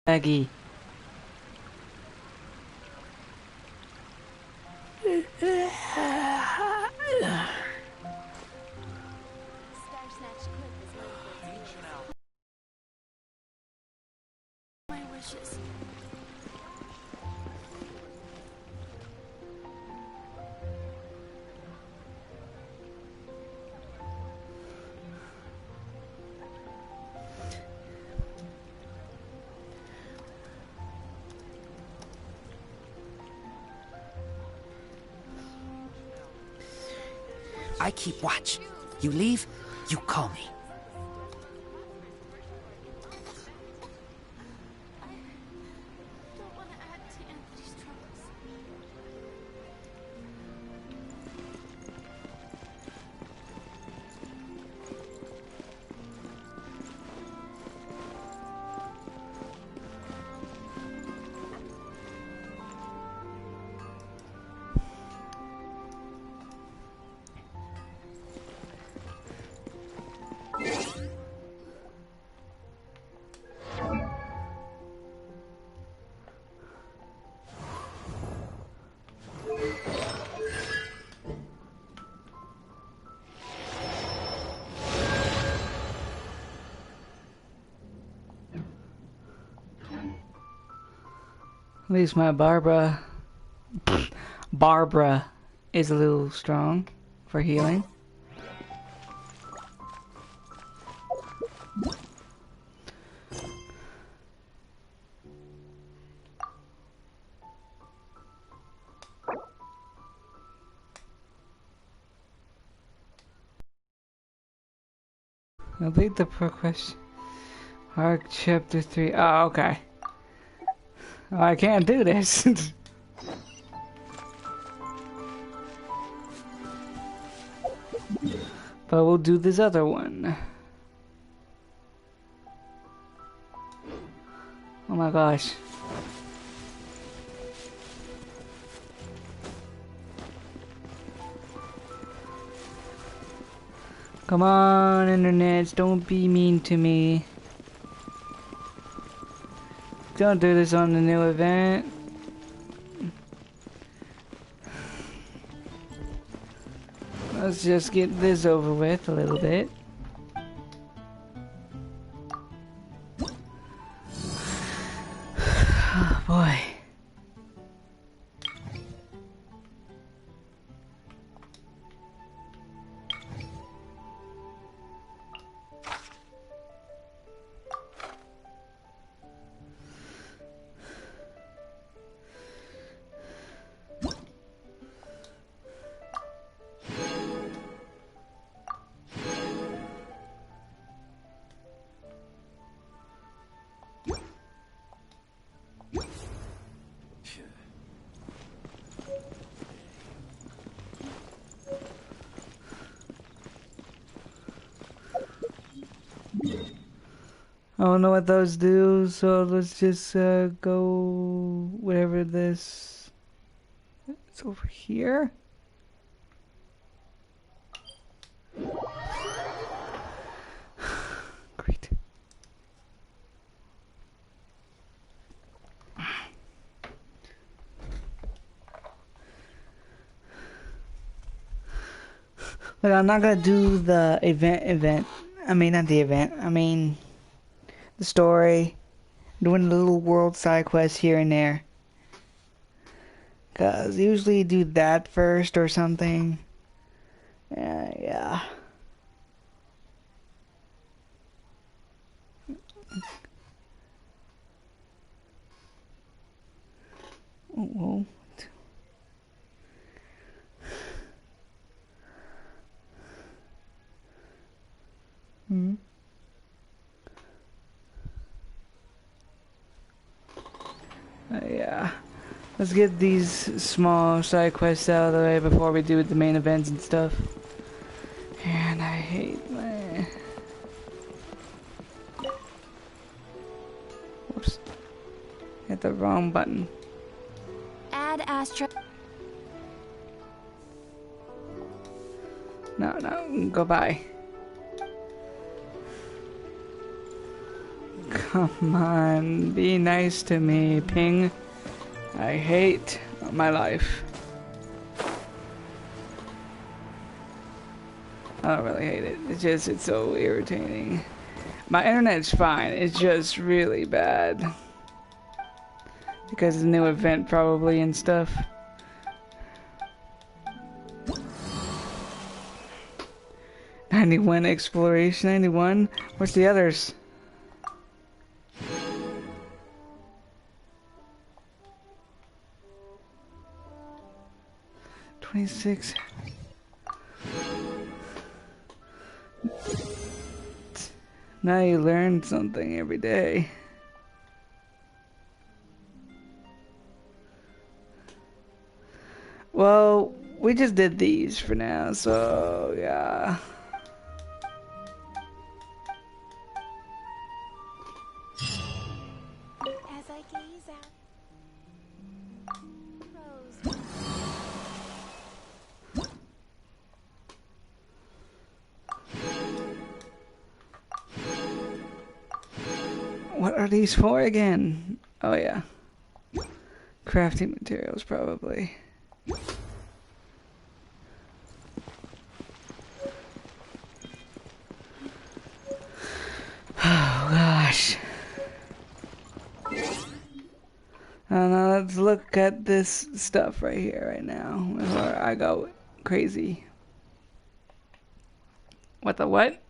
Maggie. My wishes. I keep watch. You leave, you call me. I don't want to add to Anthony's troubles. At least my Barbara is a little strong for healing. Complete the quest. Arc Chapter 3. Oh, okay. Oh, I can't do this. But we'll do this other one. Oh my gosh. Come on, internets, don't be mean to me. Don't do this on the new event. Let's just get this over with a little bit. Oh boy. I don't know what those do, so let's just go whatever this. It's over here. Great. Look, I'm not gonna do the event. I mean, not the event. I mean, the story. Doing a little world side quest here and there. Cause usually do that first or something. Yeah. Oh. Hmm. Yeah. Let's get these small side quests out of the way before we do the main events and stuff. And I hate my... Whoops. Hit the wrong button. Add Astra. No, go by. Come on, be nice to me, Ping. I hate my life. I don't really hate it. It's so irritating. My internet's fine. It's just really bad. Because of the new event probably and stuff. '91 exploration, 91. What's the others? '26. Now you learn something every day. Well, we just did these for now, so yeah. As I gaze out, rose. What are these for again? Oh yeah. Crafting materials probably. Oh gosh. Now let's look at this stuff right here right now before I go crazy. What the what?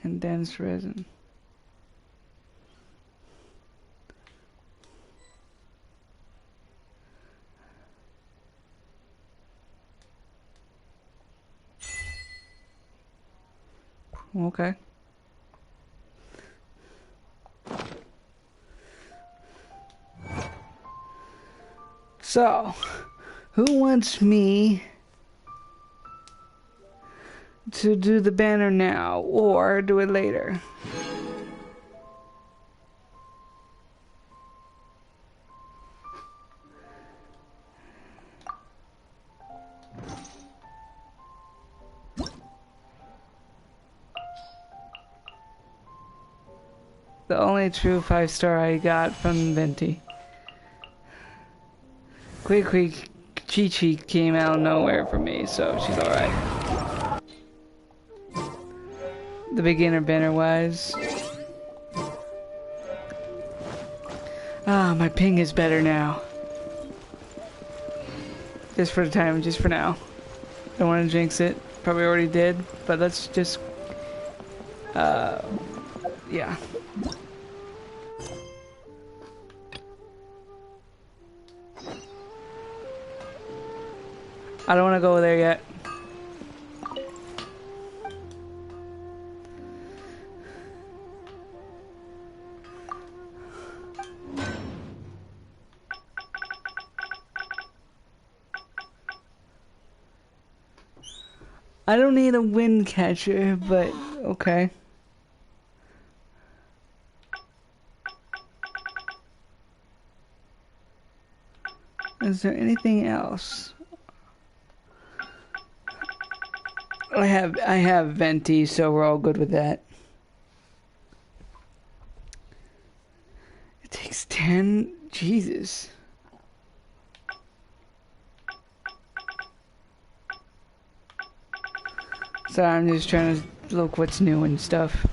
Condensed resin. Okay. So, who wants me to do the banner now or do it later? The only true 5-star I got from Venti. Quick Chi-Chi came out of nowhere for me, so she's alright. The beginner banner wise. Ah, my ping is better now. Just for the time, just for now. Don't want to jinx it. Probably already did, but let's just... yeah. I don't want to go there yet. I don't need a wind catcher, but okay. Is there anything else? I have Venti, so we're all good with that. It takes 10. Jesus. So I'm just trying to look what's new and stuff.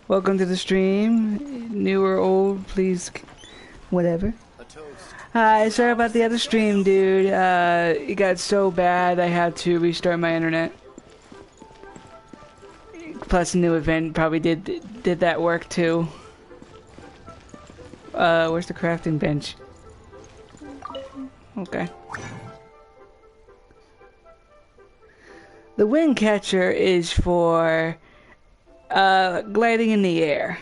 Welcome to the stream. New or old, please. Whatever. Hi, sorry about the other stream, dude. It got so bad I had to restart my internet. Plus, a new event probably did that work too. Where's the crafting bench? Okay. The wind catcher is for gliding in the air.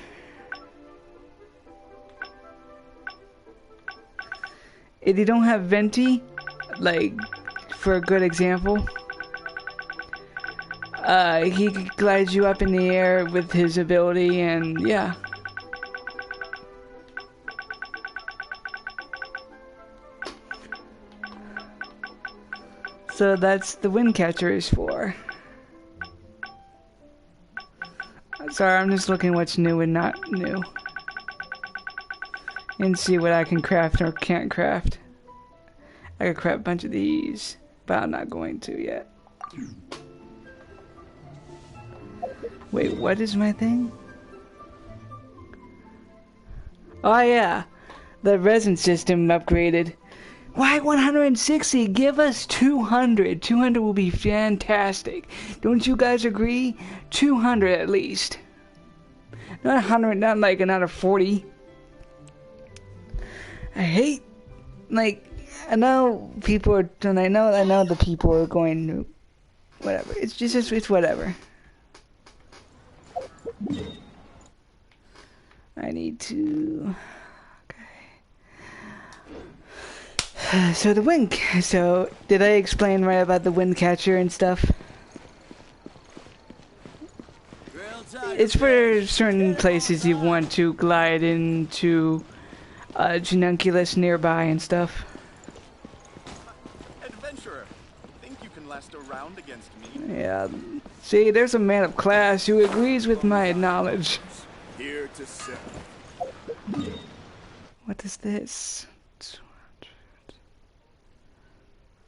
If you don't have Venti, like for a good example, he glides you up in the air with his ability, and yeah. So that's the wind catcher is for. Sorry, I'm just looking what's new and not new. And see what I can craft or can't craft. I could craft a bunch of these, but I'm not going to yet. Wait, what is my thing? Oh yeah, the resin system upgraded. Why 160? Give us 200. 200 will be fantastic. Don't you guys agree? 200 at least. Not 100, not like another 40. I hate, like, I know people are, and I know the people are going to, whatever. It's just, it's whatever. I need to, okay. So the wind, so did I explain right about the wind catcher and stuff? It's for certain places you want to glide into Genunculus nearby and stuff. Adventurer, think you can last a round against me? Yeah. See, there's a man of class who agrees with my knowledge. Here to sell. What is this?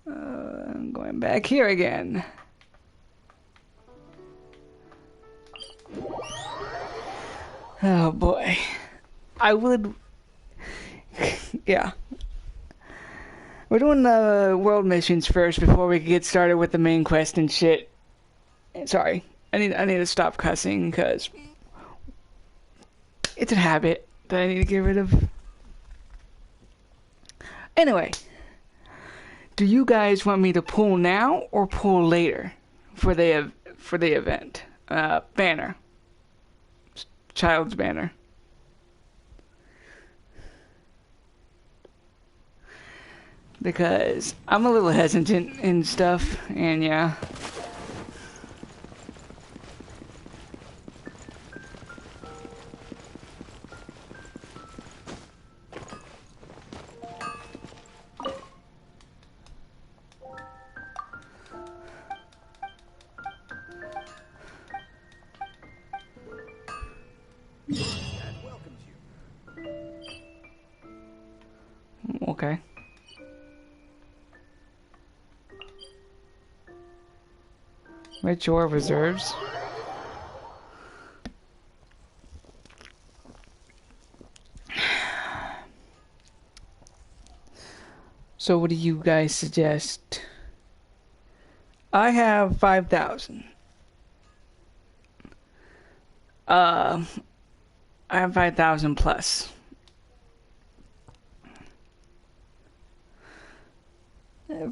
I'm going back here again. Oh boy. I would... yeah. We're doing the world missions first before we get started with the main quest and shit. Sorry. I need to stop cussing because it's a habit that I need to get rid of. Anyway. Do you guys want me to pull now or pull later for the event? Banner. Child's banner. Because I'm a little hesitant and stuff, and yeah. Okay. Where's your reserves? So what do you guys suggest? I have 5,000. I have 5,000 plus.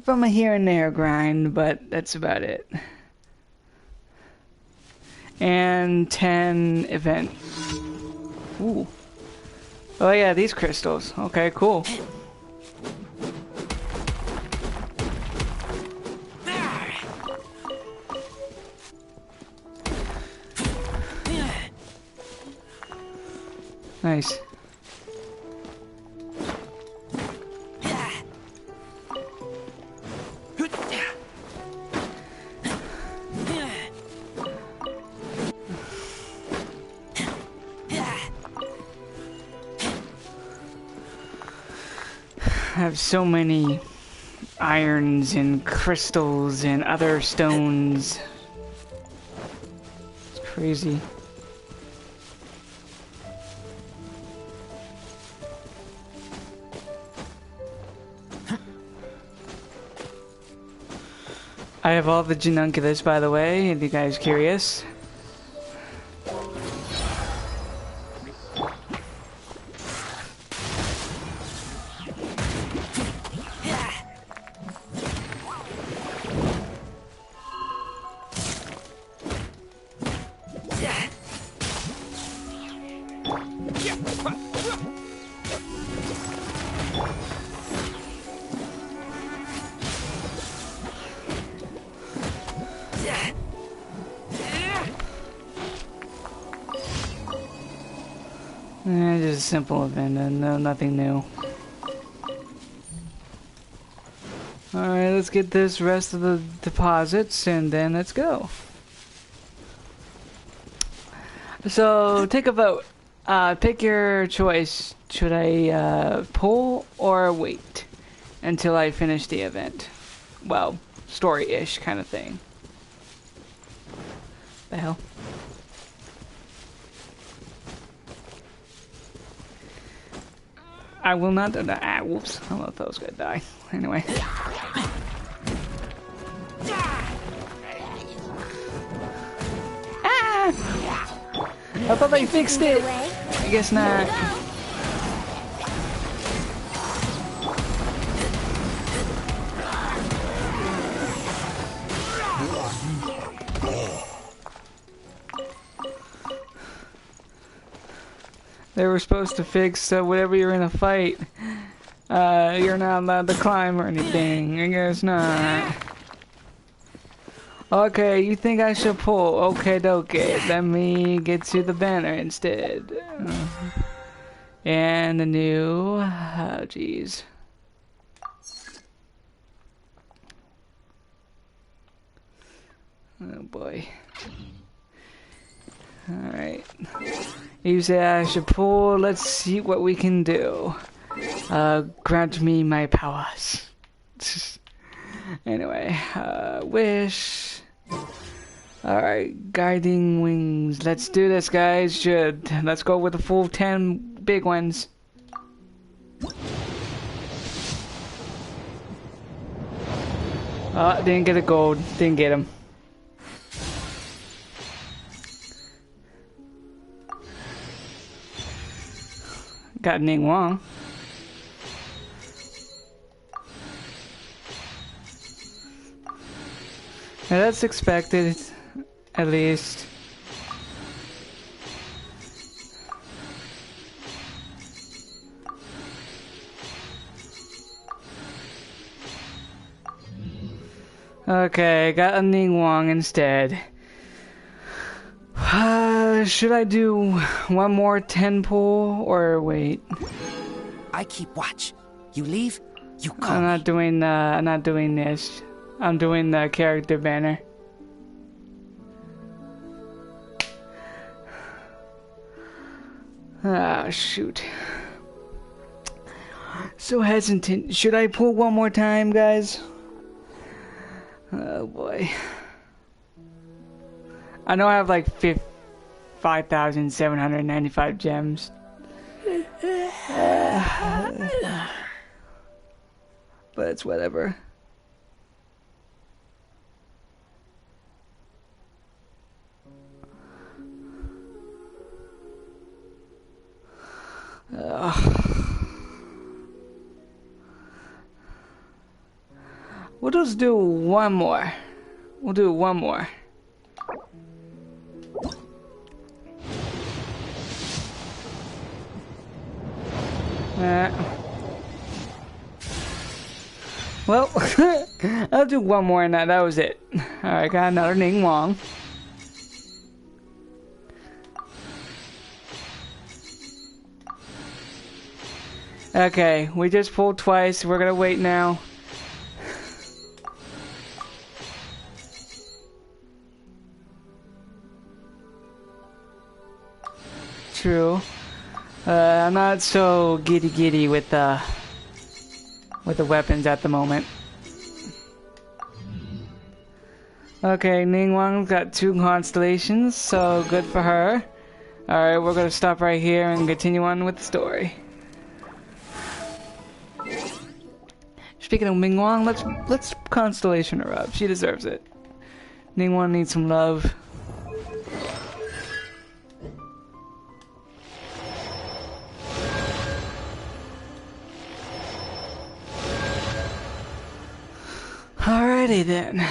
From a here and there grind, but that's about it. And 10 event. Ooh. Oh yeah, these crystals. Okay, cool. Nice. I have so many irons and crystals and other stones. It's crazy. I have all the Genunculus, by the way, if you guys are curious. Just a simple event, no, nothing new. Alright, let's get this rest of the deposits and then let's go. So take a vote. Pick your choice. Should I pull or wait until I finish the event? Well, story-ish kind of thing. The hell? I will not do that. Ah, whoops. I don't know if I was gonna die. Anyway. Ah! I thought they fixed it. I guess not. They were supposed to fix whatever you're in a fight. You're not allowed to climb or anything. I guess not. Okay, you think I should pull? Okay, dokie. Let me get to the banner instead. And the new... Oh, jeez. Oh, boy. Alright. You say I should pull. Let's see what we can do. Grant me my powers. Anyway, wish. Alright, guiding wings. Let's do this, guys. Let's go with the full 10 big ones. Didn't get a gold. Didn't get him. Got Ning Wong. Now that's expected, at least. Okay, got a Ning Wong instead. Should I do one more 10 pull or wait? I keep watch. You leave, you come. I'm not doing this. I'm doing the character banner. Ah, shoot. So hesitant. Should I pull one more time, guys? Oh boy. I know I have like 5,795 gems. But it's whatever. We'll just do one more. We'll do one more. Well, I'll do one more and that was it. Alright, got another Ning Wong. Okay, we just pulled twice. We're gonna wait now. True. I'm not so giddy with the weapons at the moment. Okay, Ning Wang's got 2 constellations, so good for her. Alright, we're gonna stop right here and continue on with the story. Speaking of Ning Wang, let's constellation her up. She deserves it. Ning Wang needs some love. Alrighty then.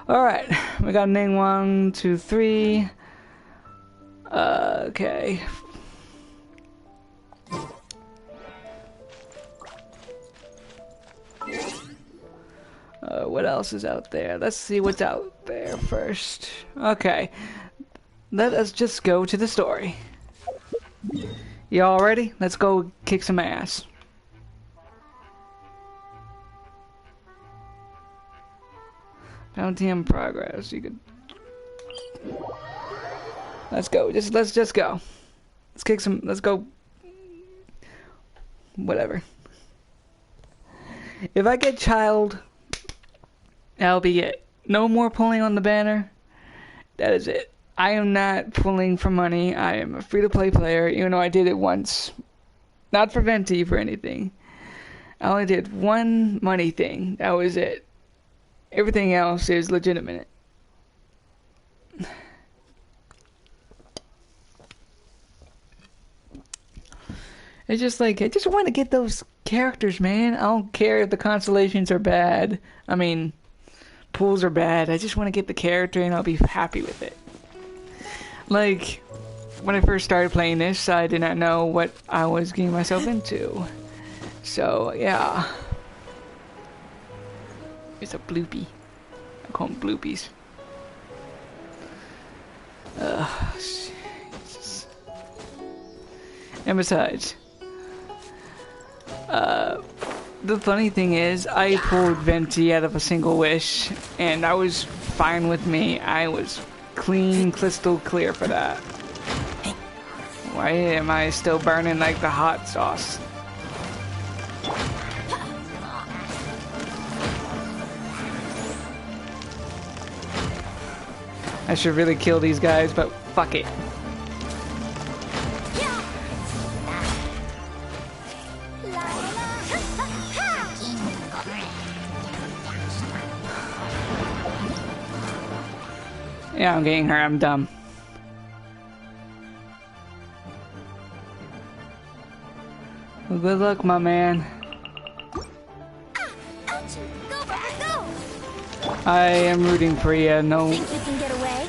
Alright, we got Ning 1, 2, 3. Okay. What else is out there? Let's see what's out there first. Okay. Let us just go to the story. Y'all ready? Let's go kick some ass. Bounty in progress. You could. Let's go. Let's just go. Let's kick some. Let's go. Whatever. If I get Childe, that'll be it. No more pulling on the banner. That is it. I am not pulling for money. I am a free-to-play player, even though I did it once. Not for Venti, for anything. I only did one money thing. That was it. Everything else is legitimate. It's just like, I just want to get those characters, man. I don't care if the constellations are bad. I mean, pools are bad. I just want to get the character and I'll be happy with it. Like, when I first started playing this, I did not know what I was getting myself into. So, yeah. It's a bloopy. I call them bloopies. Jesus. And besides, the funny thing is, I pulled Venti out of a single wish, and that was fine with me. I was clean, crystal clear for that. Why am I still burning like the hot sauce? I should really kill these guys, but fuck it. Yeah, I'm getting her. I'm dumb. Well, good luck, my man. I am rooting for you. No. Think we can get away?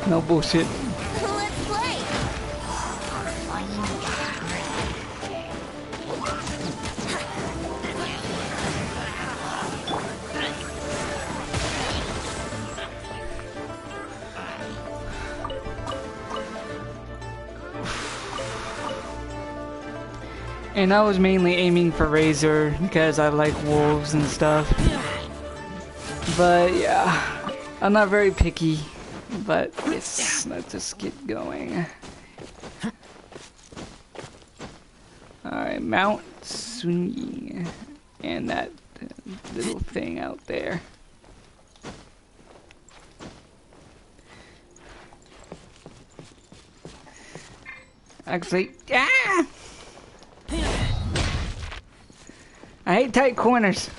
No bullshit. Let's play. And I was mainly aiming for Razor because I like wolves and stuff. But yeah, I'm not very picky. But yes, let's just get going. Alright, Mount Swinging. And that little thing out there. Actually, ah! I hate tight corners.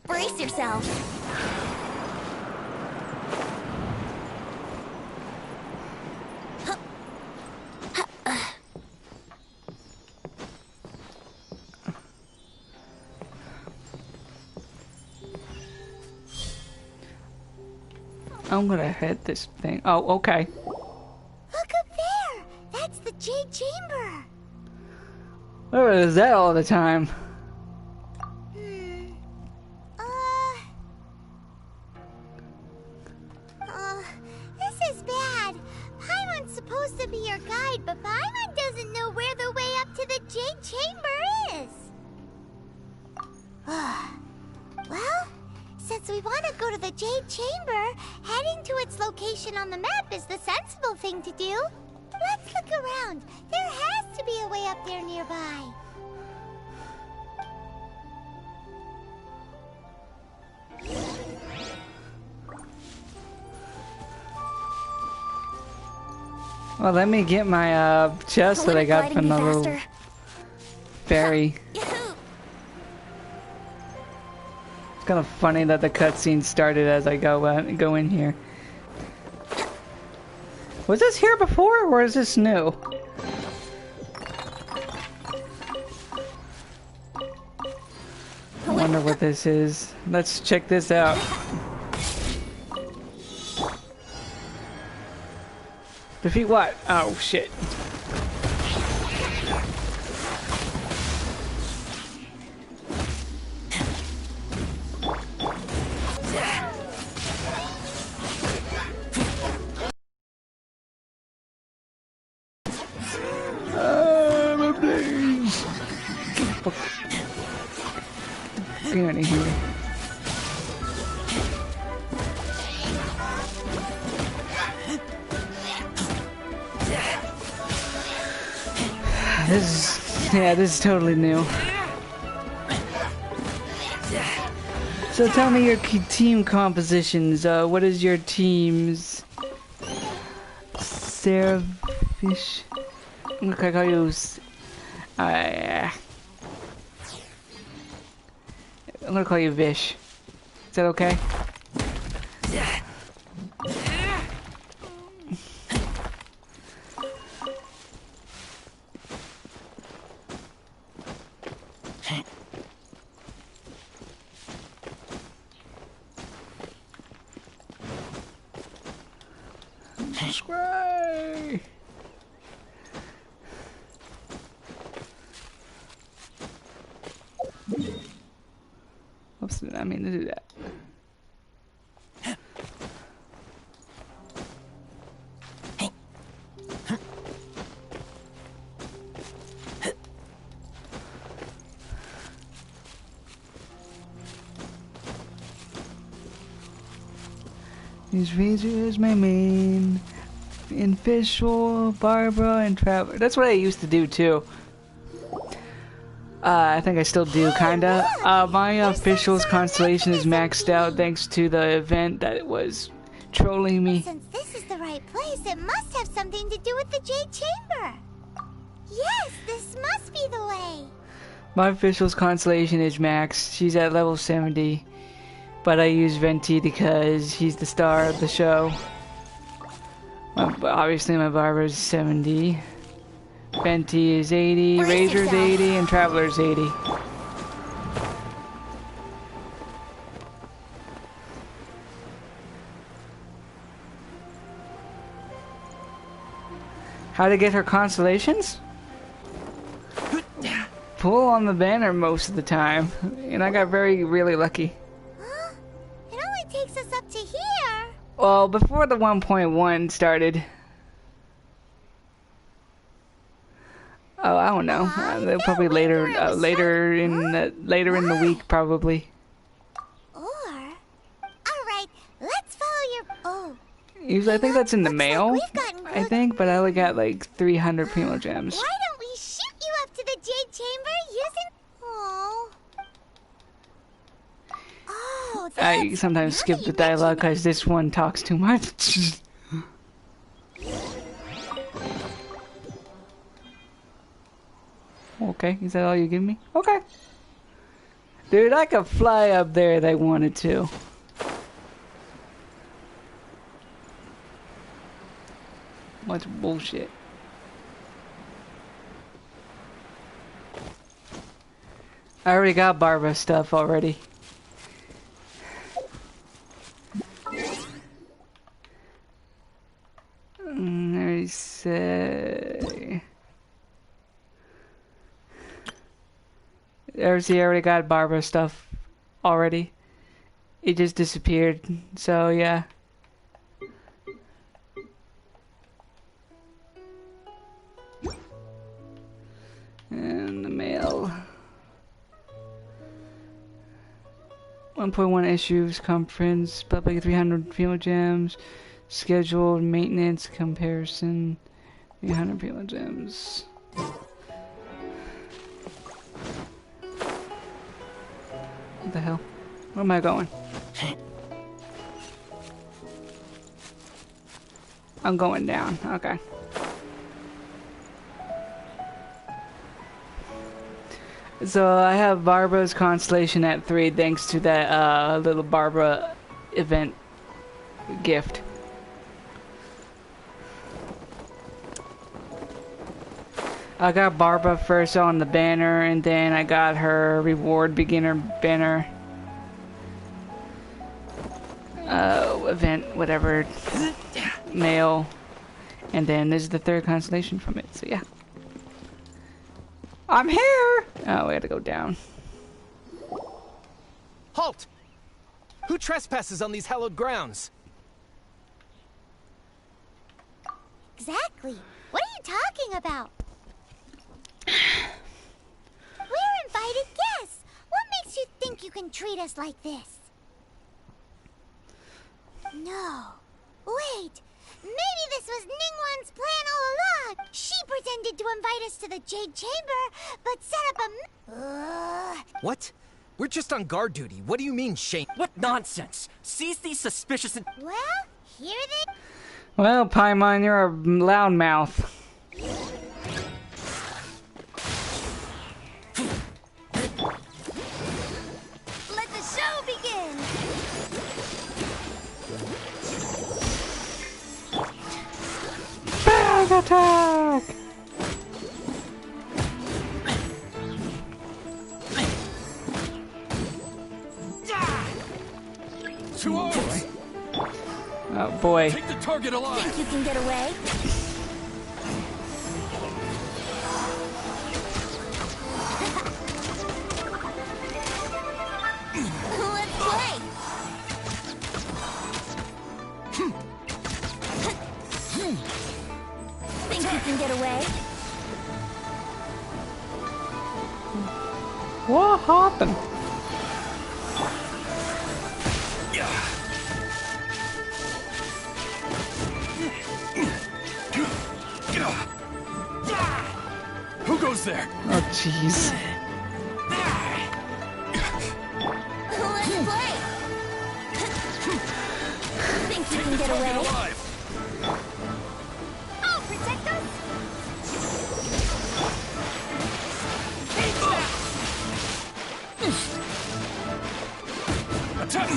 Brace yourself. I'm gonna hit this thing. Oh, okay. Look up there. That's the Jade Chamber. Where is that all the time? This is bad. Paimon's supposed to be your guide, but Paimon doesn't know where the way up to the Jade Chamber is. Well, since we want to go to the Jade Chamber, heading to its location on the map is the sensible thing to do. Let's look around. There has to be a way up there nearby. Well, let me get my chest that I got from the little fairy. It's kind of funny that the cutscene started as I go in here. Was this here before, or is this new? I wonder what this is. Let's check this out. Defeat what? Oh, shit. Get out of here. This is totally new. So tell me your team compositions. What is your team's? Sarah Fish. I'm gonna call you. I'm gonna call you Vish. Is that okay? Scray! Oops, did I mean to do that? These features my main official Barbara and Traveler. That's what I used to do too. I think I still do, kinda. My official's constellation is maxed out thanks to the event that was trolling me. Since this is the right place, it must have something to do with the Jade Chamber. Yes, this must be the way. My official's constellation is maxed. She's at level 70. But I use Venti because he's the star of the show. Obviously my Barbara's 70. Venti is 80, Razor's 80, and Traveler's 80. How to get her constellations? Pull on the banner most of the time. And I got really lucky. Huh? It only takes us up to here. Well, before the 1.1 started. Oh, I don't know. They'll probably later in the week, probably. Or, all right, let's follow your. Oh. Usually, I think that's in the mail. Like I think, but I only got like 300 primo gems. Why don't we shoot you up to the Jade Chamber using? Oh, I sometimes skip the dialogue because this one talks too much. Okay, is that all you give me? Okay. Dude, I could fly up there if I wanted to. Much bullshit. I already got Barbara stuff already. Let me say. I already got Barbara stuff already. It just disappeared. So yeah. And the mail. 1.1 issues, conference, public 300 field gems, scheduled maintenance comparison, 300 field gems. What the hell? Where am I going? I'm going down. Okay. So I have Barbara's constellation at 3 thanks to that little Barbara event gift. I got Barbara first on the banner, and then I got her reward beginner banner event, whatever, mail, and then this is the 3rd constellation from it. So yeah, I'm here. Oh, we had to go down. Halt! Who trespasses on these hallowed grounds? Exactly. What are you talking about? We're can treat us like this. No. Wait! Maybe this was Ningguang's plan all along! She pretended to invite us to the Jade Chamber, but set up a... What? We're just on guard duty. What do you mean, Shane? What nonsense! Seize these suspicious and... Well, here they... Well, Paimon, you're a loudmouth. Let the show begin! Bag attack! Two arms! Oh boy. Take the target alive! Think you can get away? Let's play! Think you can get away? What happened? Who goes there? Oh jeez. Let's play! Think you can get away? Alive! I'll protect us! Attack!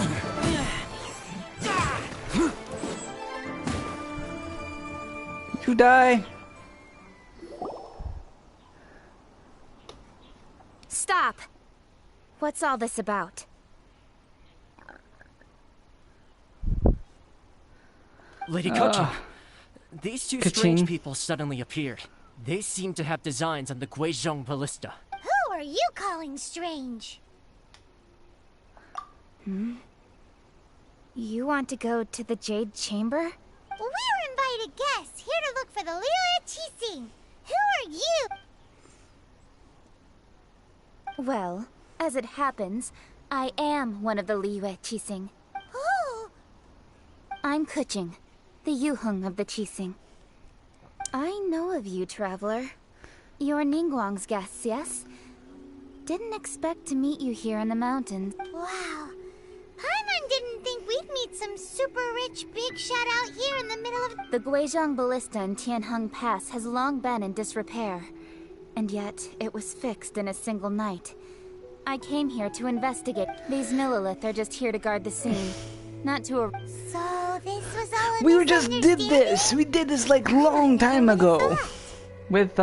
You die. Stop! What's all this about? Lady Kochi, these two strange Ka-ching. people suddenly appeared. They seem to have designs on the Guizhong ballista. Who are you calling strange? You want to go to the Jade Chamber? We're invited guests, here to look for the Liyue Qixing. Who are you? Well, as it happens, I am one of the Liyue Qixing. Who? I'm Kuching, the Yuheng of the Qixing. I know of you, traveler. You're Ningguang's guests, yes? Didn't expect to meet you here in the mountains. Wow. Paimon didn't think we'd meet some super rich big shot out here in the middle of... The Guizhong Ballista in Tianheng Pass has long been in disrepair. And yet, it was fixed in a single night. I came here to investigate. These Millilith are just here to guard the scene. Not to So, this was all a We were just did this. We did this like long time ago. With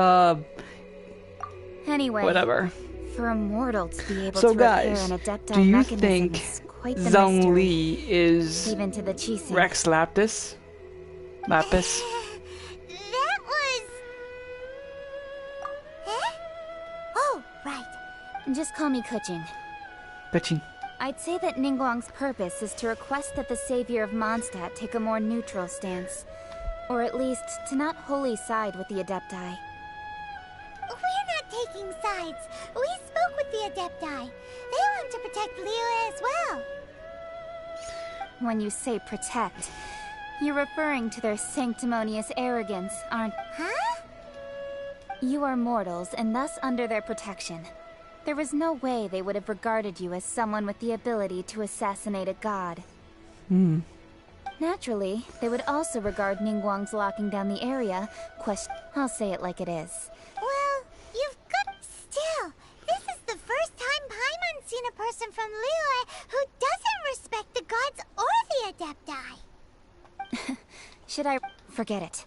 Anyway, whatever. for a mortal to be able So to repair guys, an adepti do you mechanism think is quite the Zhong mystery. Li is Even to the Qixing. Rex Lapis? Lapis? That was... Eh? Oh, right. Just call me Kuching. Bitchy. I'd say that Ningguang's purpose is to request that the savior of Mondstadt take a more neutral stance. Or at least, to not wholly side with the Adepti. We're not taking sides. We spoke with the Adepti. They want to protect Liyue as well. When you say protect, you're referring to their sanctimonious arrogance, aren't... Huh? You are mortals, and thus under their protection. There was no way they would have regarded you as someone with the ability to assassinate a god. Naturally, they would also regard Ningguang's locking down the area I'll say it like it is. Well, you've got... Still, this is the first time Paimon's seen a person from Liyue who doesn't respect the gods or the Adepti. Should I... Forget it.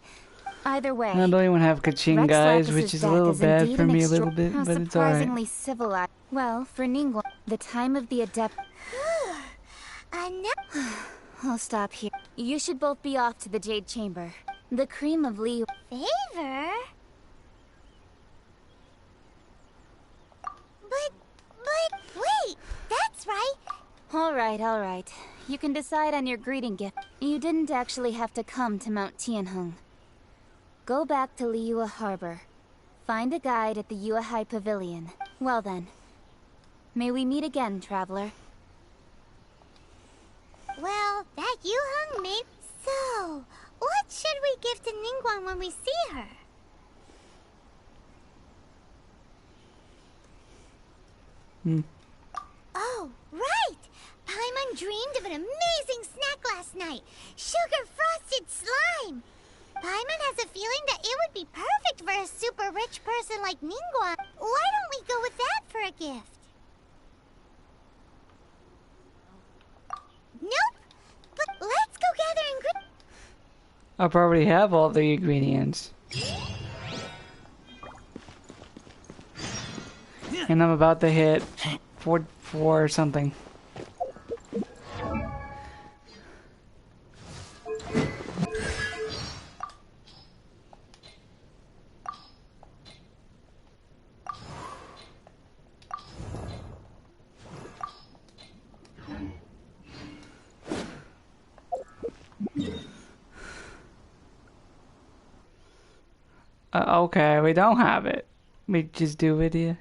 Either way... I don't even have Kaching, Rex guys, Lapis's which is a death little is bad indeed for an me a little bit, How but it's alright. surprisingly civilized. Well, for Ningguang, the time of the adept... I'll stop here. You should both be off to the Jade Chamber. The cream of Liyue... Favor? But, wait! That's right! Alright. You can decide on your greeting gift. You didn't actually have to come to Mount Tianheng. Go back to Liyue Harbor. Find a guide at the Yuehai Pavilion. Well then, May we meet again, traveler. Well, that you hung me. So, what should we give to Ningguang when we see her? Oh, right! Paimon dreamed of an amazing snack last night. Sugar frosted slime! Paimon has a feeling that it would be perfect for a super rich person like Ningguang. Why don't we go with that for a gift? Nope! But let's go gather ingredients. I probably have all the ingredients. And I'm about to hit 4 or something. Okay, we don't have it. We just do it here.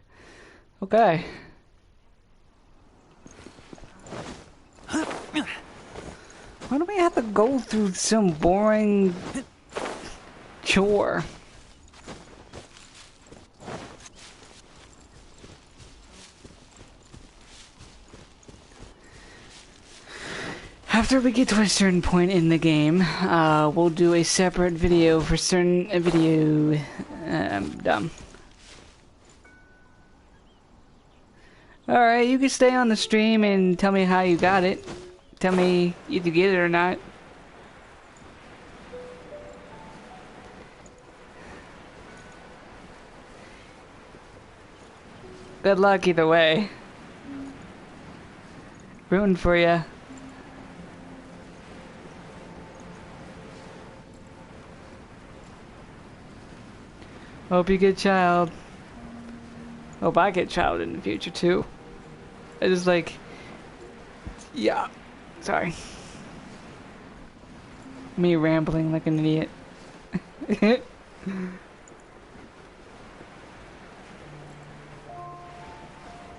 Okay. Why do we have to go through some boring chore? After we get to a certain point in the game, we'll do a separate video for certain video. I'm dumb. Alright, you can stay on the stream and tell me how you got it. Tell me if you get it or not. Good luck either way. Rooting for ya. Hope you get child. Hope I get child in the future too. I just like, yeah, sorry. Me rambling like an idiot.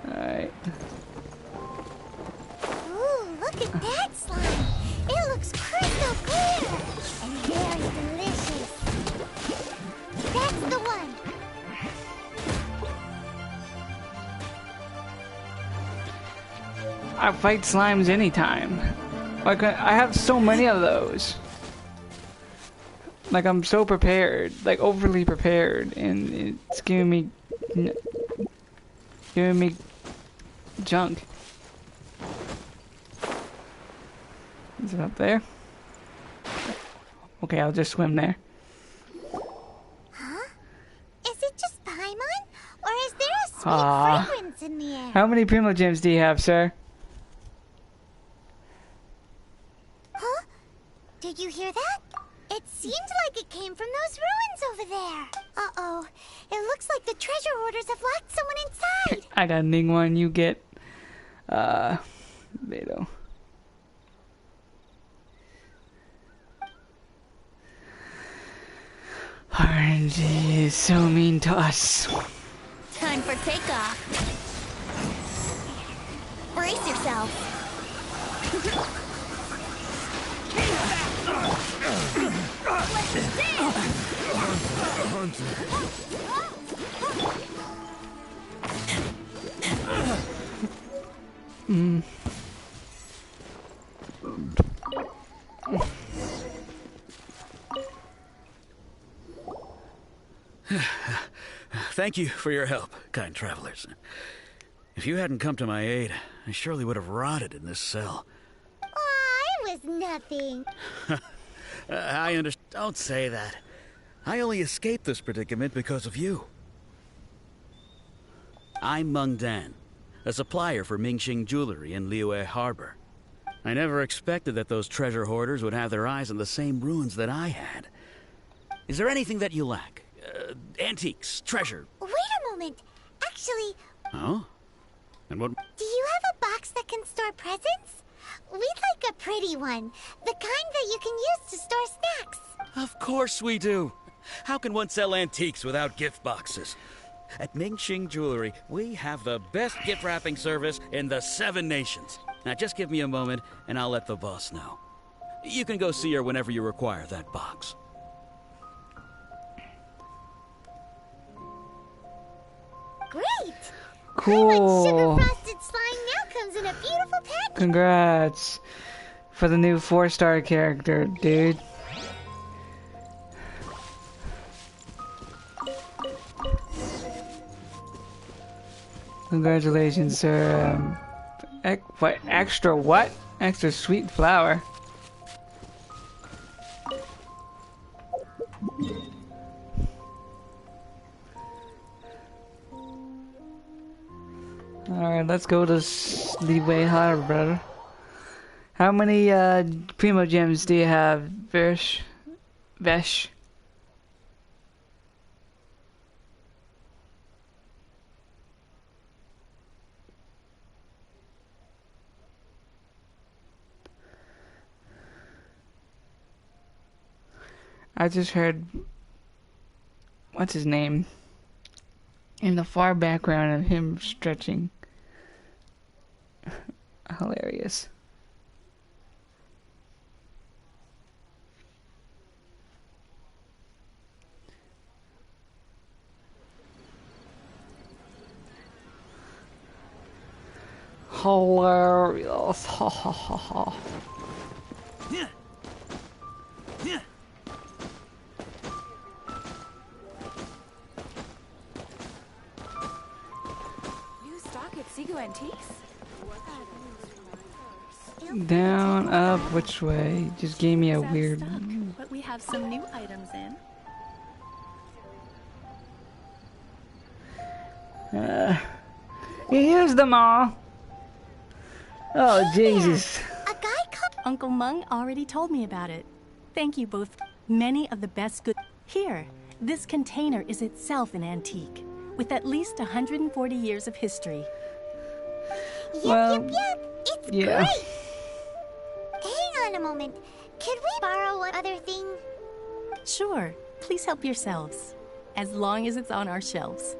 Alright. Ooh, look at that slime. It looks crystal clear and very delicious. That's the one. I fight slimes anytime. Like, I have so many of those. Like, I'm so prepared. Like, overly prepared. And it's giving me junk. Is it up there? Okay, I'll just swim there. Huh? Is it just Paimon? Or is there a sweet fragrance in the air? How many Primo Gems do you have, sir? Huh? Did you hear that? It seemed like it came from those ruins over there. Uh-oh. It looks like the treasure hoarders have locked someone inside. I got Ningguang, you get, Beto. RNG is so mean to us. Time for takeoff. Brace yourself. Thank you for your help, kind travelers. If you hadn't come to my aid, I surely would have rotted in this cell. Aw, it was nothing. I understand. Don't say that. I only escaped this predicament because of you. I'm Meng Dan, a supplier for Mingxing Jewelry in Liyue Harbor. I never expected that those treasure hoarders would have their eyes on the same ruins that I had. Is there anything that you lack? Antiques, treasure? Wait a moment. Actually... Oh? And what... Do you have a box that can store presents? We'd like a pretty one. The kind that you can use to store snacks. Of course we do. How can one sell antiques without gift boxes? At Mingxing Jewelry, we have the best gift wrapping service in the 7 nations. Now just give me a moment, and I'll let the boss know. You can go see her whenever you require that box. Great! Cool. Sugar frosted slime now comes in a beautiful package. Congrats for the new 4-star character, dude. Congratulations, sir. What? Extra what? Extra sweet flour. Alright, let's go to Leeway Harbor. How many Primo Gems do you have, Vesh? I just heard, what's his name, in the far background of him stretching. Hilarious. Hilarious. Ha ha ha ha. Antiques? Down, up, which way? Just gave me a weird. But we have some new items in. You used them all. Oh Jesus! A guy called Uncle Mung already told me about it. Thank you both. Many of the best good. Here, this container is itself an antique, with at least 140 years of history. Yep. It's yeah. great. Hang on a moment. Could we borrow one other thing? Sure. Please help yourselves. As long as it's on our shelves.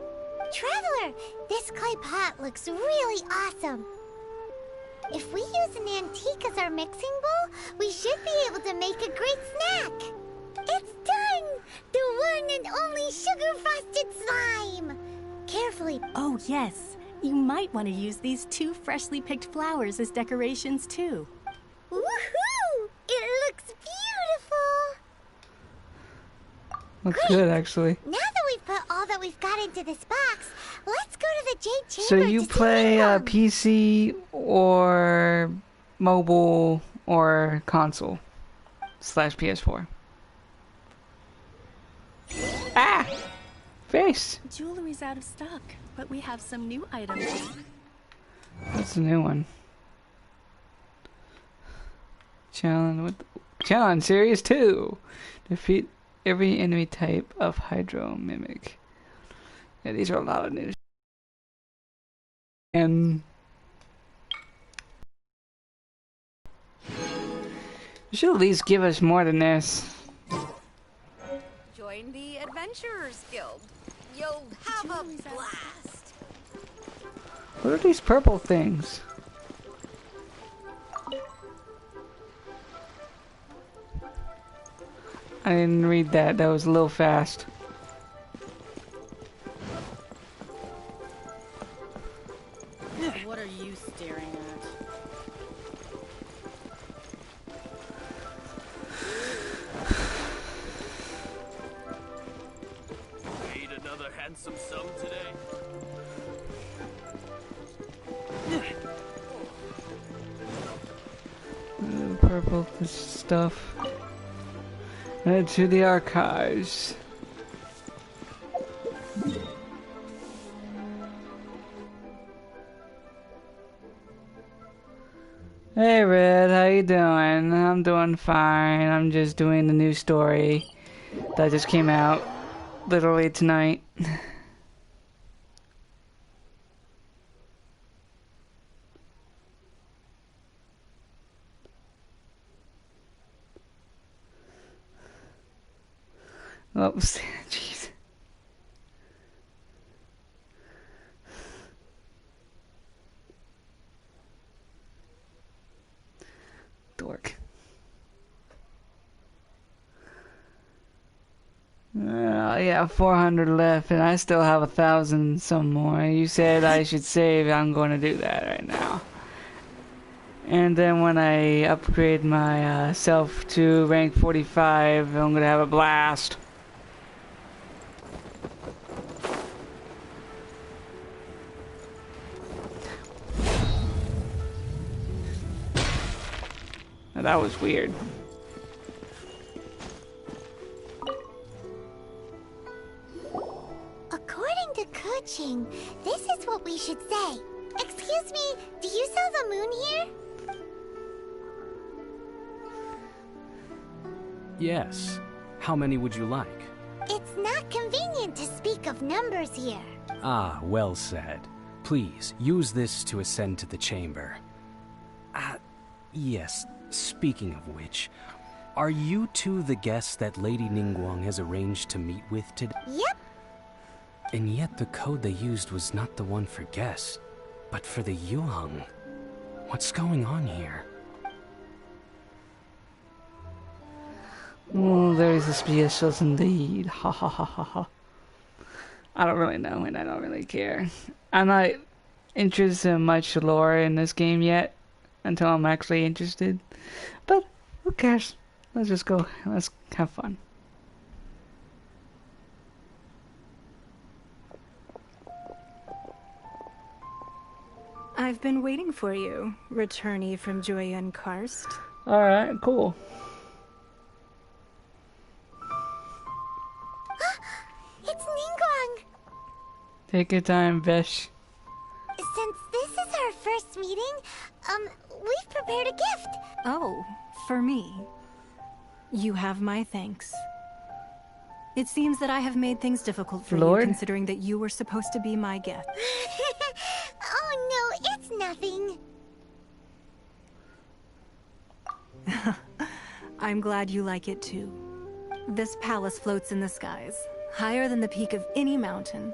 Traveler, this clay pot looks really awesome. If we use an antique as our mixing bowl, we should be able to make a great snack. It's done! The one and only sugar-frosted slime! Carefully. Oh, yes. You might want to use these 2 freshly picked flowers as decorations, too. Woohoo! It looks beautiful! Looks Great. good, actually. Now that we've put all that we've got into this box, let's go to the Jade Chamber. So you to play PC or mobile or console / PS4? Ah! Face! Jewelry's out of stock, but we have some new items. What's the new one? Challenge Series 2. Defeat every enemy type of Hydro Mimic. Yeah, these are a lot of news. And you should at least give us more than this. Join the Adventurers Guild. You'll have a blast. What are these purple things? I didn't read that. That was a little fast. What are you staring at? Need another handsome sum today? Purple stuff. Head to the archives. Hey Red, how you doing? I'm doing fine. I'm just doing the new story that just came out literally tonight. Oops, jeez. got 400 left, and I still have 1,000 some more. You said I should save. I'm going to do that right now. And then when I upgrade my self to rank 45, I'm going to have a blast. Now, that was weird. According to Kuching, this is what we should say. Excuse me, do you sell the moon here? Yes. How many would you like? It's not convenient to speak of numbers here. Ah, well said. Please, use this to ascend to the chamber. Yes, speaking of which, are you two the guests that Lady Ningguang has arranged to meet with today? Yep. And yet the code they used was not the one for guests, but for the Yuheng. What's going on here? Oh, very suspicious indeed. Ha ha ha ha ha. I don't really know, and I don't really care. I'm not interested in much lore in this game yet, until I'm actually interested. But who cares? Let's just go. Let's have fun. I've been waiting for you, returnee from Joyun Karst. Alright, cool. It's Ningguang! Take your time, Vesh. Since this is our first meeting, we've prepared a gift. Oh, for me. You have my thanks. It seems that I have made things difficult for you, considering that you were supposed to be my guest. Oh no, it's nothing. I'm glad you like it too. This palace floats in the skies, higher than the peak of any mountain.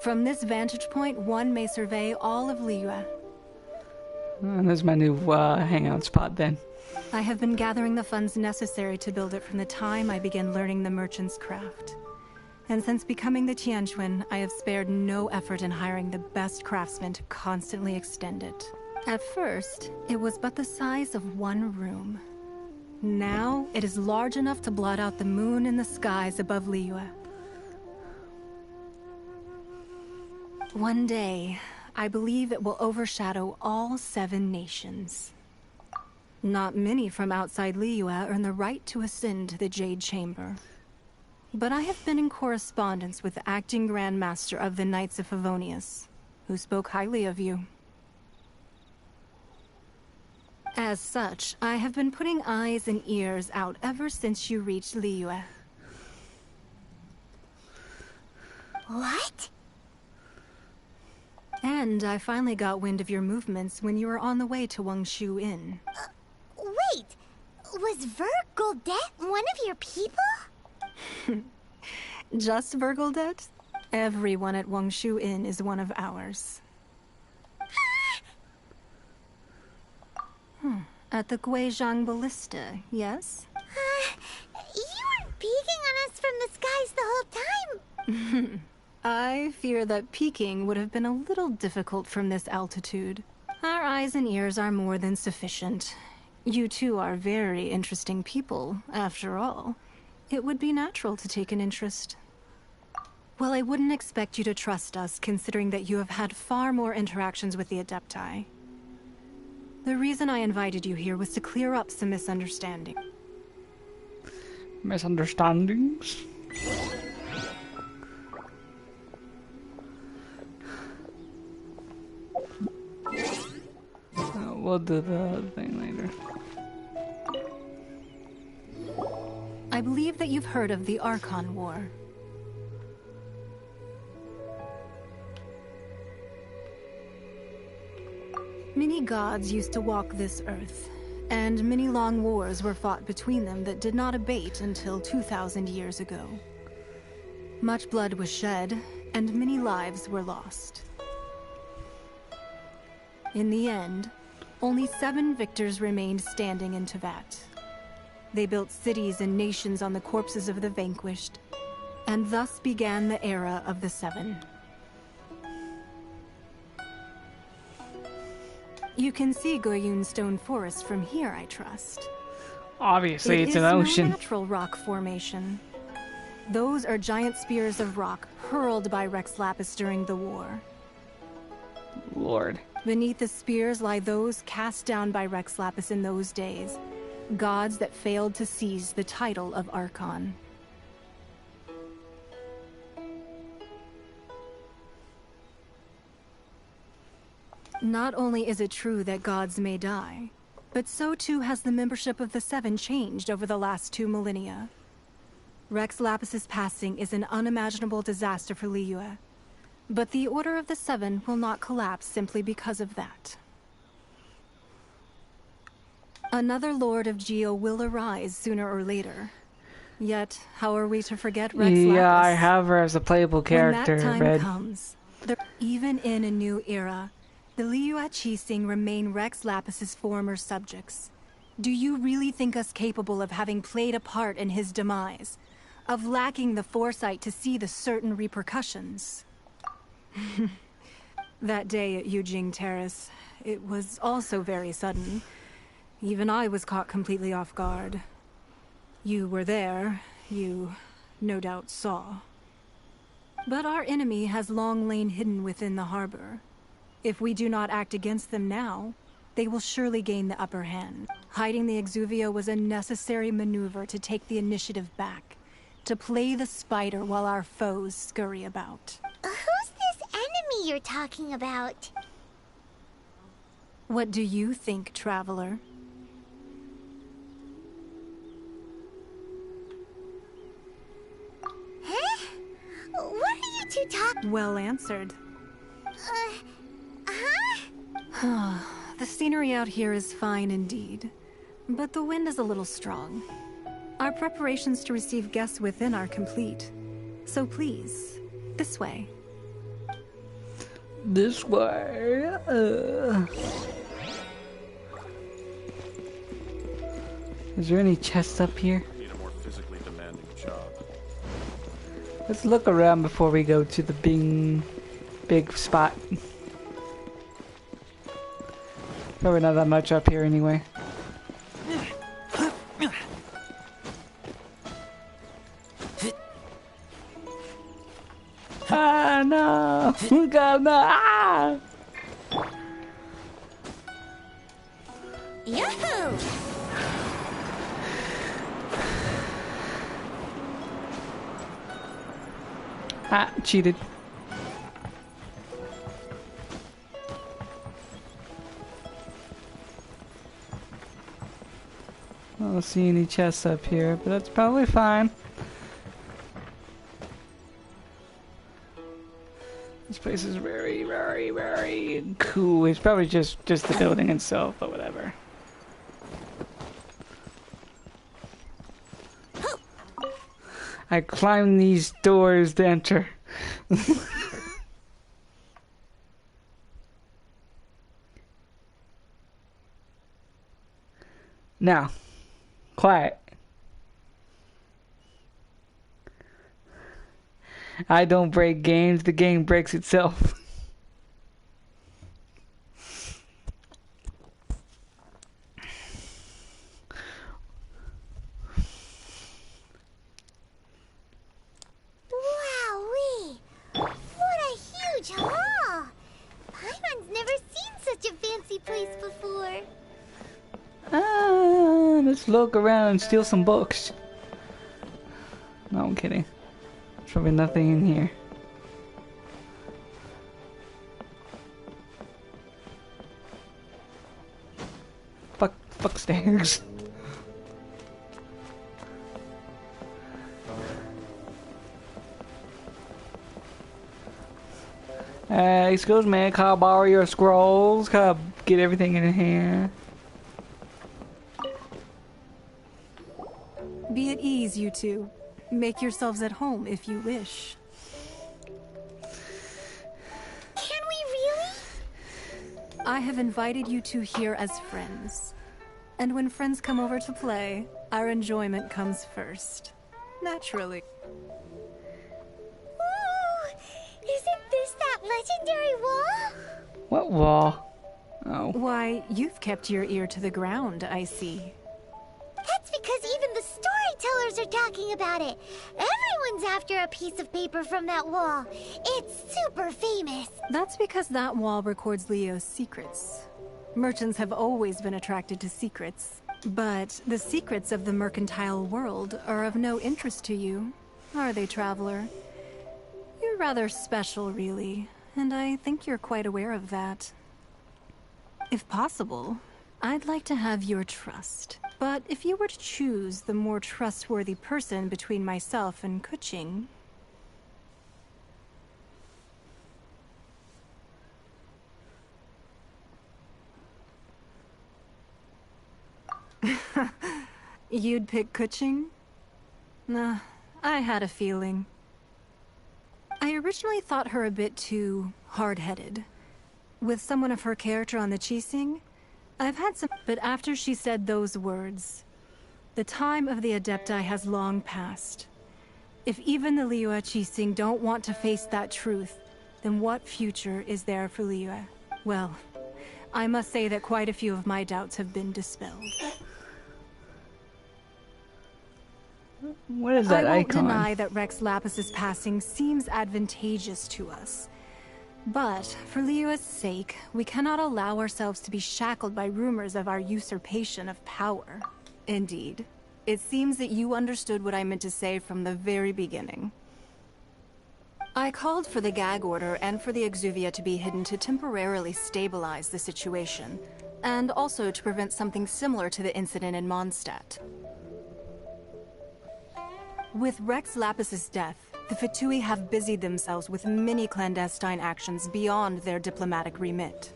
From this vantage point, one may survey all of Liyue. There's my new hangout spot then. I have been gathering the funds necessary to build it from the time I began learning the merchant's craft. And since becoming the Tianquan, I have spared no effort in hiring the best craftsmen to constantly extend it. At first, it was but the size of one room. Now, it is large enough to blot out the moon in the skies above Liyue. One day, I believe it will overshadow all 7 nations. Not many from outside Liyue earn the right to ascend to the Jade Chamber. But I have been in correspondence with the acting Grand Master of the Knights of Favonius, who spoke highly of you. As such, I have been putting eyes and ears out ever since you reached Liyue. What? And I finally got wind of your movements when you were on the way to Wangshu Inn. Wait! Was Vergoldet one of your people? Just Vergoldet? Everyone at Wangshu Inn is one of ours. At the Guizhang Ballista, yes? You weren't peeking on us from the skies the whole time! I fear that peeking would have been a little difficult from this altitude. Our eyes and ears are more than sufficient. You two are very interesting people, after all. It would be natural to take an interest. Well, I wouldn't expect you to trust us, considering that you have had far more interactions with the Adepti. The reason I invited you here was to clear up some misunderstanding. Misunderstandings? We'll do the other thing later. I believe that you've heard of the Archon War. Many gods used to walk this earth, and many long wars were fought between them that did not abate until 2,000 years ago. Much blood was shed, and many lives were lost. In the end, only 7 victors remained standing in Tevat. They built cities and nations on the corpses of the vanquished, And thus began the era of the Seven. You can see Goyun Stone Forest from here, I trust. Obviously, it's an ocean. It is no natural rock formation. Those are giant spears of rock hurled by Rex Lapis during the war. Lord. Beneath the spears lie those cast down by Rex Lapis in those days, gods that failed to seize the title of Archon. Not only is it true that gods may die, but so too has the membership of the Seven changed over the last 2 millennia. Rex Lapis's passing is an unimaginable disaster for Liyue, but the Order of the Seven will not collapse simply because of that. Another Lord of Geo will arise sooner or later. Yet, how are we to forget Rex Lapis? Yeah, I have her as a playable character. When that time Red. comes, even in a new era, the Liyue Qixing remain Rex Lapis's former subjects. Do you really think us capable of having played a part in his demise? Of lacking the foresight to see the certain repercussions? That day at Yujing Terrace, it was also very sudden. Even I was caught completely off guard. You were there, you no doubt saw. But our enemy has long lain hidden within the harbor. If we do not act against them now, they will surely gain the upper hand. Hiding the Exuvio was a necessary maneuver to take the initiative back, to play the spider while our foes scurry about. Who's this enemy you're talking about? What do you think, Traveler? Huh? What are you two talking? Well answered. Huh? The scenery out here is fine indeed, but the wind is a little strong. Our preparations to receive guests within are complete. So please, this way. This way. Is there any chests up here? Need a more physically demanding job. Let's look around before we go to the big spot. Probably not that much up here anyway. Ah, no! God, no! Ah! Yahoo! Ah, cheated. I don't see any chests up here, but that's probably fine. This place is very, very, very cool. It's probably just the building itself, but whatever. I climb these doors to enter. Now, quiet. I don't break games, the game breaks itself. Wowee! What a huge hall! Paimon's never seen such a fancy place before. Let's look around and steal some books. No, I'm kidding. There's probably nothing in here. Fuck stairs. Excuse me, can I borrow your scrolls? Can I get everything in here? Be at ease, you two. Make yourselves at home if you wish. Can we really? I have invited you two here as friends. And when friends come over to play, our enjoyment comes first. Naturally. legendary wall? What wall? Oh. Why, you've kept your ear to the ground, I see. That's because even the storytellers are talking about it. Everyone's after a piece of paper from that wall. It's super famous. That's because that wall records Leo's secrets. Merchants have always been attracted to secrets. But the secrets of the mercantile world are of no interest to you, are they, traveler? You're rather special, really, and I think you're quite aware of that. If possible, I'd like to have your trust. But if you were to choose the more trustworthy person between myself and Kuching... You'd pick Kuching? Nah, I had a feeling. I originally thought her a bit too hard-headed. With someone of her character on the Qixing, I've had some... But after she said those words, the time of the Adepti has long passed. If even the Liyue Qixing don't want to face that truth, then what future is there for Liyue? Well, I must say that quite a few of my doubts have been dispelled. What is that icon? I won't icon? deny that Rex Lapis's passing seems advantageous to us. But, for Liyue's sake, we cannot allow ourselves to be shackled by rumors of our usurpation of power. Indeed. It seems that you understood what I meant to say from the very beginning. I called for the gag order and for the Exuvia to be hidden to temporarily stabilize the situation, and also to prevent something similar to the incident in Mondstadt. With Rex Lapis's death, the Fatui have busied themselves with many clandestine actions beyond their diplomatic remit.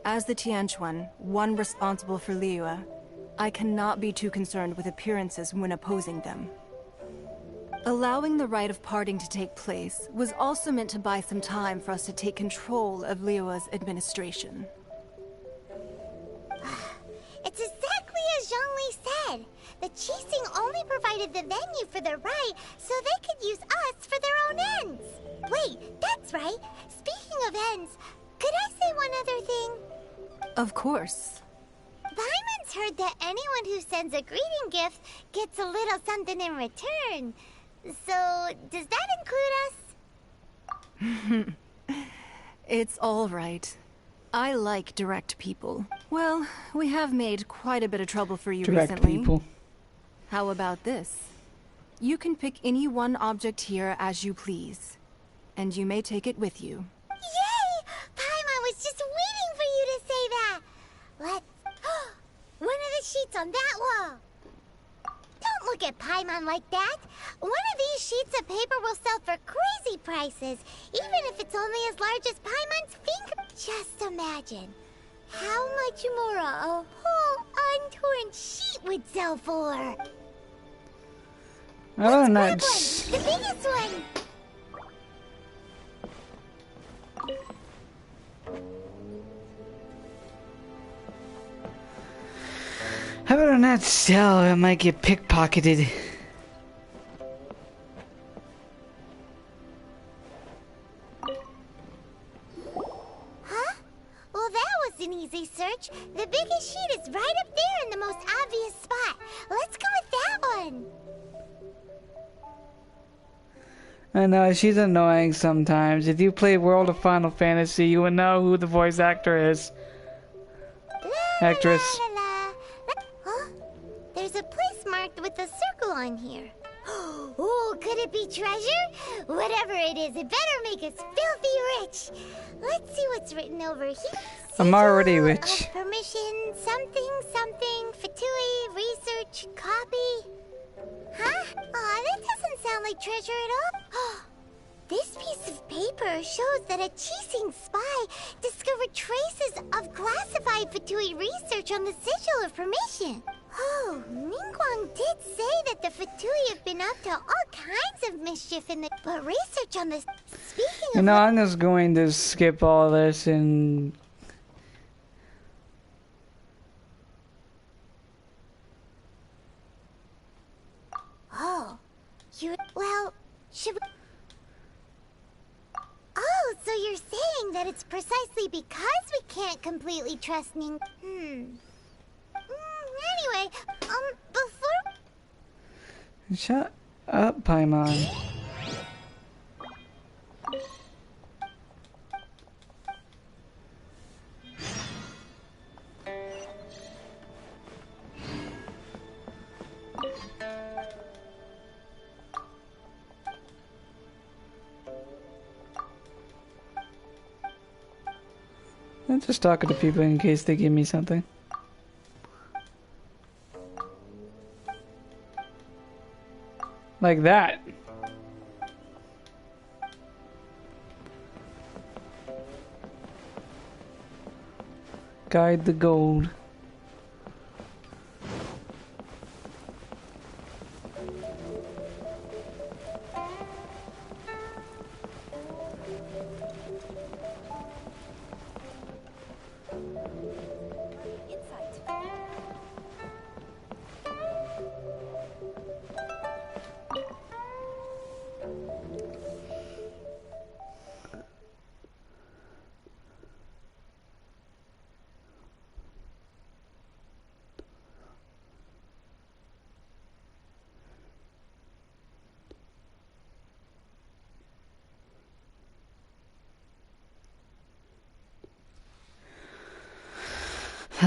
As the Tianquan, one responsible for Liyue, I cannot be too concerned with appearances when opposing them. Allowing the rite of parting to take place was also meant to buy some time for us to take control of Liyue's administration. It's exactly as Zhongli said. The Qixing only provided the venue for their rite so they could use us for their own ends. Wait, that's right. Speaking of ends, could I say one other thing? Of course. Paimon's heard that anyone who sends a greeting gift gets a little something in return. So, does that include us? It's all right. I like direct people. Well, we have made quite a bit of trouble for you recently. People. How about this? You can pick any one object here as you please, and you may take it with you. Yay! Paimon was just waiting for you to say that! Let's... One of the sheets on that wall! Don't look at Paimon like that! One of these sheets of paper will sell for crazy prices, even if it's only as large as Paimon's finger. Just imagine how much more a whole untorn sheet would sell for. Oh, nice. The biggest one! How about on that cell? I might get pickpocketed. Huh? Well, that was an easy search. The biggest sheet is right up there in the most obvious spot. Let's go with that one. I know, she's annoying sometimes. If you play World of Final Fantasy, you would know who the voice actor is. Actress. Huh? There's a place marked with a circle on here. Oh, could it be treasure? Whatever it is, it better make us filthy rich. Let's see what's written over here. I'm already rich. Permission, something, Fatui, research, copy. Huh? Aw, that doesn't sound like treasure at all. This piece of paper shows that a Qixing spy discovered traces of classified Fatui research on the sigil of permission. Oh, Ningguang did say that the Fatui have been up to all kinds of mischief in the... But research on the... Speaking of... You know, I'm just going to skip all this and... Oh, well, should we... Oh, so you're saying feeling that it's precisely because we can't completely trust Ning. Anyway, before... Shut up, Paimon. I'm just talking to people in case they give me something. Like that. Guide the gold.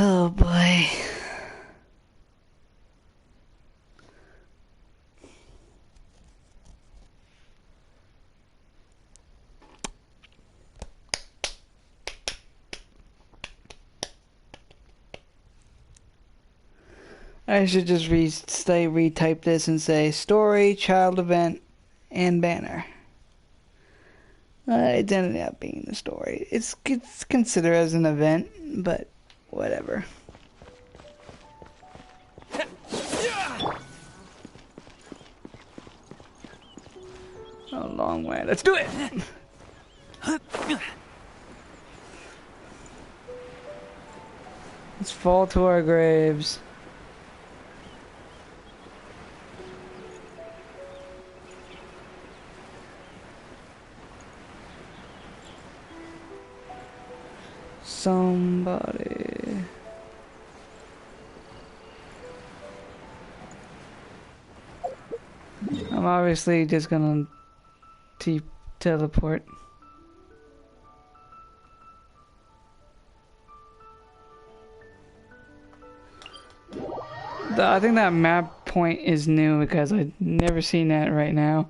Oh boy. I should just retype this and say story, child event, and banner. It ended up being the story. It's considered as an event, but whatever. A long way. Let's do it! Let's fall to our graves. Somebody. I'm obviously just gonna teleport. I think that map point is new because I've never seen that right now.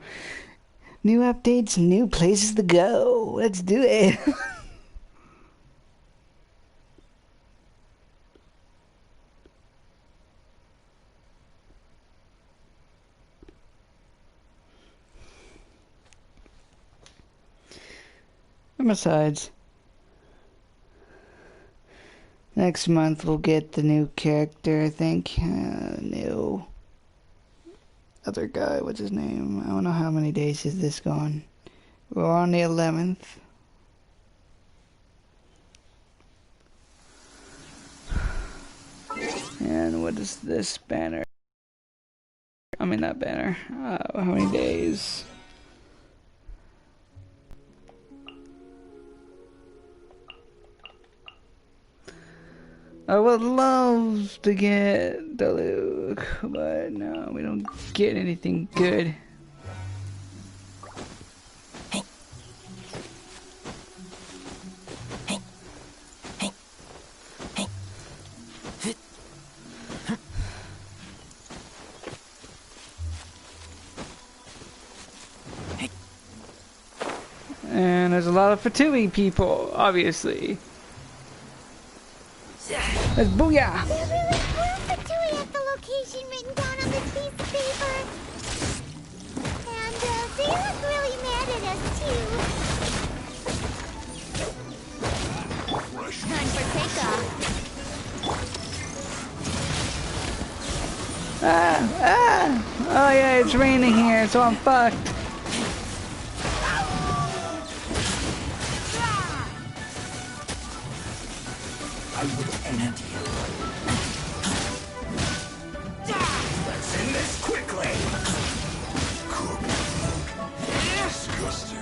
New updates, new places to go. Let's do it. And besides, next month we'll get the new character, I think. New other guy, what's his name? I don't know how many days is this gone. We're on the 11th. And what is this banner? I mean that banner. How many days? I would love to get the Luke, but no, we don't get anything good. Hey. Hey. Hey. Hey. Hey. And there's a lot of Fatui people, obviously. Let's booyah! There really were Fatui at the location written down on this piece of paper. And they look really mad at us too. Time for takeoff. Oh yeah, it's raining here, so I'm fucked. I will end you. Let's end this quickly. Disgusting.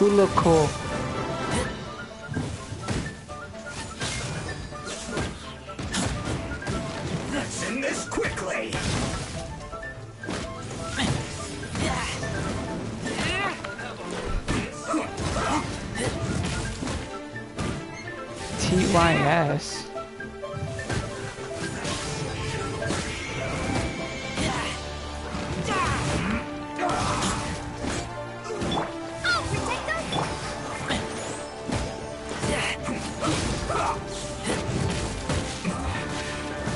Who look cool? Let's end this quickly. TYS.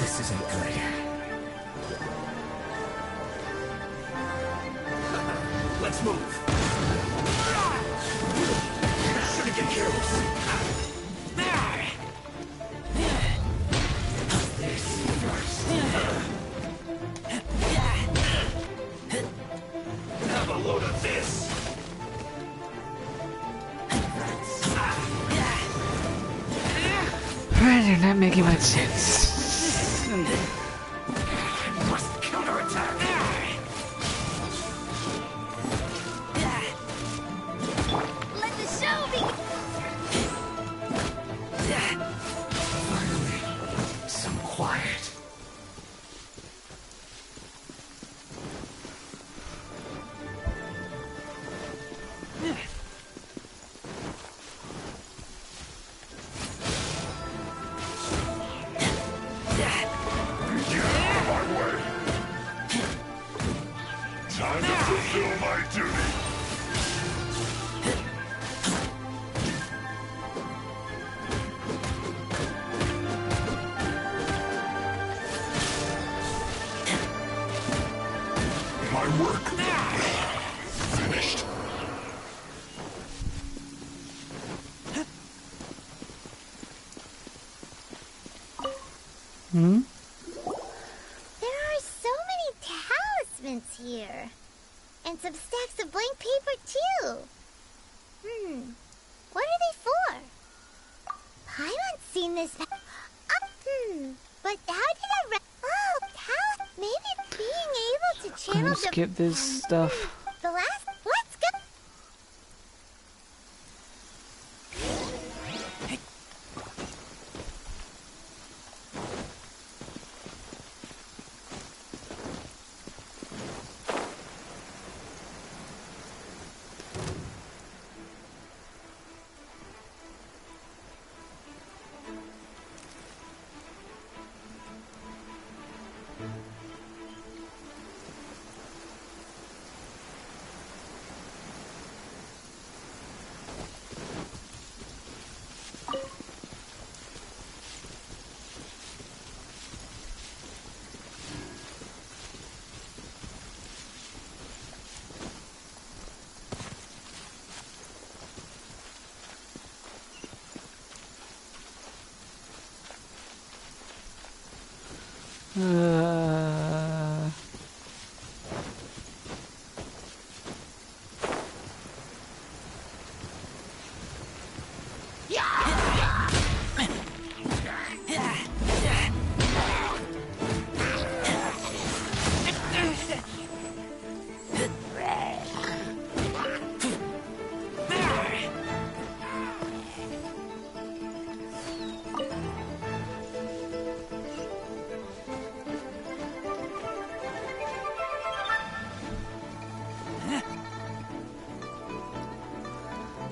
This isn't good. Let's move. Should get careless. Have a load of this. You're not making much sense. Must counterattack. Let the show begin. Finally, some quiet. Time to fulfill my duty. My work finished. Hmm? There are so many talismans here. And some stacks of blank paper, too. What are they for? Paimon's seen this. But how did I maybe being able to I'm channel gonna skip this stuff. the last. Let's go.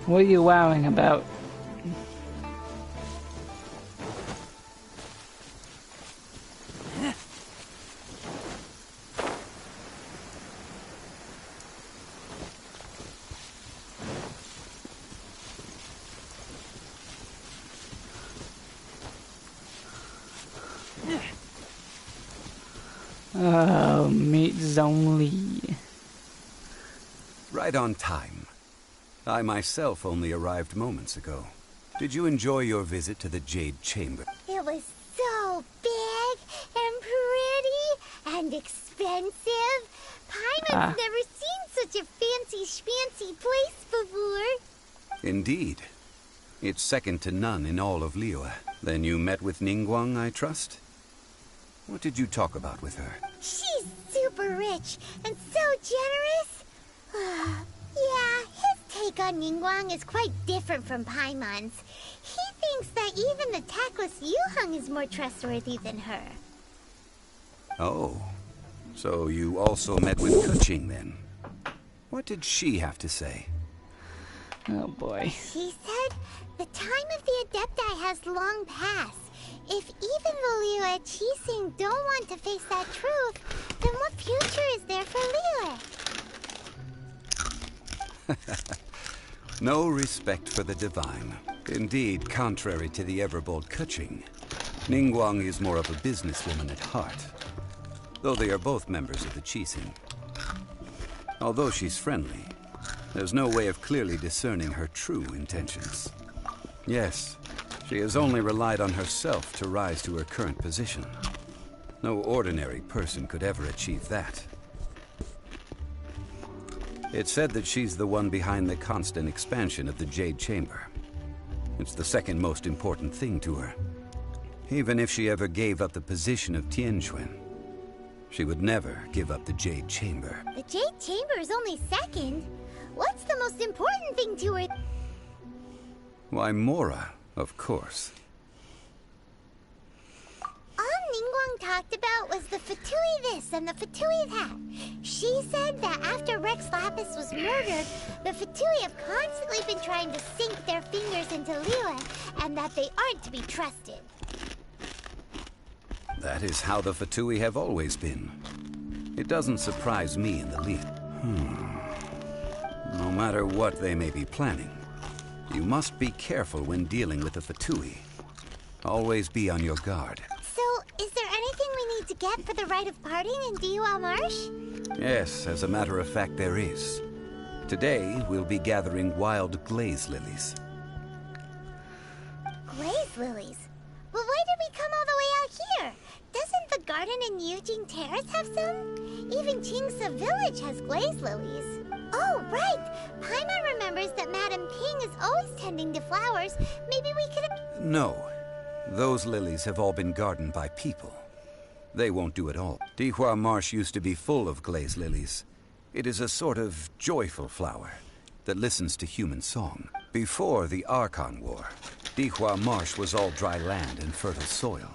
What are you wowing about? Oh, mates only. Right on time. I myself only arrived moments ago. Did you enjoy your visit to the Jade Chamber? It was so big and pretty and expensive. Paimon's never seen such a fancy schmancy place before. Indeed. It's second to none in all of Liyue. Then you met with Ningguang, I trust? What did you talk about with her? She's super rich and so generous. Yeah, his take on Ningguang is quite different from Paimon's. He thinks that even the tactless Yuheng is more trustworthy than her. Oh, so you also met with Keqing then? What did she have to say? Oh boy. She said the time of the Adepti has long passed. If even the Liyue Qixing don't want to face that truth, then what future is there for Liyue? No respect for the divine. Indeed, contrary to the ever-bold Keqing, Ningguang is more of a businesswoman at heart, though they are both members of the Qixing. Although she's friendly, there's no way of clearly discerning her true intentions. Yes, she has only relied on herself to rise to her current position. No ordinary person could ever achieve that. It's said that she's the one behind the constant expansion of the Jade Chamber. It's the second most important thing to her. Even if she ever gave up the position of Tianquan, she would never give up the Jade Chamber. The Jade Chamber is only second. What's the most important thing to her? Why, Mora, of course. All Ningguang talked about was the Fatui this and the Fatui that. She said that after Rex Lapis was murdered, the Fatui have constantly been trying to sink their fingers into Liyue, and that they aren't to be trusted. That is how the Fatui have always been. It doesn't surprise me in the least. No matter what they may be planning, you must be careful when dealing with the Fatui. Always be on your guard. So, is there anything we need to get for the rite of parting in Dihua Marsh? Yes, as a matter of fact, there is. Today, we'll be gathering wild glaze lilies. Glaze lilies? But why did we come all the way out here? Doesn't the garden in Yujing Terrace have some? Even Qingse Village has glaze lilies. Oh, right! Paimon remembers that Madame Ping is always tending to flowers. Maybe we could... No. Those lilies have all been gardened by people. They won't do it all. Dihua Marsh used to be full of glaze lilies. It is a sort of joyful flower that listens to human song. Before the Archon War, Dihua Marsh was all dry land and fertile soil.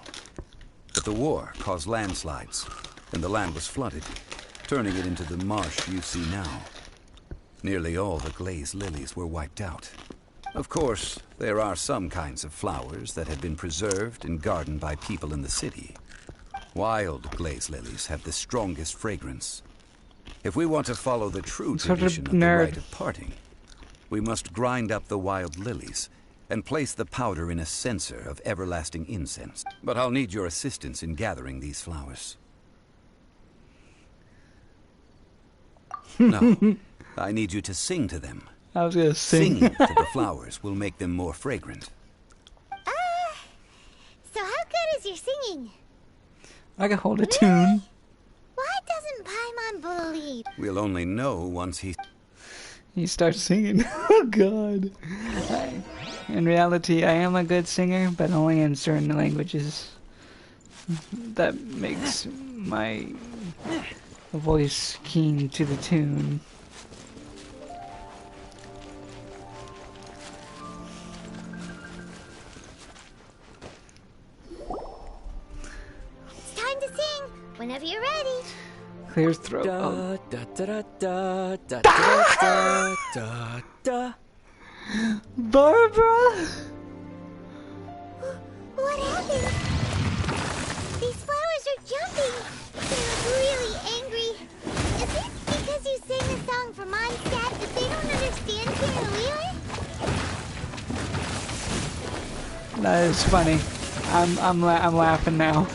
But the war caused landslides, and the land was flooded, turning it into the marsh you see now. Nearly all the glaze lilies were wiped out. Of course, there are some kinds of flowers that have been preserved and gardened by people in the city. Wild glaze lilies have the strongest fragrance. If we want to follow the true tradition of the rite of parting, we must grind up the wild lilies and place the powder in a censer of everlasting incense. But I'll need your assistance in gathering these flowers. No, I need you to sing to them. I was gonna sing. Singing to the flowers will make them more fragrant. So how good is your singing? I can hold a tune. Why doesn't Paimon believe? We'll only know once he starts singing. Oh god. In reality, I am a good singer, but only in certain languages. That makes my voice keen to the tune. It's time to sing. Whenever you're ready. Clear throat. Da, da, da, da, da, da, da, da, da. Barbara! What happened? These flowers are jumping. They look really angry. Is it because you sang a song for Mondstadt that they don't understand Liyue? That is funny. I'm laughing now.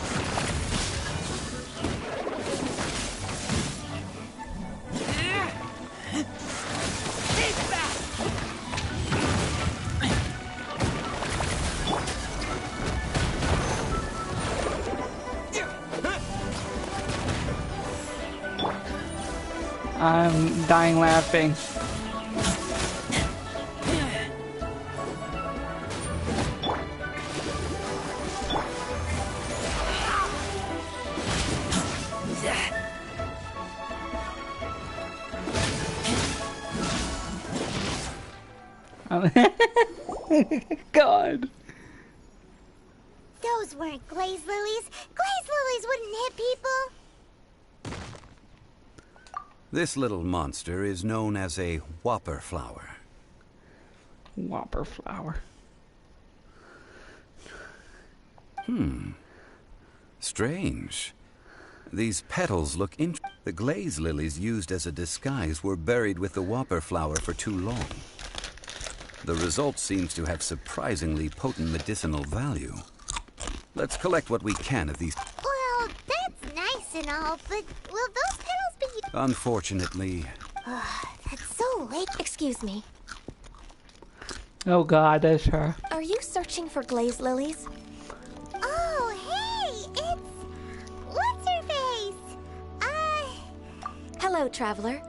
I'm dying laughing. Damn. God. Those weren't glaze lilies. Glaze lilies wouldn't hit people. This little monster is known as a whopper flower. Whopper flower. Strange. These petals look The glaze lilies used as a disguise were buried with the whopper flower for too long. The result seems to have surprisingly potent medicinal value. Let's collect what we can of these. Well, that's nice and all, but will those petals be... Unfortunately... That's so late. Excuse me. Oh God, that's her. Are you searching for glaze lilies? Oh, hey! It's... What's-her-face? Hello, traveler.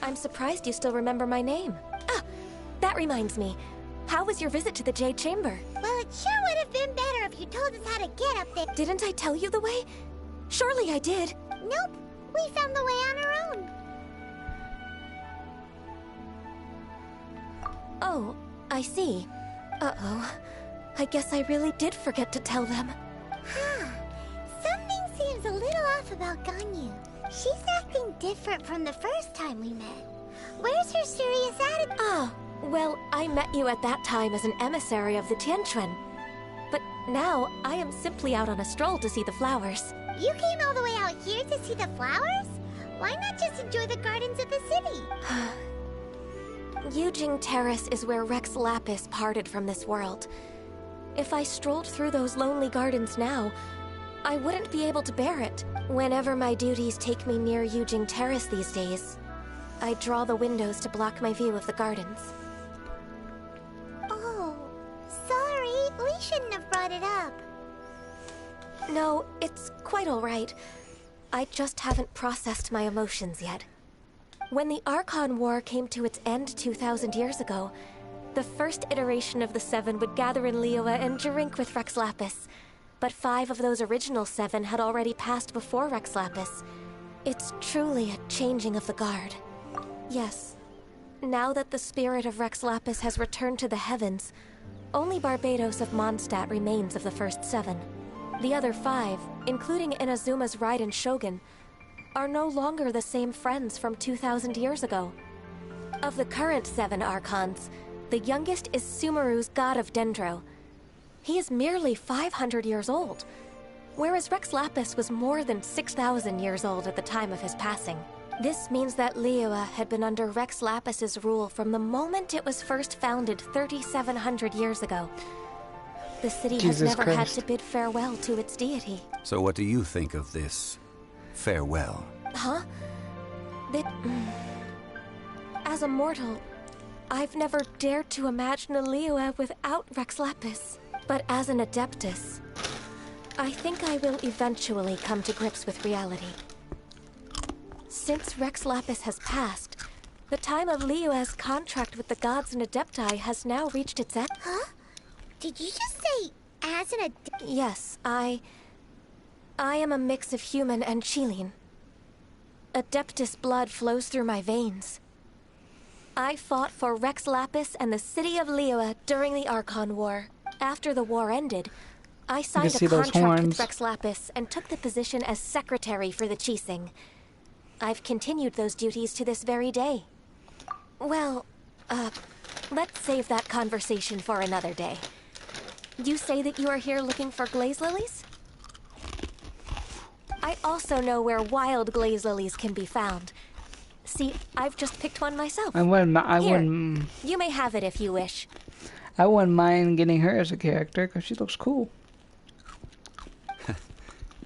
I'm surprised you still remember my name. Ah, that reminds me. How was your visit to the Jade Chamber? Well, it sure would have been better if you told us how to get up there. Didn't I tell you the way? Surely I did. Nope. We found the way on our own. Oh, I see. Uh-oh. I guess I really did forget to tell them. Huh. Something seems a little off about Ganyu. She's acting different from the first time we met. Where's her serious attitude? Ah, well, I met you at that time as an emissary of the Tianquan. But now, I am simply out on a stroll to see the flowers. You came all the way out here to see the flowers? Why not just enjoy the gardens of the city? Yujing Terrace is where Rex Lapis parted from this world. If I strolled through those lonely gardens now, I wouldn't be able to bear it. Whenever my duties take me near Yujing Terrace these days, I draw the windows to block my view of the gardens. Oh, sorry. We shouldn't have brought it up. No, it's quite all right. I just haven't processed my emotions yet. When the Archon War came to its end 2,000 years ago, the first iteration of the Seven would gather in Liyue and drink with Rex Lapis. But 5 of those original 7 had already passed before Rex Lapis. It's truly a changing of the guard. Yes. Now that the spirit of Rex Lapis has returned to the heavens, only Barbados of Mondstadt remains of the first 7. The other 5, including Inazuma's Raiden Shogun, are no longer the same friends from 2,000 years ago. Of the current 7 Archons, the youngest is Sumeru's God of Dendro. He is merely 500 years old, whereas Rex Lapis was more than 6,000 years old at the time of his passing. This means that Liyue had been under Rex Lapis's rule from the moment it was first founded 3,700 years ago. The city has never had to bid farewell to its deity. So what do you think of this farewell? Huh? As a mortal, I've never dared to imagine a Liyue without Rex Lapis. But as an Adeptus, I think I will eventually come to grips with reality. Since Rex Lapis has passed, the time of Liyue's contract with the gods and Adepti has now reached its end. Huh? Did you just say, as an Adeptus? Yes, I am a mix of human and Qilin. Adeptus blood flows through my veins. I fought for Rex Lapis and the city of Liyue during the Archon War. After the war ended, I signed a contract with Rex Lapis and took the position as secretary for the Qixing. I've continued those duties to this very day. Well, let's save that conversation for another day. You say that you are here looking for glaze lilies? I also know where wild glaze lilies can be found. See, I've just picked one myself. I wouldn't. You may have it if you wish. I wouldn't mind getting her as a character because she looks cool.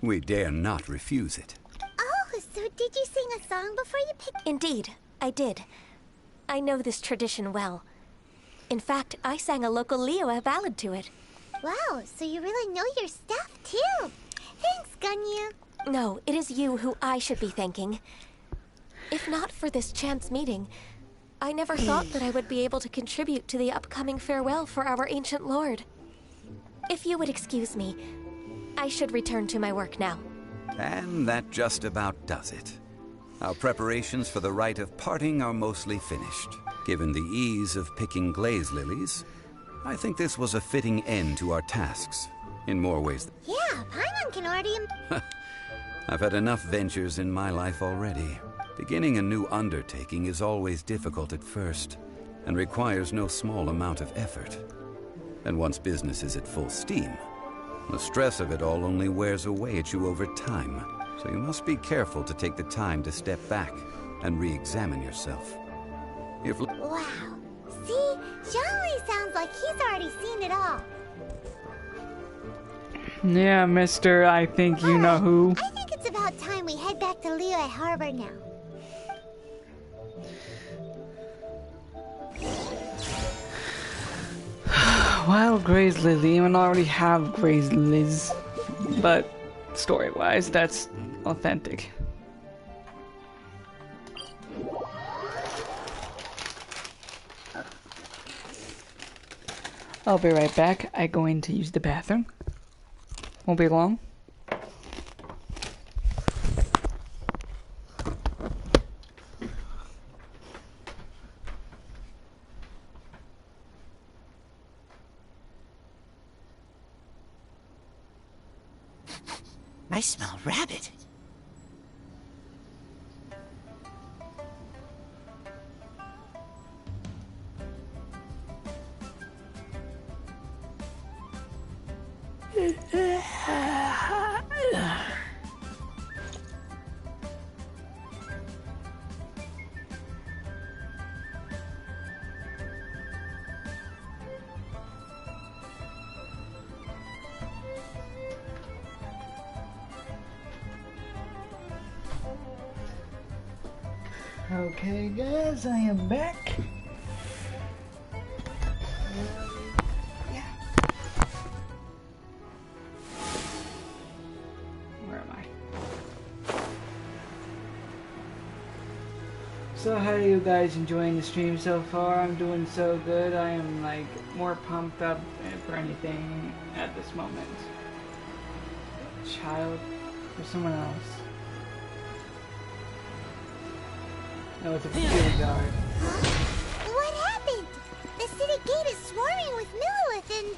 We dare not refuse it. Oh, so did you sing a song before you picked? Indeed, I did. I know this tradition well. In fact, I sang a local Liyue ballad to it. Wow, so you really know your stuff too. Thanks, Ganyu. No, it is you who I should be thanking. If not for this chance meeting, I never thought that I would be able to contribute to the upcoming farewell for our ancient lord. If you would excuse me, I should return to my work now. And that just about does it. Our preparations for the rite of parting are mostly finished. Given the ease of picking glaze lilies, I think this was a fitting end to our tasks, in more ways. Yeah, Paimon can already... I've had enough ventures in my life already. Beginning a new undertaking is always difficult at first, and requires no small amount of effort. And once business is at full steam, the stress of it all only wears away at you over time, so you must be careful to take the time to step back and re-examine yourself. Wow. See? Zhongli sounds like he's already seen it all. Yeah, mister, I think you know who. I think it's about time we head back to Liyue Harbor now. Wild Graze Lily, and already have Graze Liz, but story-wise, that's authentic. I'll be right back. I'm going to use the bathroom. Won't be long. I smell rabbit. Okay, guys, I am back. Where am I? So how are you guys enjoying the stream so far? I'm doing so good. I am like more pumped up for anything at this moment. Child or someone else? No, it's a security guard. What happened? The city gate is swarming with Millilith and...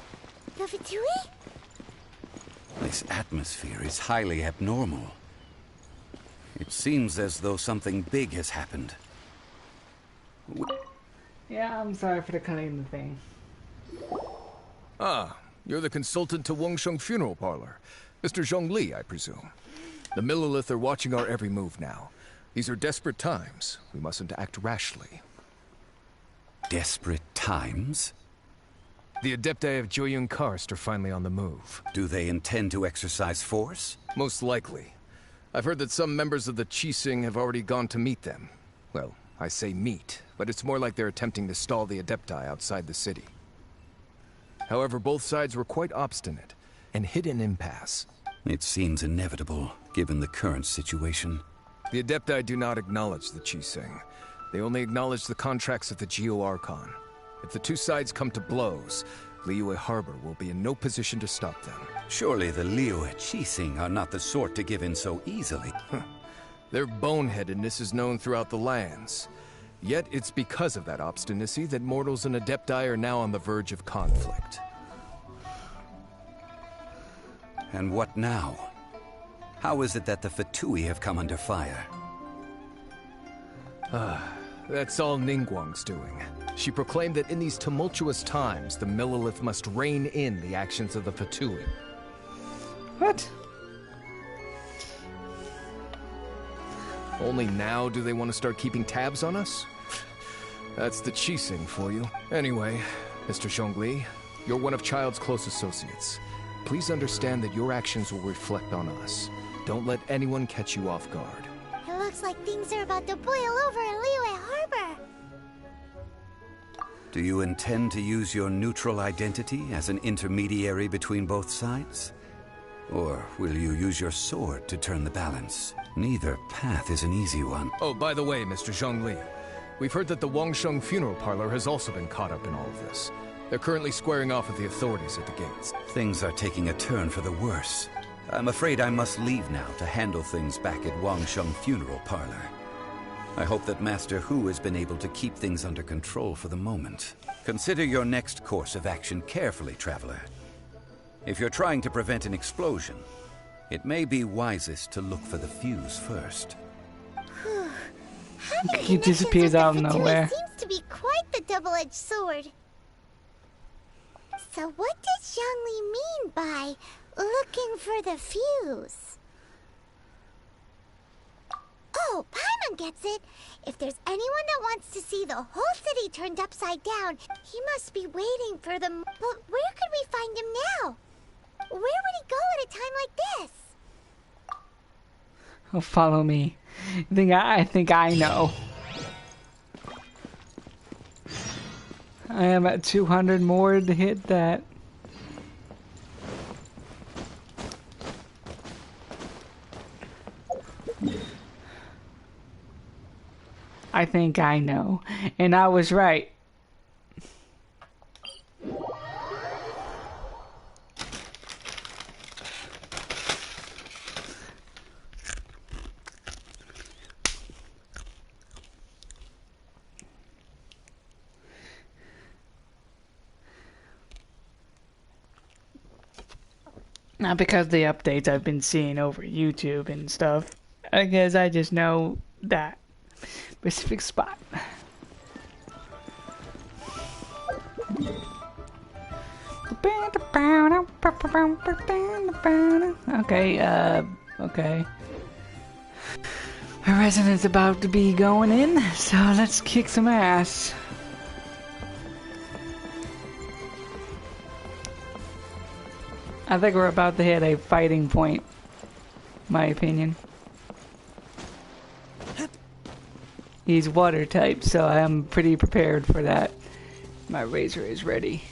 the Fatui? This atmosphere is highly abnormal. It seems as though something big has happened. Yeah, I'm sorry for the cutting the thing. Ah, you're the consultant to Wangsheng Funeral Parlor. Mr. Zhongli, I presume. The Millilith are watching our every move now. These are desperate times. We mustn't act rashly. Desperate times? The Adepti of Joyun Karst are finally on the move. Do they intend to exercise force? Most likely. I've heard that some members of the Qixing have already gone to meet them. Well, I say meet, but it's more like they're attempting to stall the Adepti outside the city. However, both sides were quite obstinate and hit an impasse. It seems inevitable, given the current situation. The Adepti do not acknowledge the Qixing. They only acknowledge the contracts of the Geo-Archon. If the two sides come to blows, Liyue Harbor will be in no position to stop them. Surely the Liyue Qixing are not the sort to give in so easily. Their boneheadedness is known throughout the lands. Yet it's because of that obstinacy that mortals and Adepti are now on the verge of conflict. And what now? How is it that the Fatui have come under fire? That's all Ningguang's doing. She proclaimed that in these tumultuous times, the Millilith must rein in the actions of the Fatui. What? Only now do they want to start keeping tabs on us? That's the Qixing for you. Anyway, Mr. Zhongli, you're one of Childe's close associates. Please understand that your actions will reflect on us. Don't let anyone catch you off guard. It looks like things are about to boil over in Liyue Harbor. Do you intend to use your neutral identity as an intermediary between both sides? Or will you use your sword to turn the balance? Neither path is an easy one. Oh, by the way, Mr. Zhongli, we've heard that the Wangsheng Funeral Parlor has also been caught up in all of this. They're currently squaring off with the authorities at the gates. Things are taking a turn for the worse. I'm afraid I must leave now to handle things back at Wangsheng Funeral Parlor. I hope that Master Hu has been able to keep things under control for the moment. Consider your next course of action carefully, Traveler. If you're trying to prevent an explosion, it may be wisest to look for the fuse first. He disappears out of nowhere. Seems to be quite the double-edged sword. So what does Zhongli mean by looking for the fuse? Oh, Paimon gets it. If there's anyone that wants to see the whole city turned upside down, he must be waiting for them. But where could we find him now? Where would he go at a time like this? Oh, follow me. I think I know. I am at 200 more to hit that. I think I know. And I was right. Not because of the updates I've been seeing over YouTube and stuff. I guess I just know that specific spot. Okay, okay. Our resident's about to be going in, so let's kick some ass. I think we're about to hit a fighting point, my opinion. He's water type, so I'm pretty prepared for that. My razor is ready.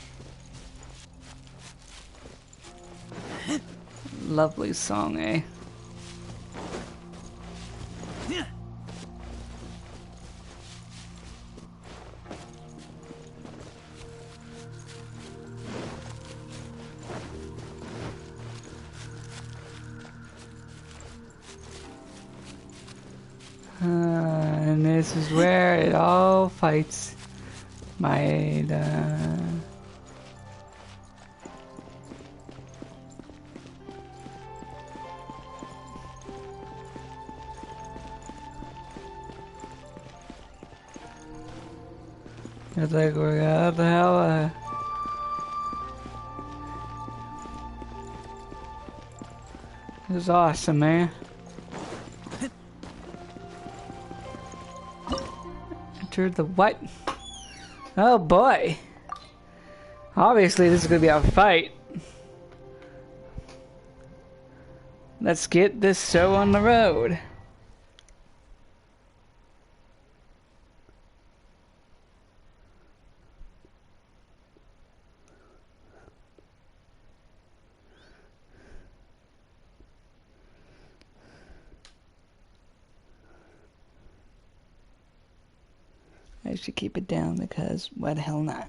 Lovely song, eh? And this is where it all fights. My It's like we're what the hell? This is awesome, man. Enter the what? Oh boy. Obviously this is gonna be a fight. Let's get this show on the road. I should keep it down because why the hell not?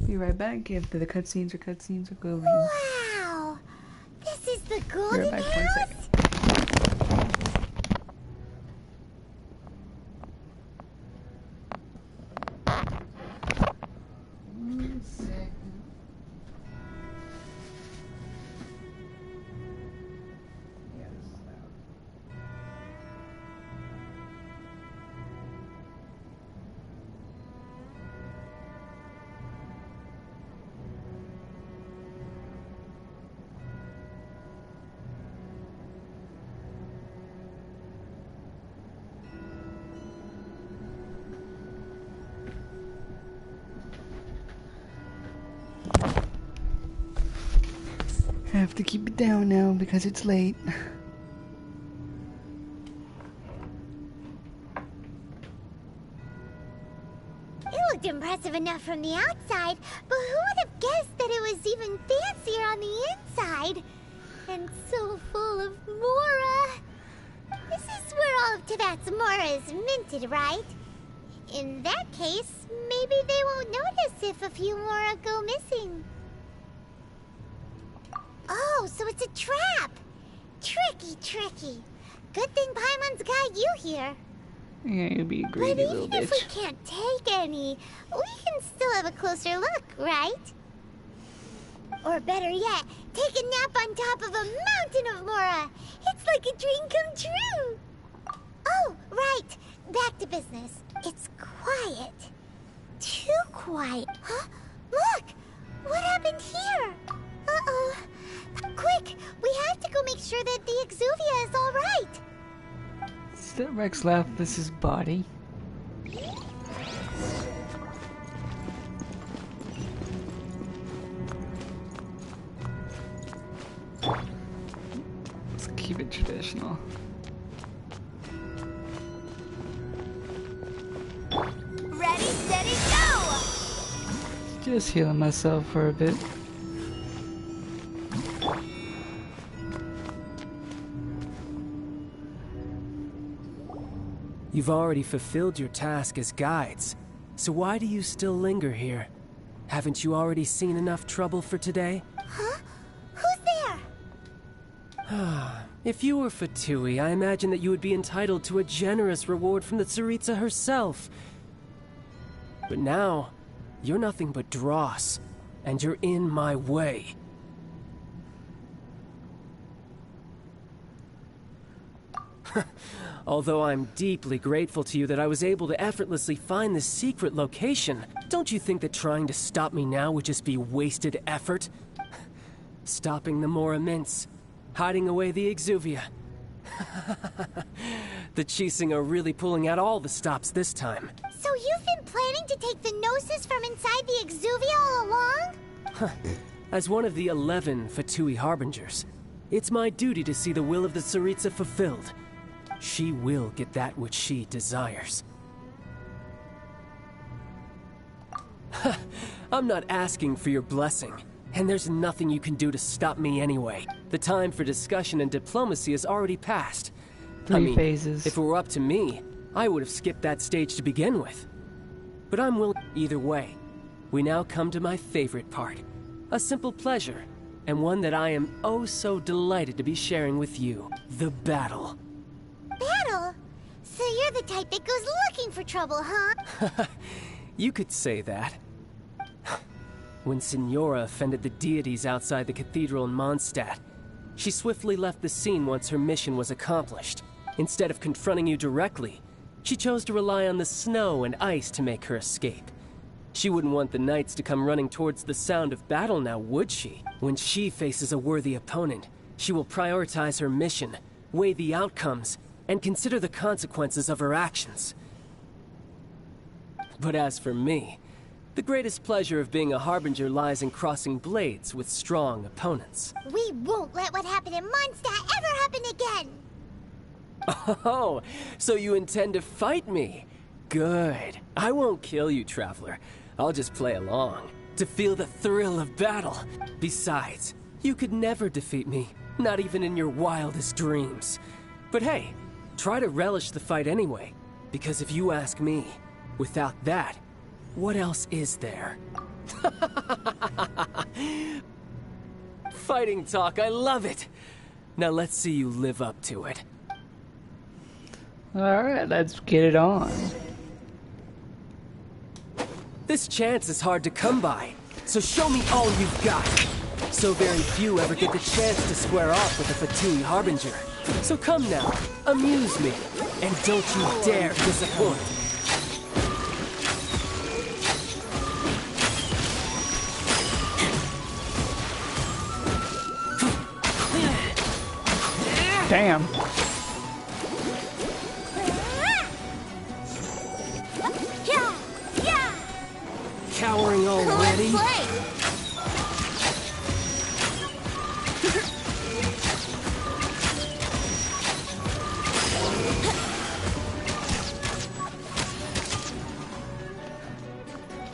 Be right back if the cutscenes are going. Wow! This is the golden house? I have to keep it down now because it's late. It looked impressive enough from the outside, but who would have guessed that it was even fancier on the inside? And so full of Mora. This is where all of Tibet's Mora is minted, right? In that case, maybe they won't notice if a few Mora go missing. Oh, so it's a trap! Tricky. Good thing Paimon's got you here. Yeah, you be a greedy little But even if we bitch. can't take any, we can still have a closer look, right? Or better yet, take a nap on top of a mountain of Mora. It's like a dream come true. Oh, right. Back to business. It's quiet. Too quiet. Huh? Look! What happened here? Uh-oh. Quick! We have to go make sure that the Exuvia is all right. Still Rex left. This is body. Let's keep it traditional. Ready, steady, go! Just healing myself for a bit. You've already fulfilled your task as guides, so why do you still linger here? Haven't you already seen enough trouble for today? Huh? Who's there? If you were Fatui, I imagine that you would be entitled to a generous reward from the Tsaritsa herself. But now, you're nothing but dross, and you're in my way. Although I'm deeply grateful to you that I was able to effortlessly find this secret location, don't you think that trying to stop me now would just be wasted effort? Stopping the Mora Mints, hiding away the Exuvia. The Chising are really pulling out all the stops this time. So you've been planning to take the Gnosis from inside the Exuvia all along? As one of the 11 Fatui Harbingers, it's my duty to see the will of the Tsaritsa fulfilled. She will get that which she desires. I'm not asking for your blessing, and there's nothing you can do to stop me anyway. The time for discussion and diplomacy has already passed. Three phases. If it were up to me, I would have skipped that stage to begin with. But I'm willing either way. We now come to my favorite part. A simple pleasure, and one that I am oh so delighted to be sharing with you. The battle. Battle? So you're the type that goes looking for trouble, huh? You could say that. When Signora offended the deities outside the cathedral in Mondstadt, she swiftly left the scene once her mission was accomplished. Instead of confronting you directly, she chose to rely on the snow and ice to make her escape. She wouldn't want the knights to come running towards the sound of battle now, would she? When she faces a worthy opponent, she will prioritize her mission, weigh the outcomes, and consider the consequences of her actions. But as for me, the greatest pleasure of being a Harbinger lies in crossing blades with strong opponents. We won't let what happened in Mondstadt ever happen again! Oh, so you intend to fight me? Good. I won't kill you, Traveler. I'll just play along, to feel the thrill of battle. Besides, you could never defeat me, not even in your wildest dreams. But hey, try to relish the fight anyway, because if you ask me, without that, what else is there? Fighting talk, I love it! Now let's see you live up to it. Alright, let's get it on. This chance is hard to come by, so show me all you've got. So very few ever get the chance to square off with a Fatui Harbinger. So come now, amuse me, and don't you dare disappoint. Damn. Cowering already?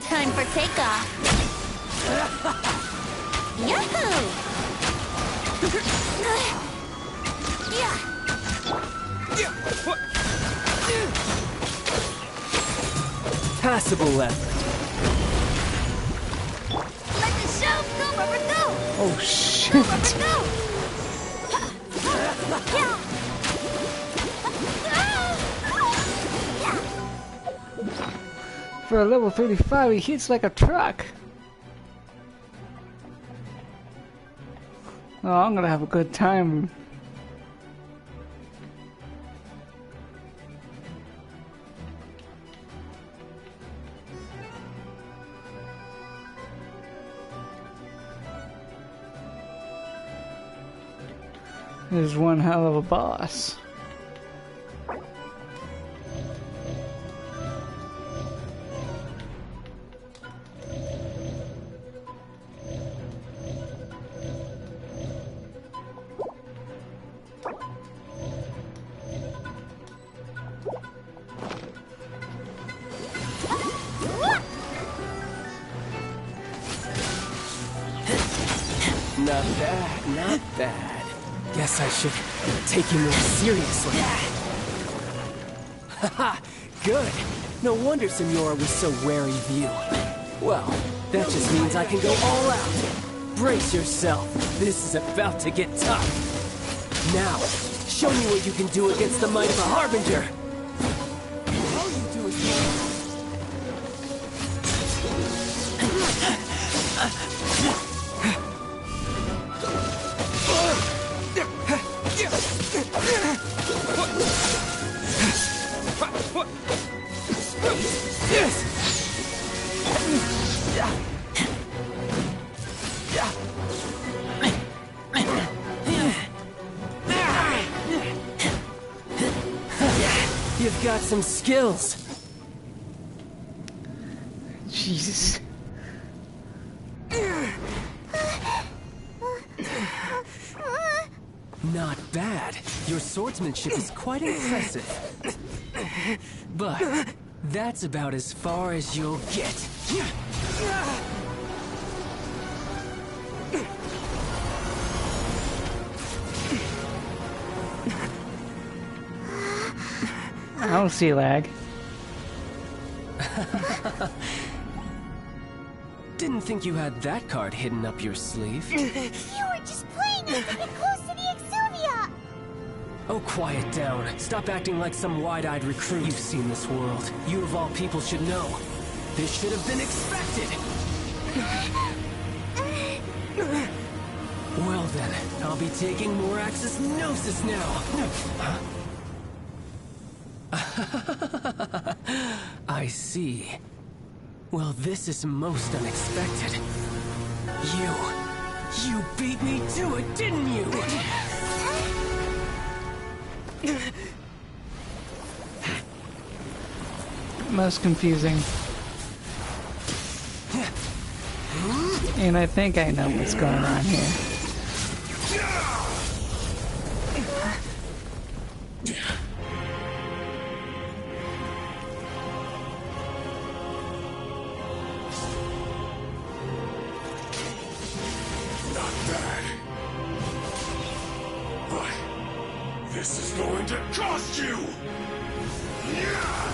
Time for takeoff. Yahoo! Passable effort. Let the show go, rubber, go! Oh shit! Go, rubber, go! For a level 35, he hits like a truck. Oh, I'm gonna have a good time. This is one hell of a boss. Not bad, not bad. Guess I should take you more seriously. Haha, good. No wonder Senora was so wary of you. Well, that just means I can go all out. Brace yourself. This is about to get tough. Now, show me what you can do against the might of a Harbinger. All you do is You've got some skills. Jesus. Not bad. Your swordsmanship is quite impressive. But that's about as far as you'll get. I don't see lag. Didn't think you had that card hidden up your sleeve. You were just playing us to get close to the Exuvia! Oh, quiet down. Stop acting like some wide-eyed recruit. You've seen this world. You of all people should know. This should have been expected. Well then, I'll be taking more Axis Gnosis now. I see. Well, this is most unexpected. You beat me to it, didn't you? Most confusing. And I think I know what's going on here. Not bad. But this is going to cost you! Yeah!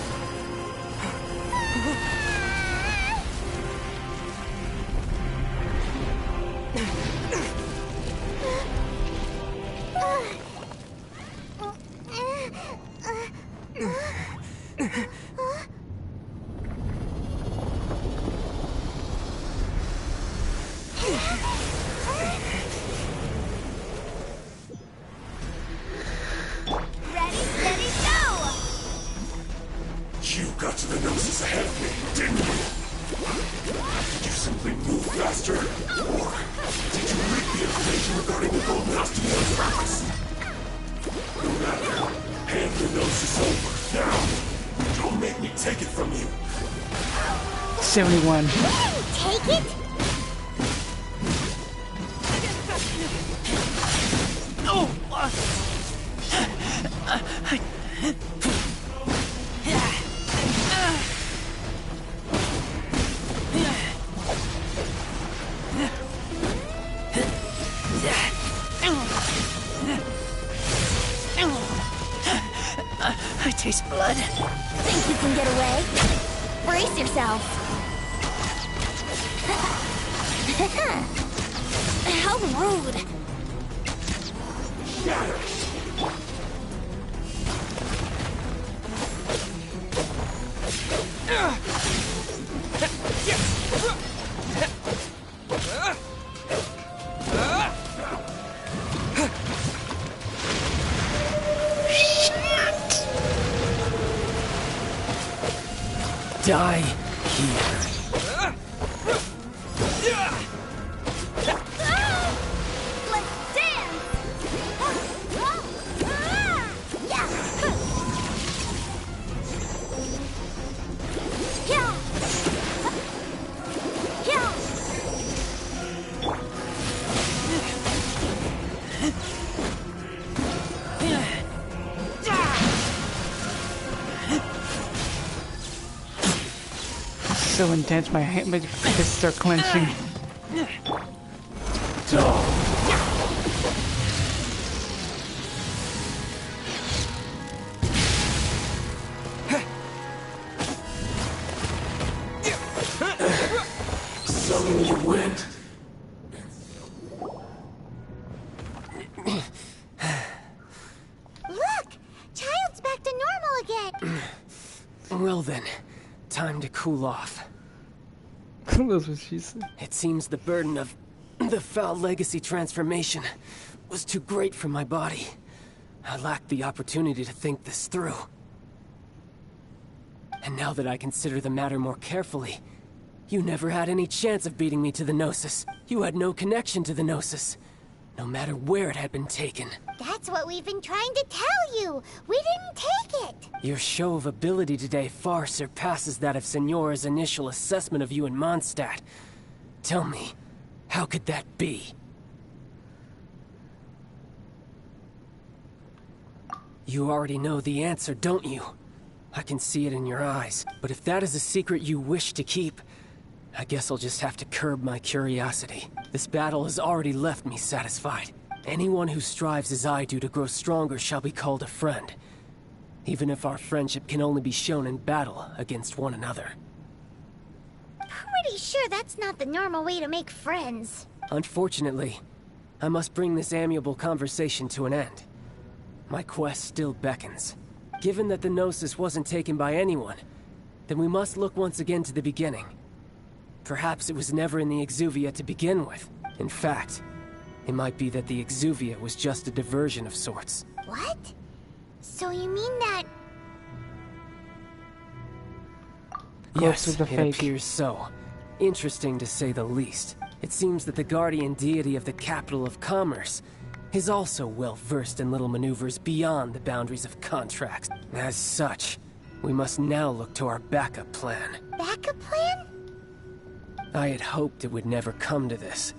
You got to the Gnosis ahead of me, didn't you? Did you simply move faster? Or did you leak the information regarding the Golden House to the other purpose? No matter. Hand the Gnosis over, now. Don't make me take it from you. 71. Take it? Oh! I taste blood. Think you can get away? Brace yourself. How rude. Shatter! Die here. Let's dance! So intense, my fists are clenching. Summon you went. Look! Child's back to normal again! Well then, time to cool off. That's what she said. It seems the burden of the foul legacy transformation was too great for my body. I lacked the opportunity to think this through. And now that I consider the matter more carefully, you never had any chance of beating me to the Gnosis. You had no connection to the Gnosis, no matter where it had been taken. That's what we've been trying to tell you! We didn't take it! Your show of ability today far surpasses that of Signora's initial assessment of you in Mondstadt. Tell me, how could that be? You already know the answer, don't you? I can see it in your eyes. But if that is a secret you wish to keep, I guess I'll just have to curb my curiosity. This battle has already left me satisfied. Anyone who strives as I do to grow stronger shall be called a friend, even if our friendship can only be shown in battle against one another. Pretty sure that's not the normal way to make friends. Unfortunately, I must bring this amiable conversation to an end. My quest still beckons. Given that the Gnosis wasn't taken by anyone, then we must look once again to the beginning. Perhaps it was never in the Exuvia to begin with. In fact, it might be that the Exuvia was just a diversion of sorts. What? So you mean that... Yes, with the it fake. appears so. Interesting to say the least. It seems that the guardian deity of the capital of commerce is also well versed in little maneuvers beyond the boundaries of contracts. As such, we must now look to our backup plan. Backup plan? I had hoped it would never come to this.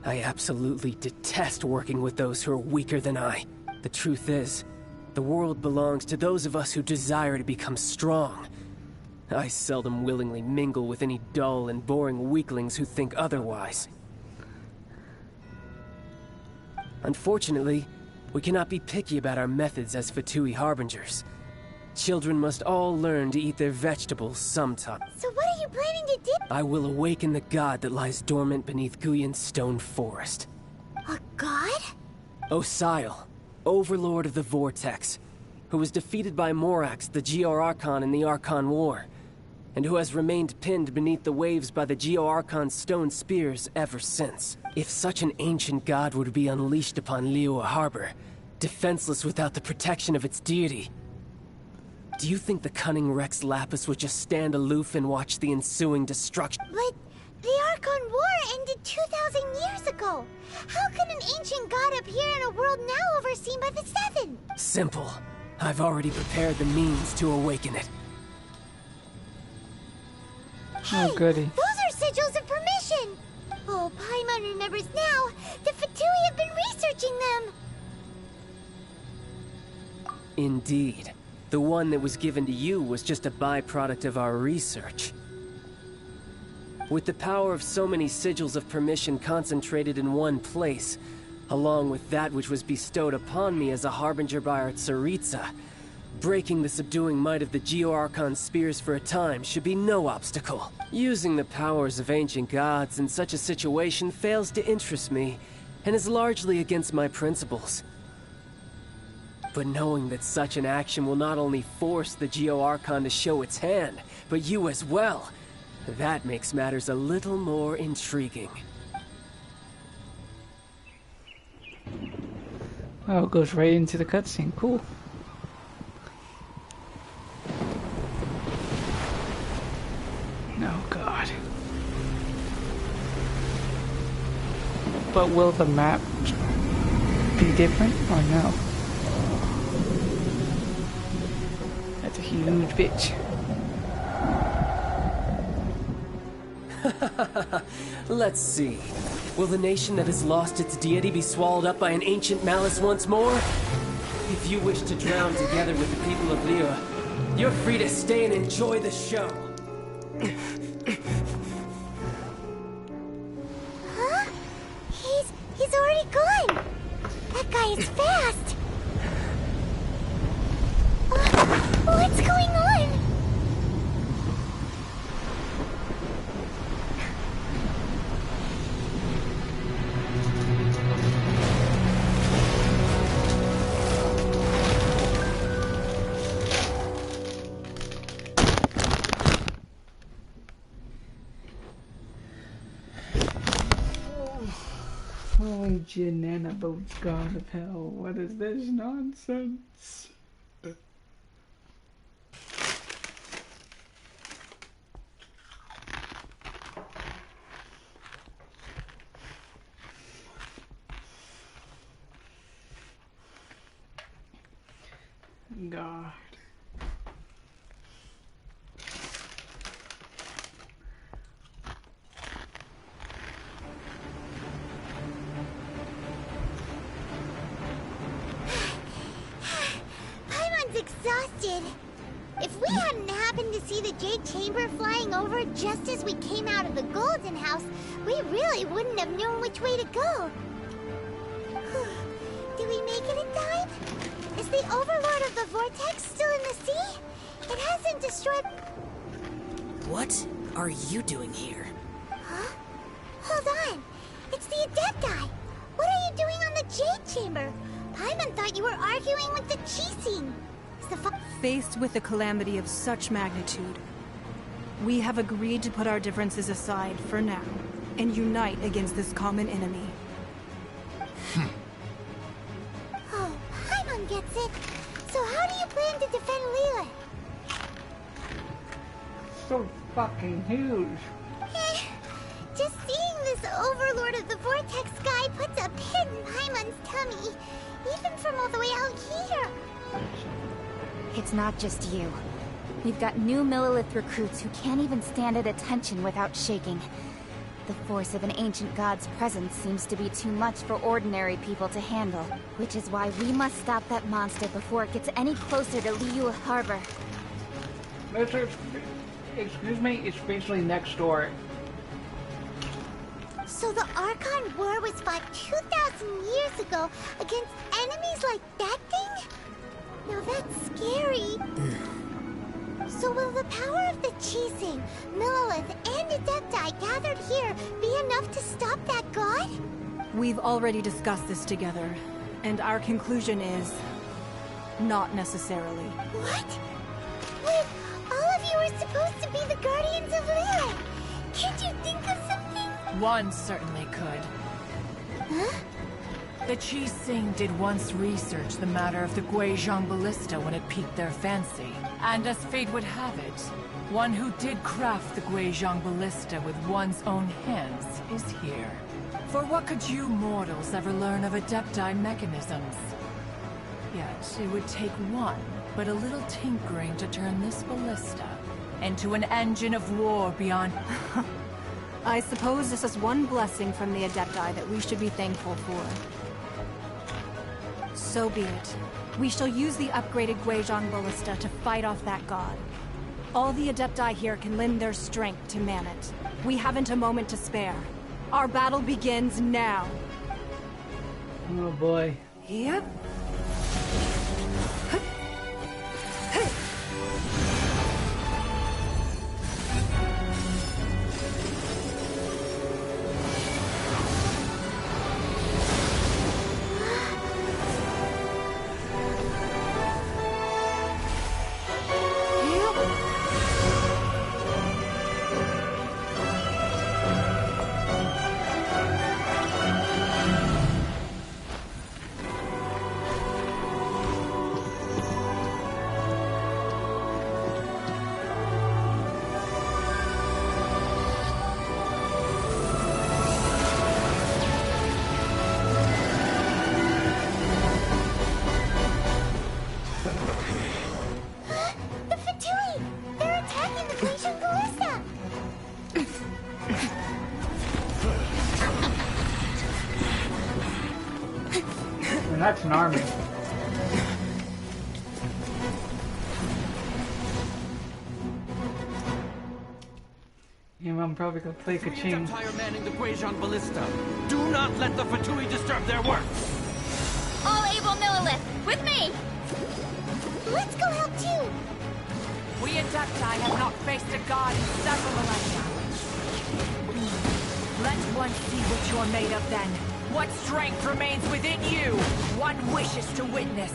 I absolutely detest working with those who are weaker than I. The truth is, the world belongs to those of us who desire to become strong. I seldom willingly mingle with any dull and boring weaklings who think otherwise. Unfortunately, we cannot be picky about our methods as Fatui Harbingers. Children must all learn to eat their vegetables sometime. So what are you planning to do? I will awaken the god that lies dormant beneath Guyon's stone forest. A god? Osial, overlord of the Vortex, who was defeated by Morax, the Geo-Archon in the Archon War, and who has remained pinned beneath the waves by the Geo-Archon's stone spears ever since. If such an ancient god were to be unleashed upon Liyue Harbor, defenseless without the protection of its deity, do you think the cunning Rex Lapis would just stand aloof and watch the ensuing destruction? But the Archon War ended 2,000 years ago. How can an ancient god appear in a world now overseen by the Seven? Simple. I've already prepared the means to awaken it. Oh, goody. Those are sigils of permission! Oh, Paimon remembers now. The Fatui have been researching them! Indeed. The one that was given to you was just a byproduct of our research. With the power of so many sigils of permission concentrated in one place, along with that which was bestowed upon me as a harbinger by our Tsaritsa, breaking the subduing might of the Geo-Archon spears for a time should be no obstacle. Using the powers of ancient gods in such a situation fails to interest me, and is largely against my principles. But knowing that such an action will not only force the Geo-Archon to show its hand, but you as well. That makes matters a little more intriguing. Oh, it goes right into the cutscene. Cool. Oh, God. But will the map be different or no? That's a huge bitch. Let's see. Will the nation that has lost its deity be swallowed up by an ancient malice once more? If you wish to drown together with the people of Liyue, you're free to stay and enjoy the show. Huh? He's already gone! That guy is fast! What's going on? Holy Janana boats, God of hell, what is this nonsense? God. Exhausted. If we hadn't happened to see the Jade Chamber flying over just as we came out of the Golden House, we really wouldn't have known which way to go. Did we make it in time? Is the Overlord of the Vortex still in the sea? It hasn't destroyed... What are you doing here? Huh? Hold on. It's the Adepti. What are you doing on the Jade Chamber? Paimon thought you were arguing with the Chising. Faced with a calamity of such magnitude, we have agreed to put our differences aside for now and unite against this common enemy. Oh, Paimon gets it. So how do you plan to defend Liyue? So fucking huge. Just seeing this Overlord of the Vortex guy puts a pit in Paimon's tummy, even from all the way out here. It's not just you. We've got new Millelith recruits who can't even stand at attention without shaking. The force of an ancient god's presence seems to be too much for ordinary people to handle, which is why we must stop that monster before it gets any closer to Liyue Harbor. Excuse me, it's basically next door. So the Archon War was fought 2,000 years ago against enemies like that thing? Now that's scary. So will the power of the Chising, Millelith, and Adepti gathered here be enough to stop that god? We've already discussed this together, and our conclusion is... not necessarily. What? Wait, all of you are supposed to be the Guardians of Liyue. Can't you think of something? One certainly could. Huh? The Chising did once research the matter of the Guizhong Ballista when it piqued their fancy. And as fate would have it, one who did craft the Guizhong Ballista with one's own hands is here. For what could you mortals ever learn of Adepti mechanisms? Yet it would take one, but a little tinkering to turn this ballista into an engine of war beyond... I suppose this is one blessing from the Adepti that we should be thankful for. So be it. We shall use the upgraded Guizhong Ballista to fight off that god. All the Adepti here can lend their strength to man it. We haven't a moment to spare. Our battle begins now. Oh boy. Yep. that's an army. Yeah, I'm probably gonna play Kaching. Empire manning the Guizhong Ballista. Do not let the Fatui disturb their work. All able Millilith, with me! Let's go help too! We Adepti have not faced a god in several millennia. Let one see what you're made of then. What strength remains within you? One wishes to witness.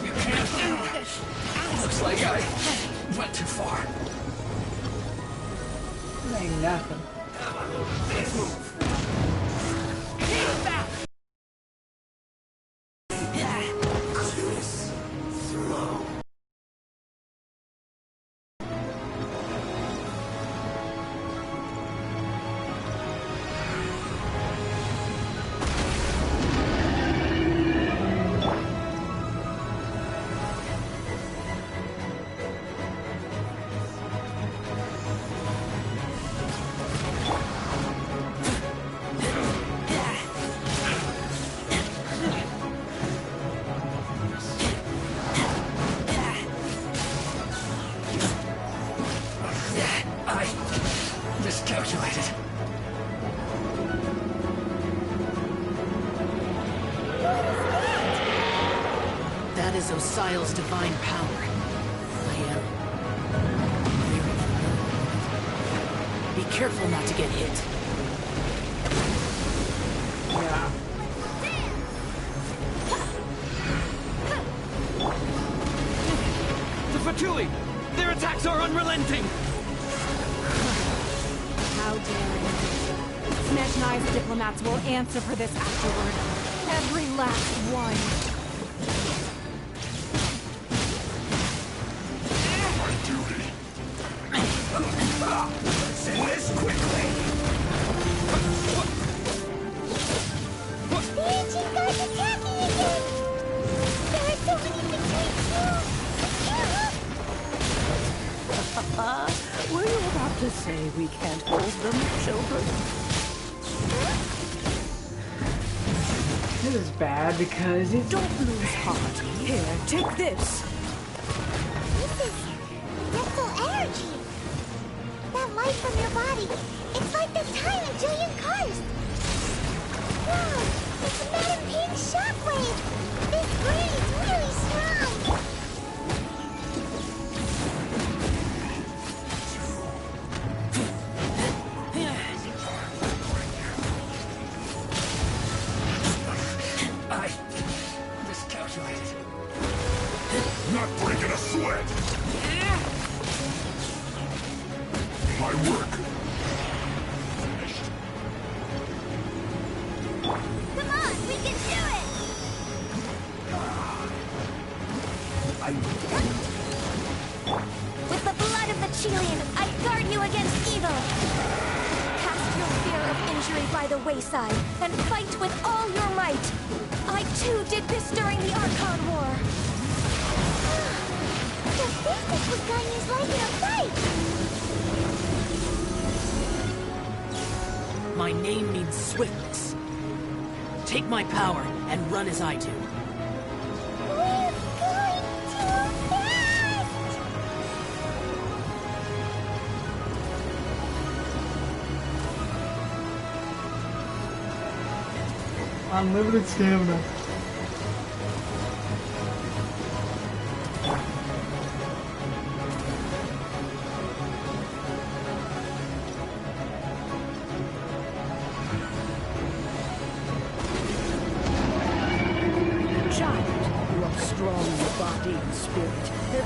You can't do this. Looks like I went too far. Ain't nothing. Let's move. Keep back! This slow. Miscalculated. That is Osial's divine power. I am very familiar. Be careful not to get hit. Yeah. The Fatui! Their attacks are unrelenting! How dare you? Smash and I's diplomats will answer for this afterward. Every last one. My duty. Say this quickly. The ancient god's attacking again! There are so many between Were you about to say we can't hold them, children? This is bad because it's... Don't lose heart. Here, take this. This is mental energy. That light from your body. It's like the time in Julian Karst. Wow, it's Madam Ping's shockwave. This brain is really strong. I miscalculated. Not breaking a sweat. My work. Finished. Come on, we can do it! With the blood of the Chilean, I guard you against evil! Cast your fear of injury by the wayside, and fight with all your might! I too did this during the Archon War! Just this is what Ganyu's like in a fight! My name means swiftness. Take my power and run as I do. We're going too fast! Unlimited stamina.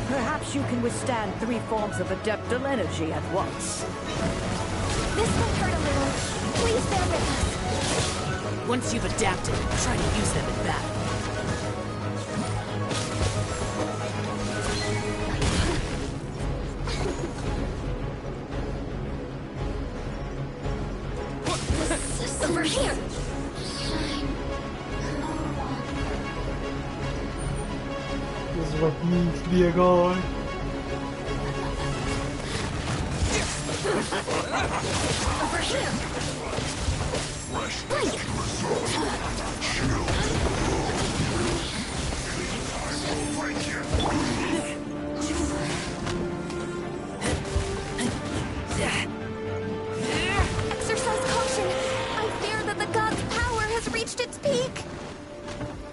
Perhaps you can withstand 3 forms of adeptal energy at once. This will hurt a little. Please bear with us. Once you've adapted, try to use them in battle. Over here! This is what needs to be a god. Over here! Exercise caution. I fear that the god's power has reached its peak.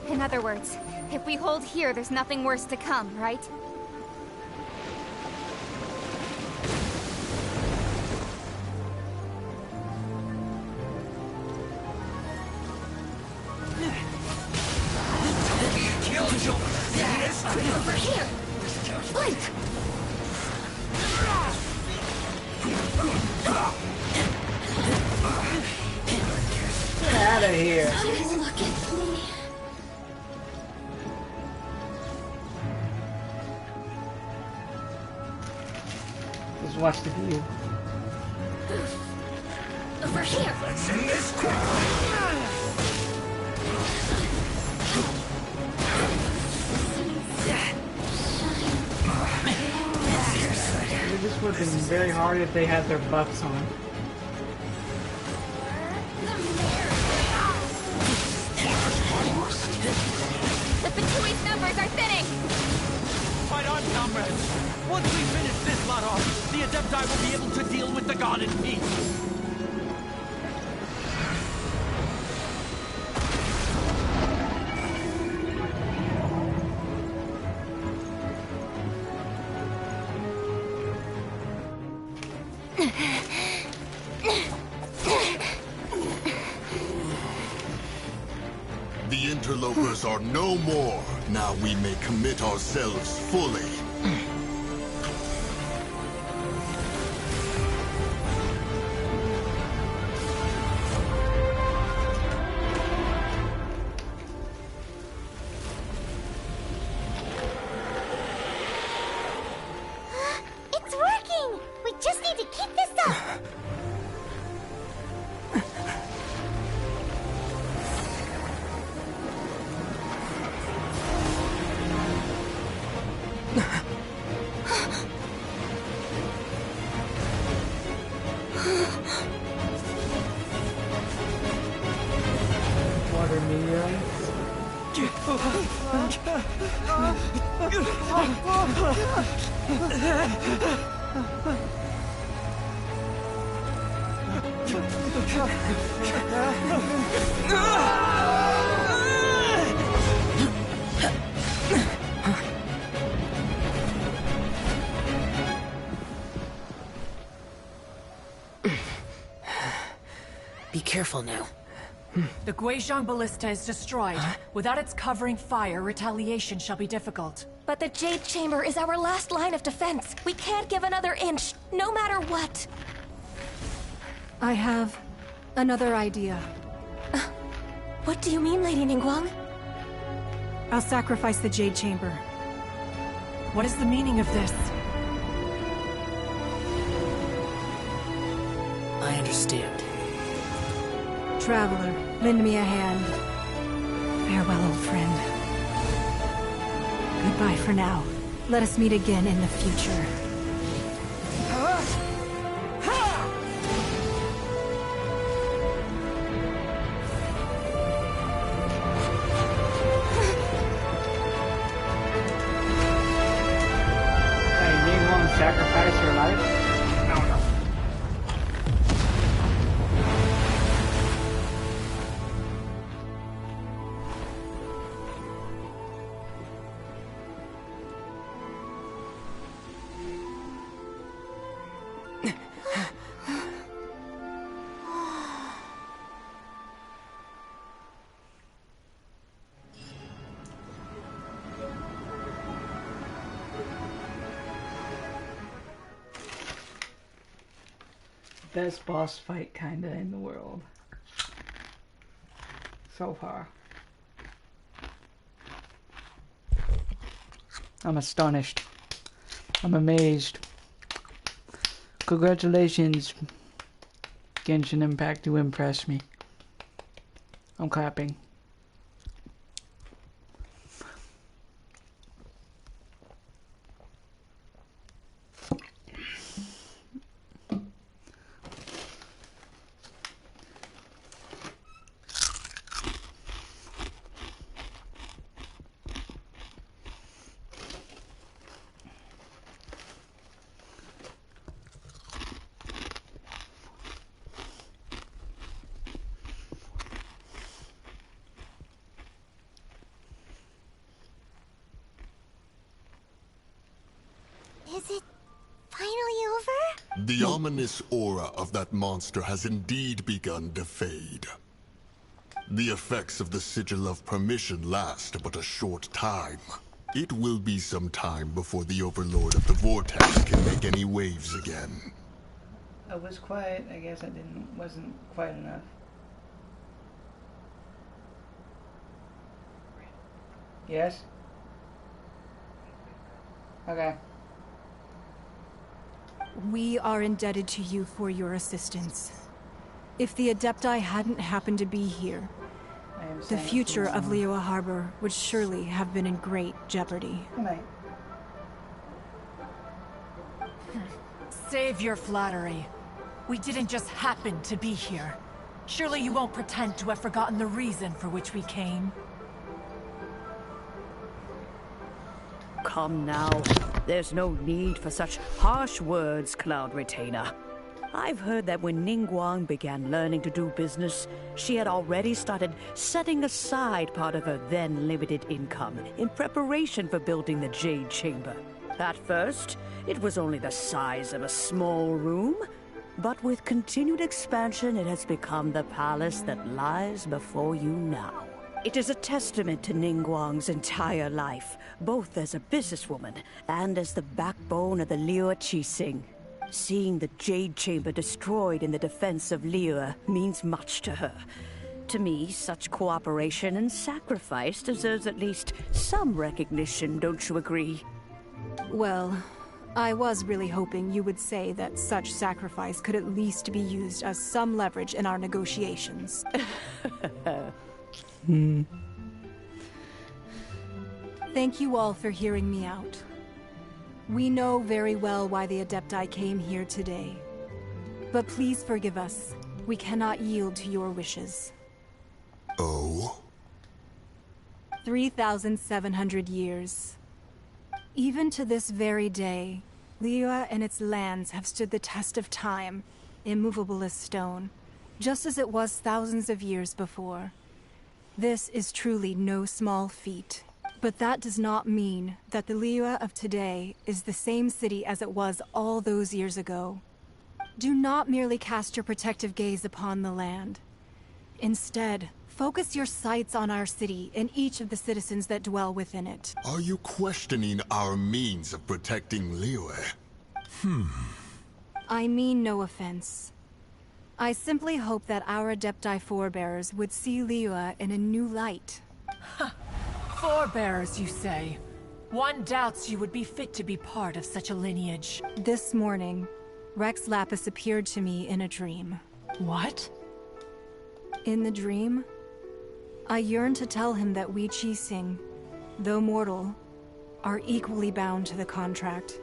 In other words, if we hold here, there's nothing worse to come, right? Over here! Blink! Get out of here! Look at me. Just watch the view. Over here! Let's end this This would have been very hard if they had their buffs on. The Patui's numbers are thinning! Fight on, comrades! Once we finish this lot off, the Adepti will be able to deal with the god in peace. The interlopers are no more. Now we may commit ourselves fully. It's working! We just need to keep this up! Water meteorites. Be careful now. The Guizhong Ballista is destroyed. Without its covering fire, retaliation shall be difficult. But the Jade Chamber is our last line of defense. We can't give another inch, no matter what. I have another idea. What do you mean, Lady Ningguang? I'll sacrifice the Jade Chamber. What is the meaning of this? I understand. Traveler, lend me a hand. Farewell, old friend. Goodbye for now. Let us meet again in the future. Sacrifice your life? No. Best boss fight kinda in the world so far. I'm astonished. I'm amazed. Congratulations, Genshin Impact, you impressed me. I'm clapping. Is it finally over? The ominous aura of that monster has indeed begun to fade. The effects of the Sigil of Permission last but a short time. It will be some time before the Overlord of the Vortex can make any waves again. I was quiet. I guess I wasn't quiet enough. Yes? Okay. We are indebted to you for your assistance. If the Adepti hadn't happened to be here, the future of Liyue Harbor would surely have been in great jeopardy. Good night. Save your flattery. We didn't just happen to be here. Surely you won't pretend to have forgotten the reason for which we came. Come now. There's no need for such harsh words, Cloud Retainer. I've heard that when Ningguang began learning to do business, she had already started setting aside part of her then limited income in preparation for building the Jade Chamber. At first, it was only the size of a small room, but with continued expansion, it has become the palace that lies before you now. It is a testament to Ningguang's entire life, both as a businesswoman and as the backbone of the Liyue Qixing. Seeing the Jade Chamber destroyed in the defense of Liyue means much to her. To me, such cooperation and sacrifice deserves at least some recognition, don't you agree? Well, I was really hoping you would say that such sacrifice could at least be used as some leverage in our negotiations. Thank you all for hearing me out. We know very well why the Adepti came here today. But please forgive us. We cannot yield to your wishes. Oh? 3,700 years. Even to this very day, Liyue and its lands have stood the test of time, immovable as stone, just as it was thousands of years before. This is truly no small feat. But that does not mean that the Liyue of today is the same city as it was all those years ago. Do not merely cast your protective gaze upon the land. Instead, focus your sights on our city and each of the citizens that dwell within it. Are you questioning our means of protecting Liyue? I mean no offense. I simply hope that our Adepti forebears would see Liyue in a new light. Forebears, you say? One doubts you would be fit to be part of such a lineage. This morning, Rex Lapis appeared to me in a dream. What? In the dream, I yearned to tell him that we Qixing, though mortal, are equally bound to the contract.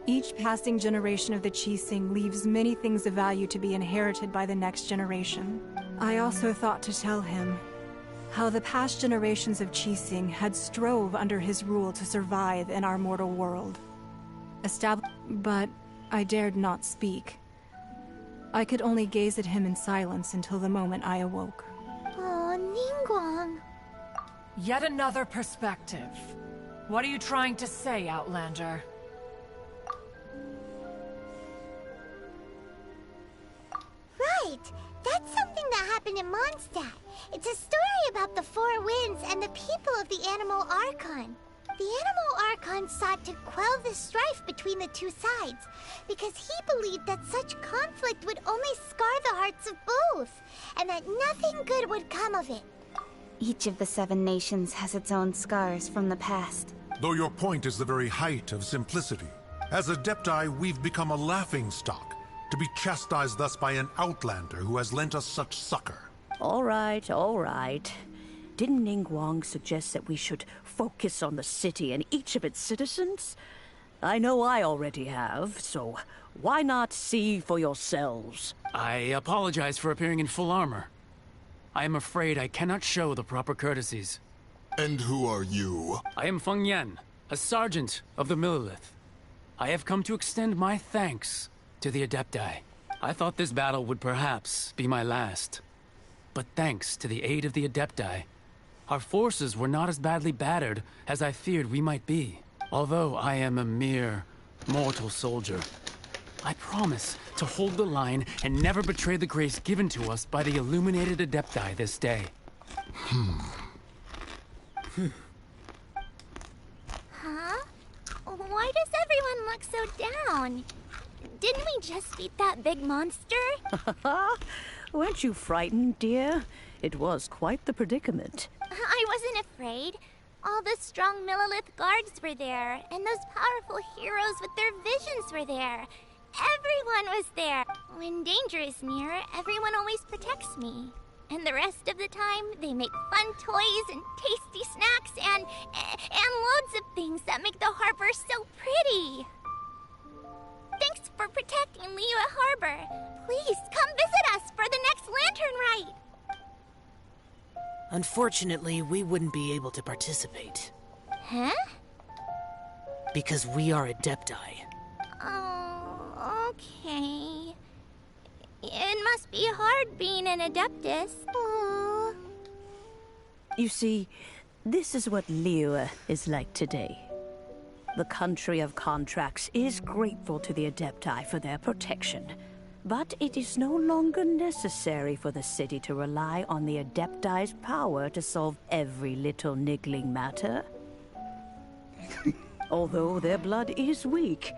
Each passing generation of the Qixing leaves many things of value to be inherited by the next generation. I also thought to tell him how the past generations of Qixing had strove under his rule to survive in our mortal world. But I dared not speak. I could only gaze at him in silence until the moment I awoke. Oh, Ningguang. Yet another perspective. What are you trying to say, Outlander? Right! That's something that happened in Mondstadt. It's a story about the Four Winds and the people of the Animal Archon. The Animal Archon sought to quell the strife between the two sides, because he believed that such conflict would only scar the hearts of both, and that nothing good would come of it. Each of the 7 nations has its own scars from the past. Though your point is the very height of simplicity. As Adepti, we've become a laughingstock, to be chastised thus by an outlander who has lent us such succor. All right, all right. Didn't Ningguang suggest that we should focus on the city and each of its citizens? I know I already have, so why not see for yourselves? I apologize for appearing in full armor. I am afraid I cannot show the proper courtesies. And who are you? I am Feng Yan, a sergeant of the Millelith. I have come to extend my thanks to the Adepti. I thought this battle would perhaps be my last. But thanks to the aid of the Adepti, our forces were not as badly battered as I feared we might be. Although I am a mere mortal soldier, I promise to hold the line and never betray the grace given to us by the illuminated Adepti this day. Huh? Why does everyone look so down? Didn't we just beat that big monster? Weren't you frightened, dear? It was quite the predicament. I wasn't afraid. All the strong Millilith guards were there, and those powerful heroes with their visions were there. Everyone was there. When danger is near, everyone always protects me. And the rest of the time, they make fun toys and tasty snacks and loads of things that make the harbor so pretty. Thanks for protecting Liyue Harbor. Please come visit us for the next lantern rite. Unfortunately, we wouldn't be able to participate. Huh? Because we are Adepti. Oh, okay. It must be hard being an Adeptus. Aww. You see, this is what Liyue is like today. The country of contracts is grateful to the Adepti for their protection. But it is no longer necessary for the city to rely on the Adepti's power to solve every little niggling matter. Although their blood is weak,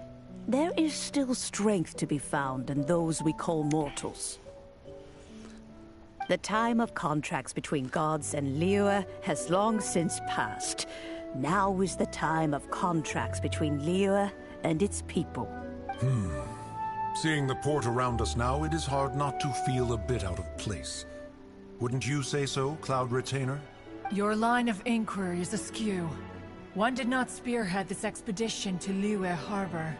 there is still strength to be found in those we call mortals. The time of contracts between gods and Liyue has long since passed. Now is the time of contracts between Liyue and its people. Seeing the port around us now, it is hard not to feel a bit out of place. Wouldn't you say so, Cloud Retainer? Your line of inquiry is askew. One did not spearhead this expedition to Liyue Harbor.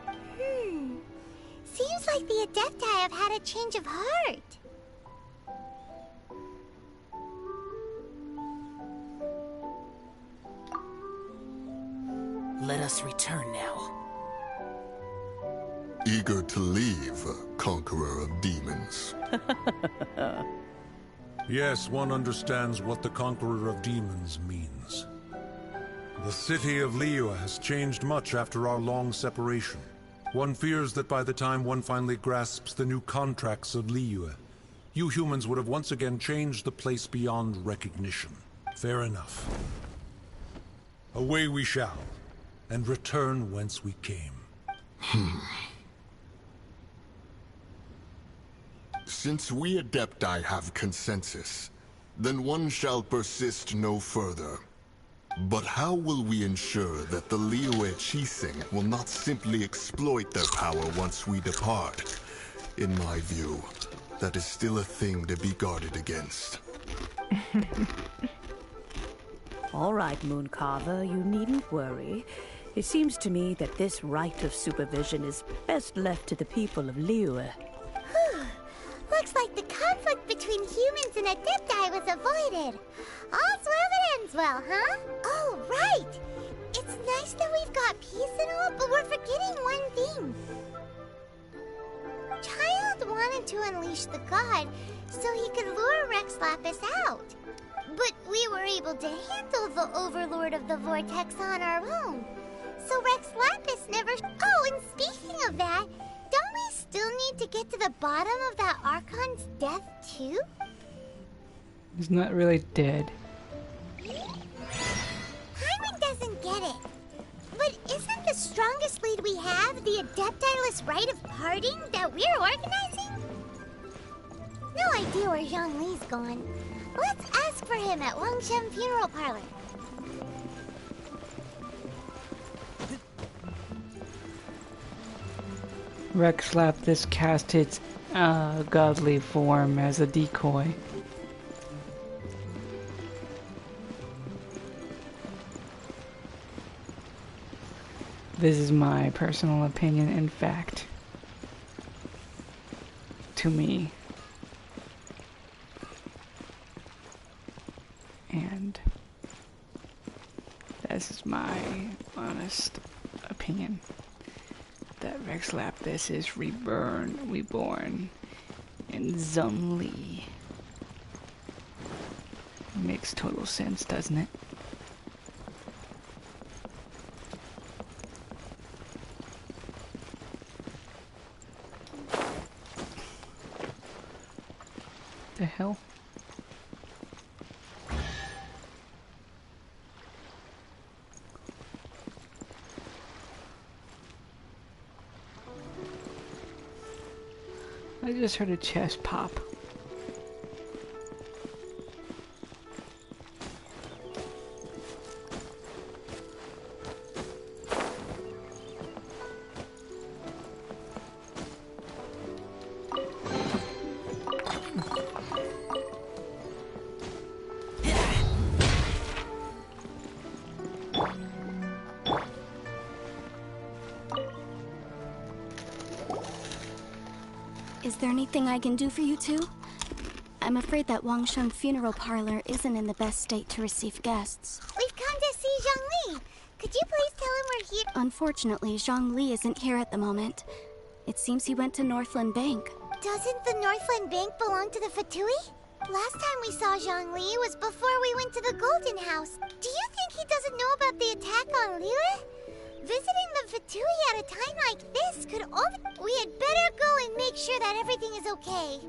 Seems like the Adepti have had a change of heart. Let us return now. Eager to leave, Conqueror of Demons. Yes, one understands what the Conqueror of Demons means. The city of Liyue has changed much after our long separation. One fears that by the time one finally grasps the new contracts of Liyue, you humans would have once again changed the place beyond recognition. Fair enough. Away we shall, and return whence we came. Since we Adepti have consensus, then one shall persist no further. But how will we ensure that the Liyue Qixing will not simply exploit their power once we depart? In my view, that is still a thing to be guarded against. All right, Mooncarver, you needn't worry. It seems to me that this right of supervision is best left to the people of Liyue. Looks like the conflict between humans and Adepti was avoided. All's well that ends well, huh? Oh, right! It's nice that we've got peace and all, but we're forgetting one thing. Childe wanted to unleash the god so he could lure Rex Lapis out. But we were able to handle the Overlord of the Vortex on our own. So Rex Lapis never... Oh, and speaking of that, don't we still need to get to the bottom of that Archon's death, too? He's not really dead. Paimon doesn't get it. But isn't the strongest lead we have the Adeptiless Rite of Parting that we're organizing? No idea where Zhongli's gone. Let's ask for him at Wangshem Funeral Parlor. Rex Lapis cast its godly form as a decoy. This is my personal opinion and fact. To me. And this is my honest opinion. That Rex Lapis is reborn in Zhongli. Makes total sense, doesn't it? The hell? I just heard a chest pop. Is there anything I can do for you two? I'm afraid that Wangsheng funeral parlor isn't in the best state to receive guests. We've come to see Zhongli. Could you please tell him we're here? Unfortunately, Zhongli isn't here at the moment. It seems he went to Northland Bank. Doesn't the Northland Bank belong to the Fatui? Last time we saw Zhongli was before we went to the Golden House. Do you think he doesn't know about the attack on Liyue? Visiting the Fatui at a time like this could only... We had better go and make sure that everything is okay.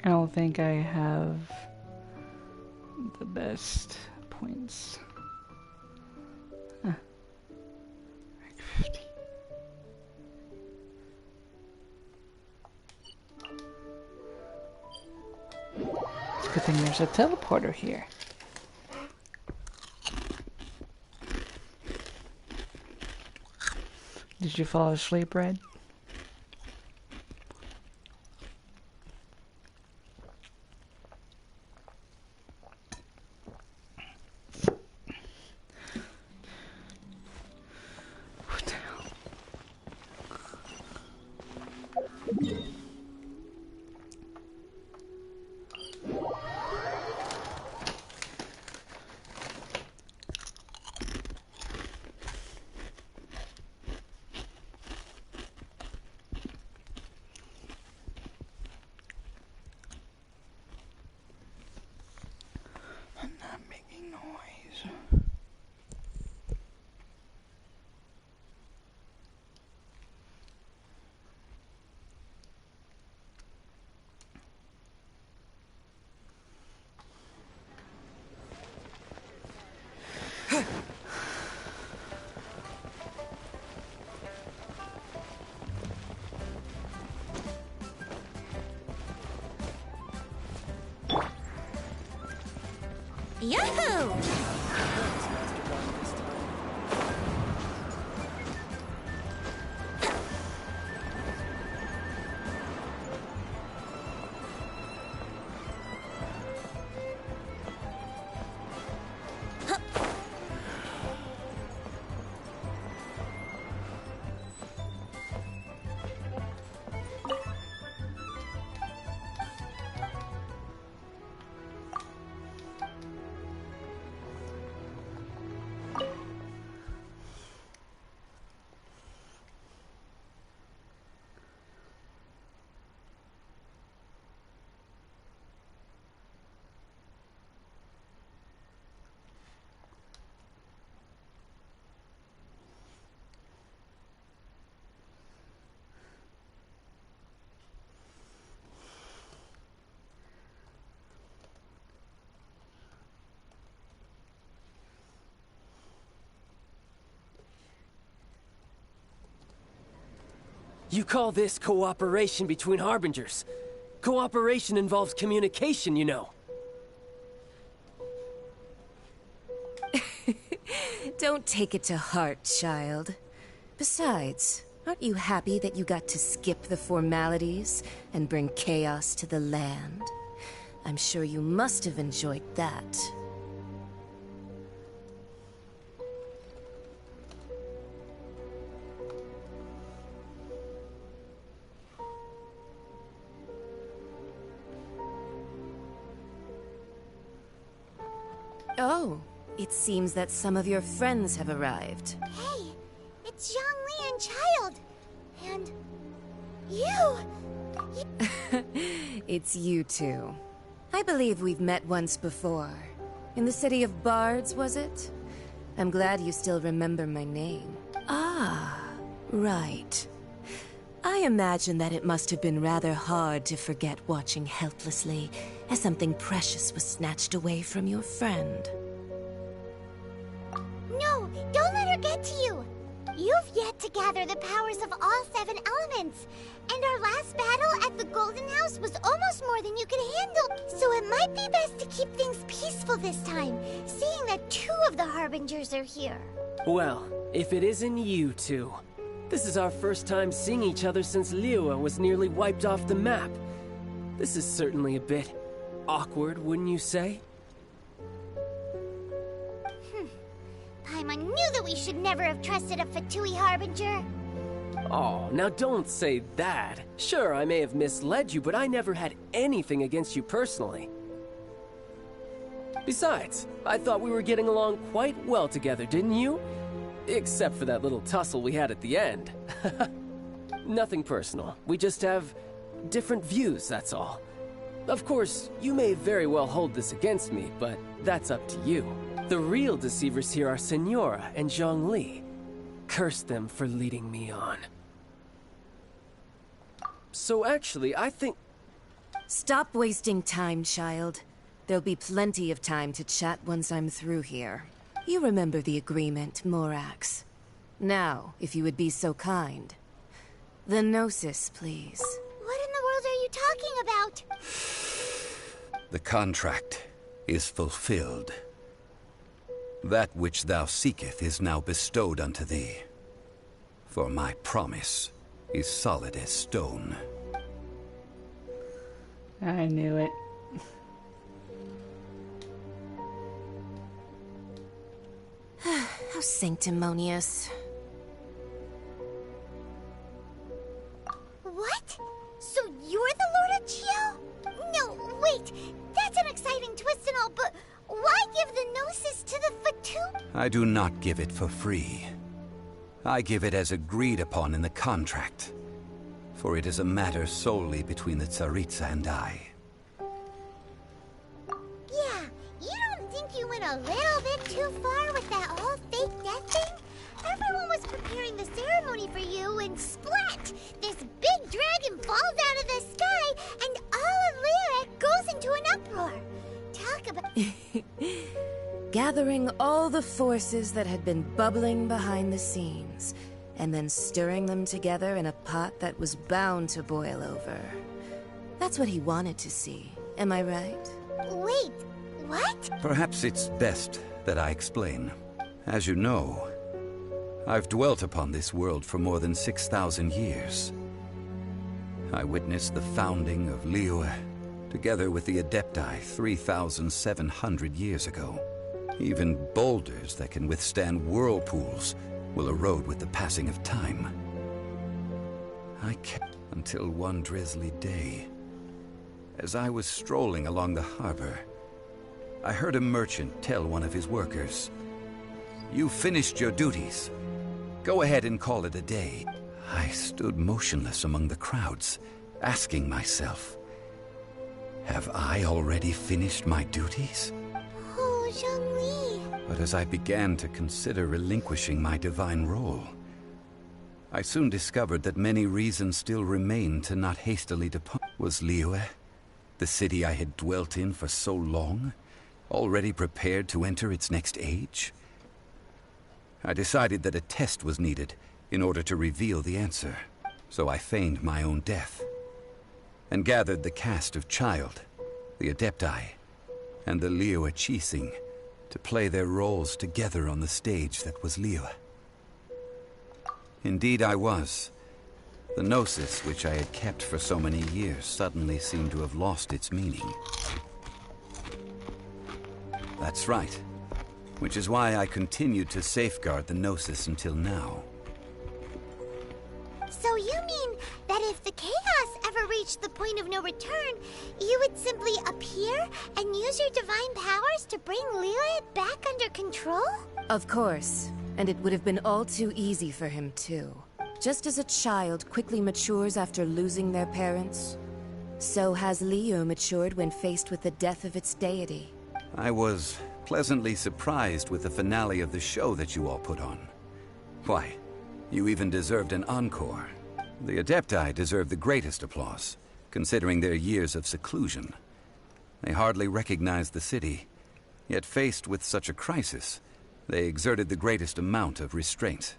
I don't think I have the best points. Huh. Like 50. It's a good thing there's a teleporter here. Did you fall asleep, Red? Yahoo! You call this cooperation between Harbingers? Cooperation involves communication, you know. Don't take it to heart, child. Besides, aren't you happy that you got to skip the formalities and bring chaos to the land? I'm sure you must have enjoyed that. Oh, it seems that some of your friends have arrived. Hey, it's Zhongli and Childe. And you. It's you two. I believe we've met once before. In the city of Bards, was it? I'm glad you still remember my name. Ah, right. I imagine that it must have been rather hard to forget watching helplessly as something precious was snatched away from your friend. No, don't let her get to you! You've yet to gather the powers of all 7 elements, and our last battle at the Golden House was almost more than you could handle, so it might be best to keep things peaceful this time, seeing that 2 of the Harbingers are here. Well, if it isn't you two. This is our first time seeing each other since Liyue was nearly wiped off the map. This is certainly a bit awkward, wouldn't you say? Paimon knew that we should never have trusted a Fatui Harbinger. Oh, now don't say that. Sure, I may have misled you, but I never had anything against you personally. Besides, I thought we were getting along quite well together, didn't you? Except for that little tussle we had at the end. Nothing personal. We just have different views, that's all. Of course, you may very well hold this against me, but that's up to you. The real deceivers here are Senora and Zhongli. Curse them for leading me on. So actually, I think... Stop wasting time, child. There'll be plenty of time to chat once I'm through here. You remember the agreement, Morax. Now, if you would be so kind. The Gnosis, please. What in the world are you talking about? The contract is fulfilled. That which thou seeketh is now bestowed unto thee. For my promise is solid as stone. I knew it. How sanctimonious. What? So you're the Lord of Chio? No, wait. That's an exciting twist and all, but why give the Gnosis to the Fatu? I do not give it for free. I give it as agreed upon in the contract. For it is a matter solely between the Tsaritsa and I. Yeah, you don't think you went a little bit too far with that whole fake death thing? Everyone was preparing the ceremony for you, and splat! This big dragon falls out of the sky, and all of Liyue goes into an uproar. Talk about... Gathering all the forces that had been bubbling behind the scenes, and then stirring them together in a pot that was bound to boil over. That's what he wanted to see, am I right? Wait, what? Perhaps it's best that I explain. As you know, I've dwelt upon this world for more than 6,000 years. I witnessed the founding of Liyue, together with the Adepti 3,700 years ago. Even boulders that can withstand whirlpools will erode with the passing of time. I kept until one drizzly day. As I was strolling along the harbor, I heard a merchant tell one of his workers, "You finished your duties. Go ahead and call it a day." I stood motionless among the crowds, asking myself, have I already finished my duties? Oh, Zhongli. But as I began to consider relinquishing my divine role, I soon discovered that many reasons still remained to not hastily depart. Was Liyue, the city I had dwelt in for so long, already prepared to enter its next age? I decided that a test was needed in order to reveal the answer, so I feigned my own death, and gathered the cast of Childe, the Adepti, and the Liyue Qixing to play their roles together on the stage that was Liyue. Indeed I was. The Gnosis, which I had kept for so many years, suddenly seemed to have lost its meaning. That's right. Which is why I continued to safeguard the Gnosis until now. So you mean that if the chaos ever reached the point of no return, you would simply appear and use your divine powers to bring Liyue back under control? Of course. And it would have been all too easy for him, too. Just as a child quickly matures after losing their parents, So has Liyue matured when faced with the death of its deity. I was pleasantly surprised with the finale of the show that you all put on. Why, you even deserved an encore. The Adepti deserve the greatest applause, considering their years of seclusion. They hardly recognized the city, yet faced with such a crisis, they exerted the greatest amount of restraint.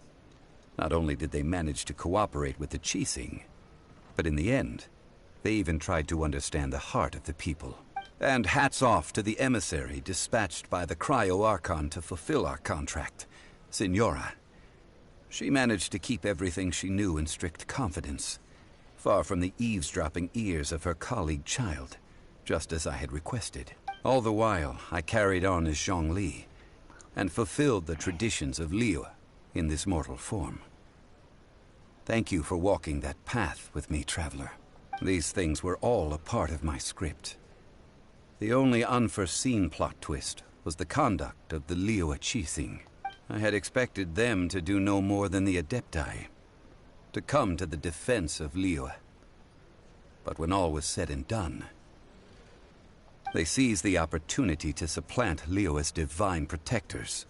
Not only did they manage to cooperate with the Qixing, but in the end, they even tried to understand the heart of the people. And hats off to the emissary dispatched by the Cryo-Archon to fulfill our contract, Signora. She managed to keep everything she knew in strict confidence, far from the eavesdropping ears of her colleague Childe, just as I had requested. All the while, I carried on as Zhongli, and fulfilled the traditions of Liyue in this mortal form. Thank you for walking that path with me, Traveler. These things were all a part of my script. The only unforeseen plot twist was the conduct of the Liyue Qixing. I had expected them to do no more than the Adepti, to come to the defense of Liyue. But when all was said and done, they seized the opportunity to supplant Liyue's divine protectors,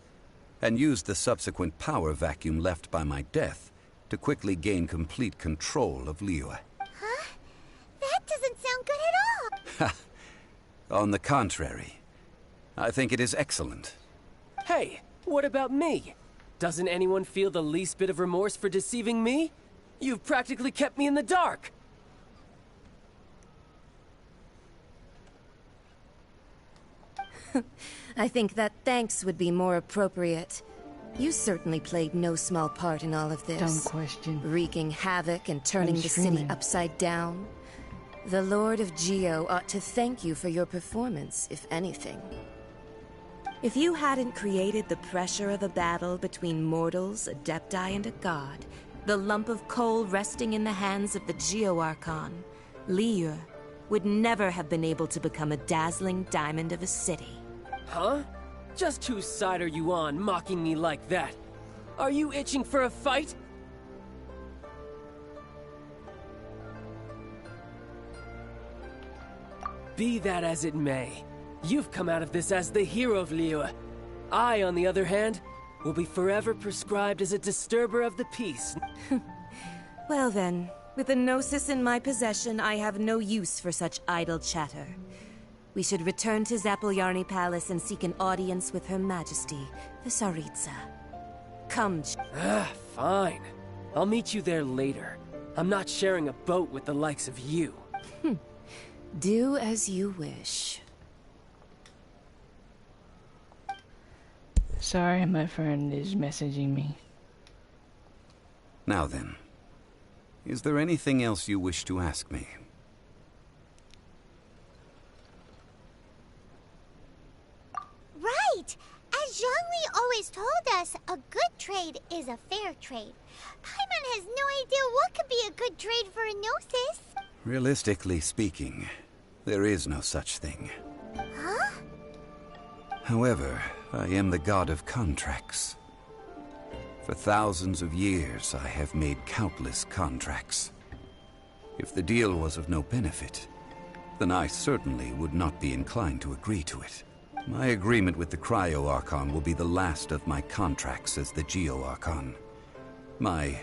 and used the subsequent power vacuum left by my death to quickly gain complete control of Liyue. Huh? That doesn't sound good at all! On the contrary, I think it is excellent. Hey, what about me? Doesn't anyone feel the least bit of remorse for deceiving me? You've practically kept me in the dark! I think that thanks would be more appropriate. You certainly played no small part in all of this. Dumb question. Wreaking havoc and turning the city upside down. The Lord of Geo ought to thank you for your performance, if anything. If you hadn't created the pressure of a battle between mortals, Adepti, and a god, the lump of coal resting in the hands of the Geo-Archon, Liyue would never have been able to become a dazzling diamond of a city. Huh? Just whose side are you on, mocking me like that? Are you itching for a fight? Be that as it may, you've come out of this as the hero of Liyue. I, on the other hand, will be forever prescribed as a disturber of the peace. Well then, with the Gnosis in my possession, I have no use for such idle chatter. We should return to Zapoljarny Palace and seek an audience with Her Majesty, the Tsaritsa. Come, Fine. I'll meet you there later. I'm not sharing a boat with the likes of you. Do as you wish. Sorry, my friend is messaging me. Now then, is there anything else you wish to ask me? Right! As Zhongli always told us, a good trade is a fair trade. Paimon has no idea what could be a good trade for a Gnosis. Realistically speaking, there is no such thing. Huh? However, I am the god of contracts. For thousands of years, I have made countless contracts. If the deal was of no benefit, then I certainly would not be inclined to agree to it. My agreement with the Cryo-Archon will be the last of my contracts as the Geo-Archon. My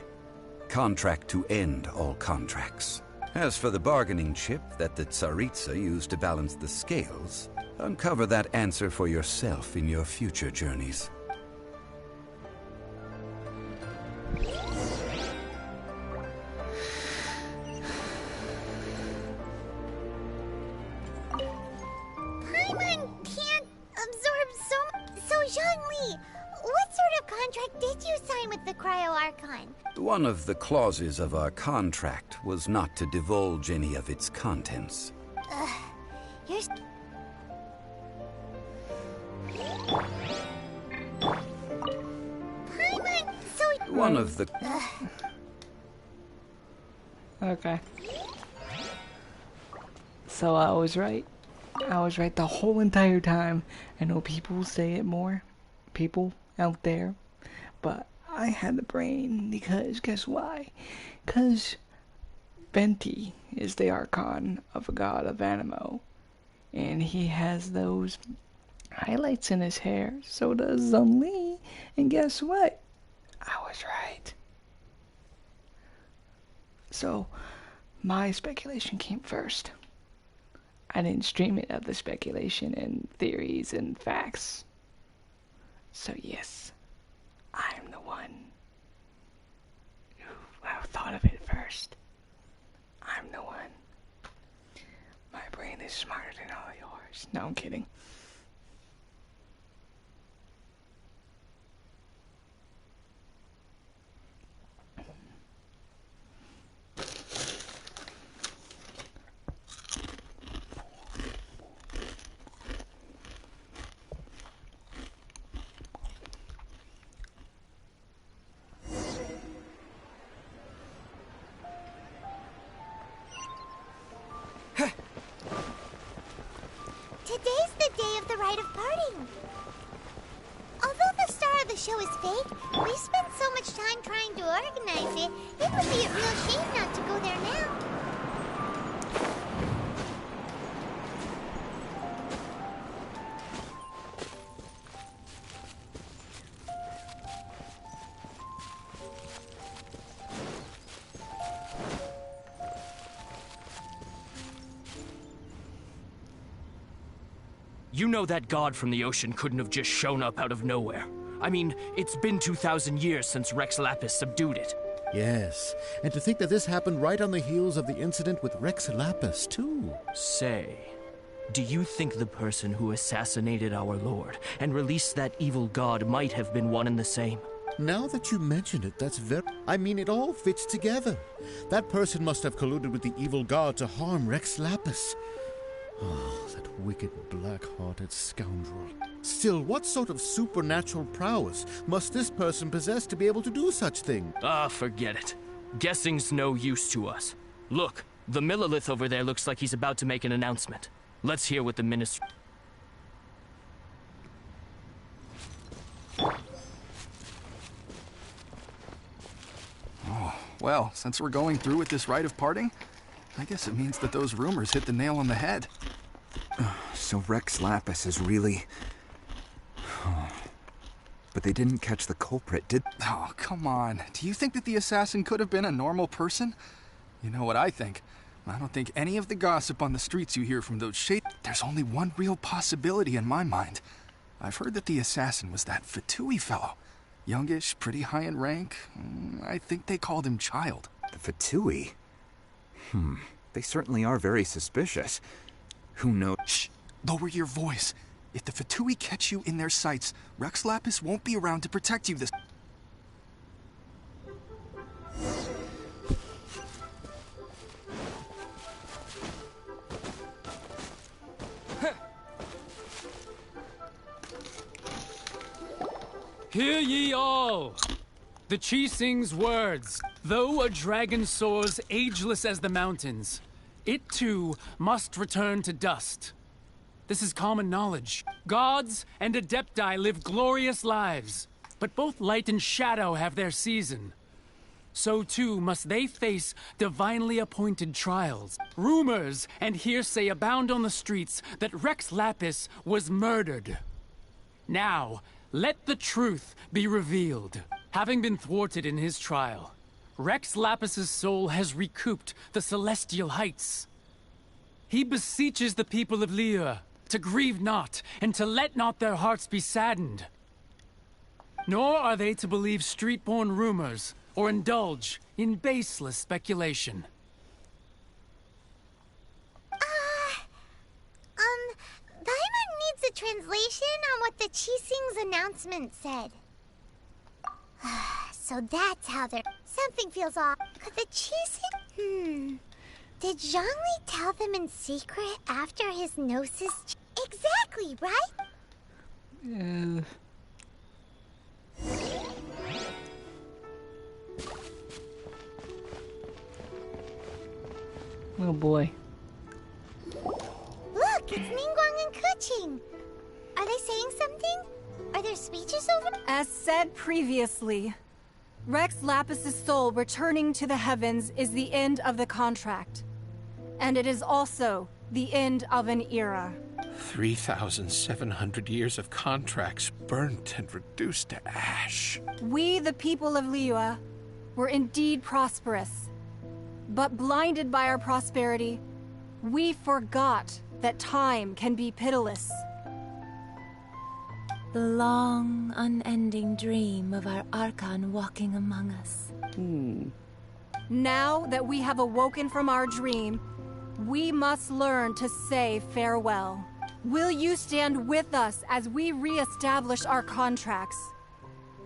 contract to end all contracts. As for the bargaining chip that the Tsaritsa used to balance the scales, uncover that answer for yourself in your future journeys. Paimon can't absorb so Zhongli, what sort of contract did you sign with the Cryo-Archon? One of the clauses of our contract was not to divulge any of its contents. You're... Paimon, so... One of the... Okay. So I was right. I was right the whole entire time. I know people say it more. People out there. But I had the brain because guess why? Because Venti is the Archon of a god of Animo. And he has those highlights in his hair. So does Zhongli. And guess what? I was right. So, my speculation came first. I didn't stream it of the speculation and theories and facts. So yes, I'm the one who thought of it first. I'm the one. My brain is smarter than all yours. No, I'm kidding. Today's the day of the rite of parting. Although the star of the show is fake, we spent so much time trying to organize it, it would be a real shame not to go there now. You know that god from the ocean couldn't have just shown up out of nowhere. I mean, it's been 2,000 years since Rex Lapis subdued it. Yes, and to think that this happened right on the heels of the incident with Rex Lapis, too. Say, do you think the person who assassinated our lord and released that evil god might have been one and the same? Now that you mention it, that's very... I mean, it all fits together. That person must have colluded with the evil god to harm Rex Lapis. Oh, that wicked, black-hearted scoundrel. Still, what sort of supernatural prowess must this person possess to be able to do such thing? Ah, forget it. Guessing's no use to us. Look, the Millilith over there looks like he's about to make an announcement. Let's hear what the minister... Oh, well, since we're going through with this rite of parting, I guess it means that those rumors hit the nail on the head. So Rex Lapis is really... But they didn't catch the culprit, did... Oh, come on. Do you think that the assassin could have been a normal person? You know what I think? I don't think any of the gossip on the streets you hear from those shade... There's only one real possibility in my mind. I've heard that the assassin was that Fatui fellow. Youngish, pretty high in rank. I think they called him Childe. The Fatui? They certainly are very suspicious. Who knows? Shh! Lower your voice. If the Fatui catch you in their sights, Rex Lapis won't be around to protect you this... Hear ye all! The Qixing's words. Though a dragon soars ageless as the mountains, it too must return to dust. This is common knowledge. Gods and Adepti live glorious lives, but both light and shadow have their season. So too must they face divinely appointed trials. Rumors and hearsay abound on the streets that Rex Lapis was murdered. Now, let the truth be revealed. Having been thwarted in his trial, Rex Lapis's soul has recouped the celestial heights. He beseeches the people of Liyue to grieve not, and to let not their hearts be saddened. Nor are they to believe street-born rumors, or indulge in baseless speculation. Paimon needs a translation on what the Qixing's announcement said. So that's how they're... Something feels off. Could the Qixing... Did Zhongli tell them in secret after his gnosis... Exactly, right? Oh boy. Look, it's Ningguang and Keqing. Are they saying something? Are there speeches over? As said previously, Rex Lapis's soul returning to the heavens is the end of the contract. And it is also the end of an era. 3,700 years of contracts burnt and reduced to ash. We, the people of Liyue, were indeed prosperous. But blinded by our prosperity, we forgot that time can be pitiless. The long, unending dream of our Archon walking among us. Now that we have awoken from our dream, we must learn to say farewell. Will you stand with us as we re-establish our contracts?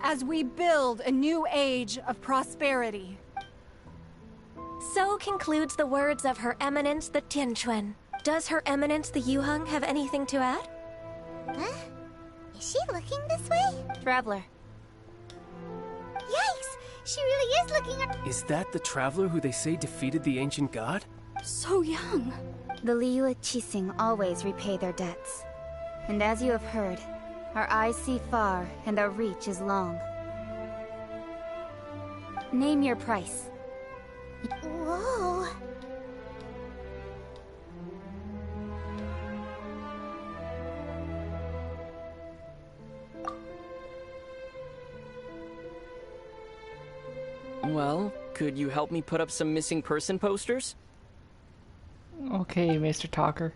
As we build a new age of prosperity? So concludes the words of Her Eminence the Tianquan. Does Her Eminence the Yuheng have anything to add? Huh? Is she looking this way? Traveler. Yikes! She really is looking at— Is that the traveler who they say defeated the ancient god? So young. The Liyue Qixing always repay their debts. And as you have heard, our eyes see far and our reach is long. Name your price. Whoa. Well, could you help me put up some missing person posters? Okay, Mr. Talker.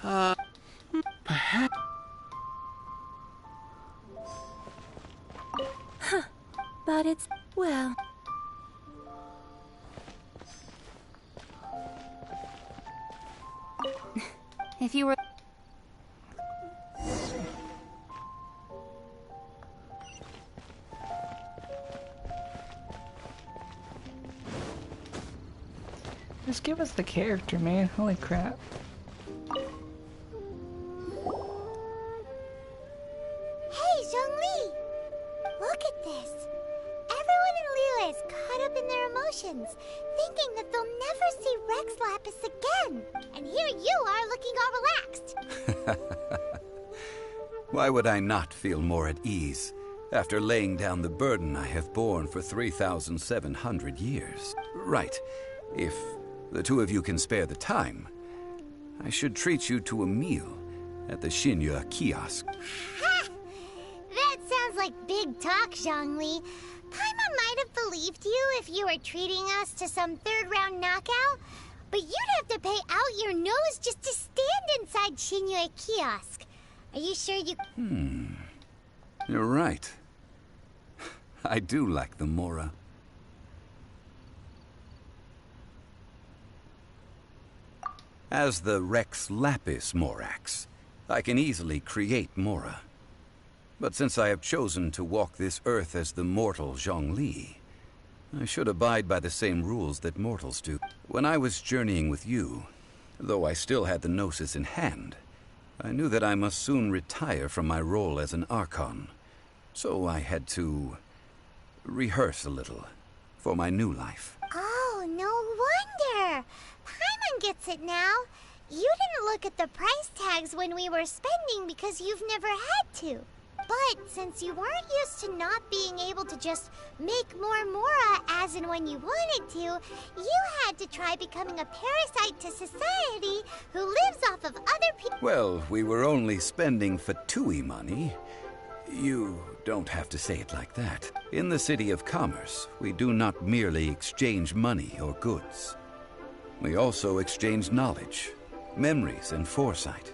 Perhaps. Huh. But it's, well... If you were... Just give us the character, man. Holy crap. Hey, Zhongli! Look at this. Everyone in Liyue is caught up in their emotions, thinking that they'll never see Rex Lapis again. And here you are looking all relaxed. Why would I not feel more at ease after laying down the burden I have borne for 3,700 years? Right. If the two of you can spare the time, I should treat you to a meal at the Xinyue kiosk. Ha! That sounds like big talk, Zhongli. Paimon might have believed you if you were treating us to some third-round knockout, but you'd have to pay out your nose just to stand inside Xinyue kiosk. Are you sure you... You're right. I do like the Mora. As the Rex Lapis Morax, I can easily create Mora. But since I have chosen to walk this earth as the mortal Zhongli, I should abide by the same rules that mortals do. When I was journeying with you, though I still had the Gnosis in hand, I knew that I must soon retire from my role as an Archon. So I had to rehearse a little for my new life. Oh, no wonder. Paimon gets it now. You didn't look at the price tags when we were spending because you've never had to. But since you weren't used to not being able to just make more Mora as and when you wanted to, you had to try becoming a parasite to society who lives off of other people. Well, we were only spending Fatui money. You don't have to say it like that. In the City of Commerce, we do not merely exchange money or goods. We also exchange knowledge, memories, and foresight,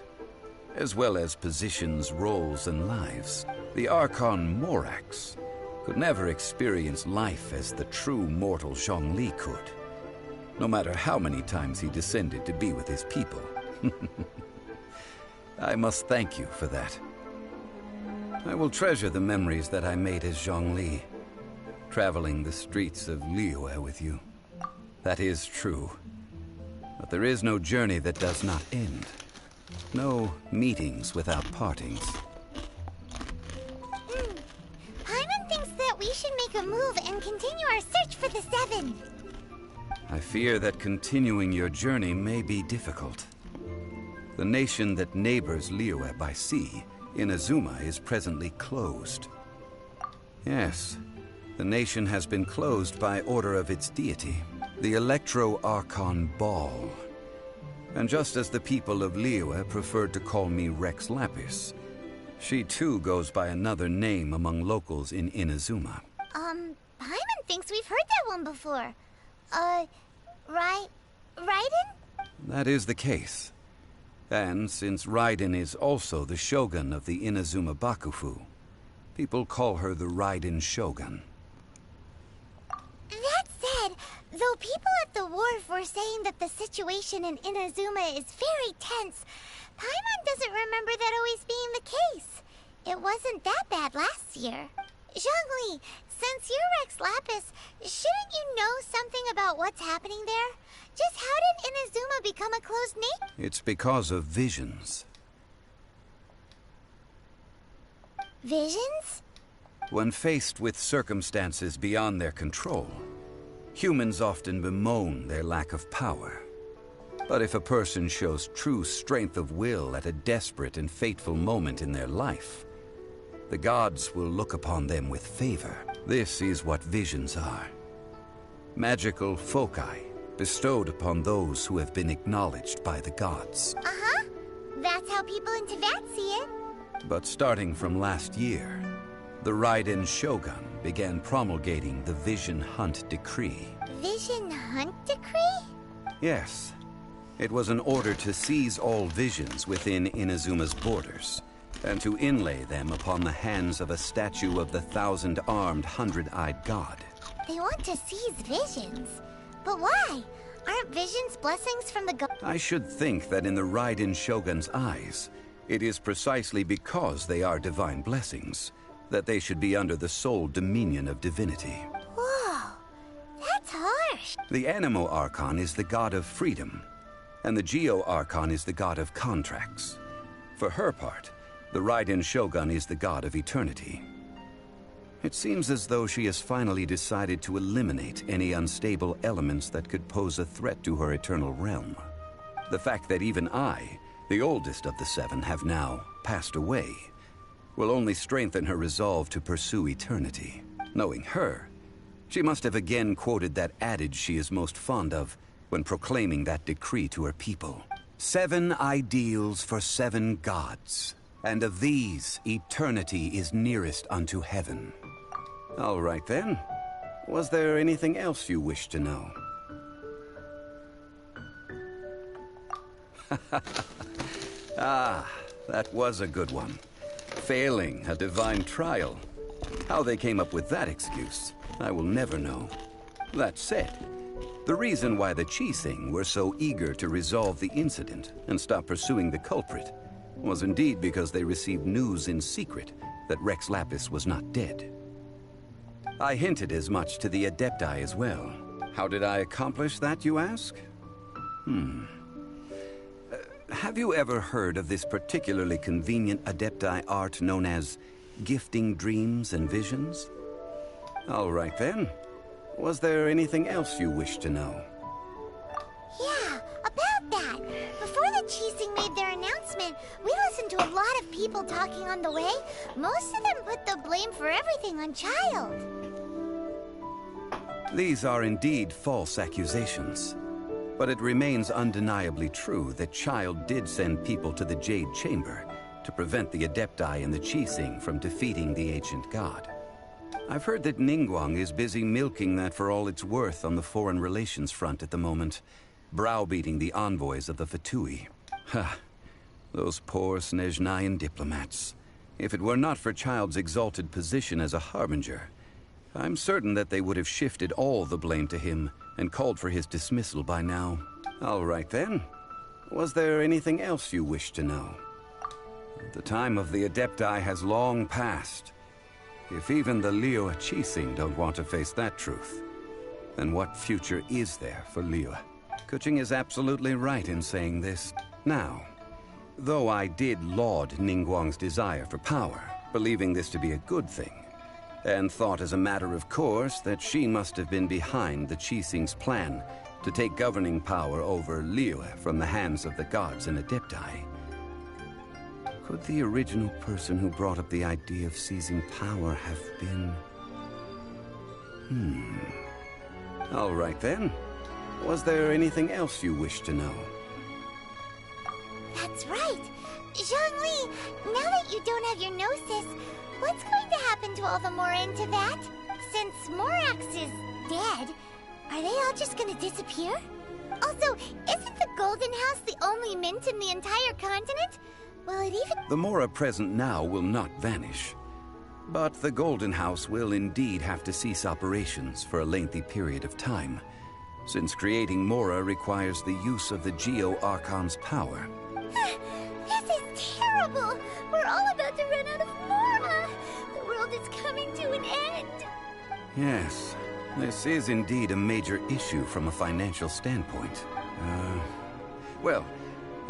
as well as positions, roles, and lives. The Archon Morax could never experience life as the true mortal Zhongli could, no matter how many times he descended to be with his people. I must thank you for that. I will treasure the memories that I made as Zhongli, traveling the streets of Liyue with you. That is true. But there is no journey that does not end. No meetings without partings. Paimon thinks that we should make a move and continue our search for the Seven. I fear that continuing your journey may be difficult. The nation that neighbors Liyue by sea, Inazuma, is presently closed. Yes, the nation has been closed by order of its deity, the Electro-Archon Ball. And just as the people of Liyue preferred to call me Rex Lapis, she too goes by another name among locals in Inazuma. Paimon thinks we've heard that one before. Raiden? That is the case. And since Raiden is also the shogun of the Inazuma Bakufu, people call her the Raiden Shogun. That said, though people at the wharf were saying that the situation in Inazuma is very tense, Paimon doesn't remember that always being the case. It wasn't that bad last year. Zhongli, since you're Rex Lapis, shouldn't you know something about what's happening there? Just how did Inazuma become a closed nation? It's because of visions. Visions? When faced with circumstances beyond their control, humans often bemoan their lack of power. But if a person shows true strength of will at a desperate and fateful moment in their life, the gods will look upon them with favor. This is what visions are. Magical foci bestowed upon those who have been acknowledged by the gods. Uh-huh. That's how people in Teyvat see it. But starting from last year, the Raiden Shogun began promulgating the Vision Hunt Decree. Vision Hunt Decree? Yes. It was an order to seize all visions within Inazuma's borders, and to inlay them upon the hands of a statue of the 1,000-armed, 100-eyed god. They want to seize visions. But why? Aren't visions blessings from the god? I should think that in the Raiden Shogun's eyes, it is precisely because they are divine blessings that they should be under the sole dominion of divinity. Whoa, that's harsh. The Anemo Archon is the god of freedom, and the Geo Archon is the god of contracts. For her part, the Raiden Shogun is the god of eternity. It seems as though she has finally decided to eliminate any unstable elements that could pose a threat to her eternal realm. The fact that even I, the oldest of the seven, have now passed away will only strengthen her resolve to pursue eternity. Knowing her, she must have again quoted that adage she is most fond of when proclaiming that decree to her people. 7 ideals for 7 gods, and of these, eternity is nearest unto heaven. All right then. Was there anything else you wished to know? Ah, that was a good one. Failing a divine trial. How they came up with that excuse, I will never know. That said, the reason why the Qixing were so eager to resolve the incident and stop pursuing the culprit was indeed because they received news in secret that Rex Lapis was not dead. I hinted as much to the Adepti as well. How did I accomplish that, you ask? Have you ever heard of this particularly convenient Adepti art known as gifting dreams and visions? All right then. Was there anything else you wished to know? Yeah, about that. Before the Qixing made their announcement, we listened to a lot of people talking on the way. Most of them put the blame for everything on Childe. These are indeed false accusations. But it remains undeniably true that Childe did send people to the Jade Chamber to prevent the Adepti and the Qixing from defeating the ancient god. I've heard that Ningguang is busy milking that for all it's worth on the foreign relations front at the moment, browbeating the envoys of the Fatui. Ha! Those poor Snezhnayan diplomats. If it were not for Childe's exalted position as a Harbinger, I'm certain that they would have shifted all the blame to him and called for his dismissal by now. All right then. Was there anything else you wish to know? The time of the Adepti has long passed. If even the Liyue Qixing don't want to face that truth, then what future is there for Liyue? Kuching is absolutely right in saying this. Now, though I did laud Ningguang's desire for power, believing this to be a good thing, and thought as a matter of course that she must have been behind the Qixing's plan to take governing power over Liyue from the hands of the gods and Adepti. Could the original person who brought up the idea of seizing power have been... All right then. Was there anything else you wish to know? That's right. Zhongli, now that you don't have your gnosis, what's going to happen to all the Mora in Teyvat? Since Morax is dead, are they all just gonna disappear? Also, isn't the Golden House the only mint in the entire continent? Will it even... The Mora present now will not vanish. But the Golden House will indeed have to cease operations for a lengthy period of time, since creating Mora requires the use of the Geo-Archon's power. This is terrible! We're all about to run out of Mora! The world is coming to an end! Yes, this is indeed a major issue from a financial standpoint. Well,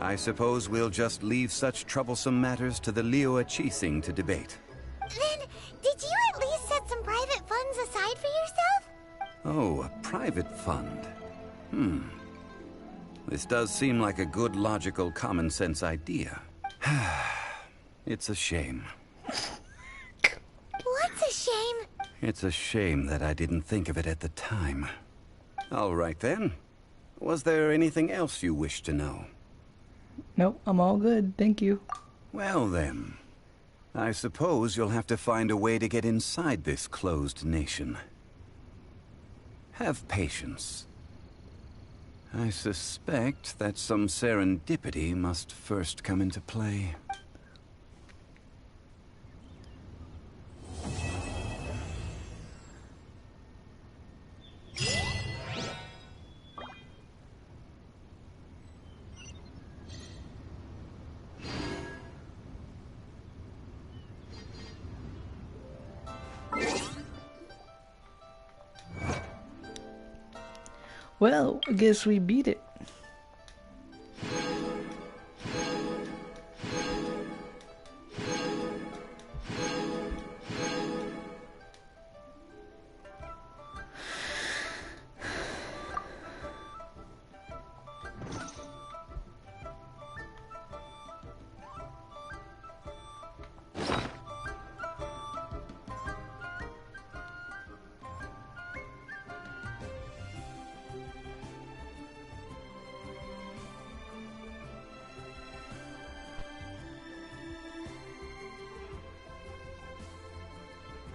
I suppose we'll just leave such troublesome matters to the Liyue Qixing to debate. Then, did you at least set some private funds aside for yourself? Oh, a private fund. This does seem like a good, logical, common-sense idea. It's a shame. What's a shame? It's a shame that I didn't think of it at the time. All right, then. Was there anything else you wish to know? Nope, I'm all good, thank you. Well, then. I suppose you'll have to find a way to get inside this closed nation. Have patience. I suspect that some serendipity must first come into play. Well, I guess we beat it.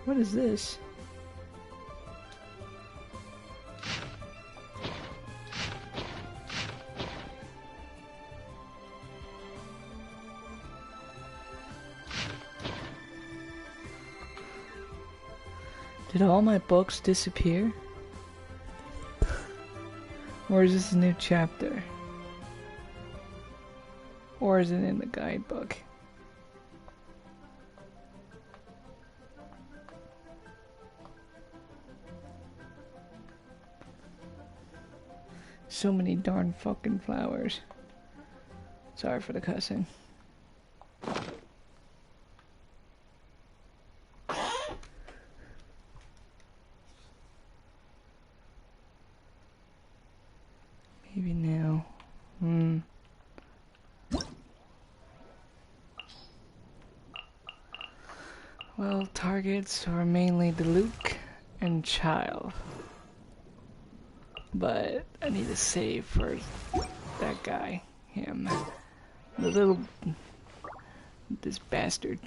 What is this? Did all my books disappear? Or is this a new chapter? Or is it in the guidebook? So many darn fucking flowers. Sorry for the cussing. Maybe now. Well, targets are mainly the Luke and Childe. But I need to save for that guy, him, this bastard.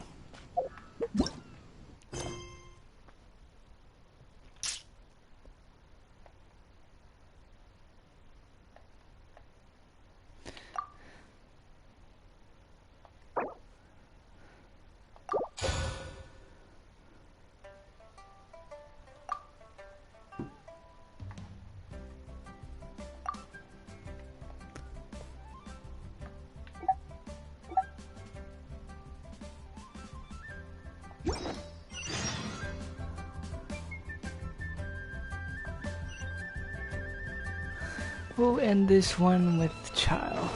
We'll end this one with Childe.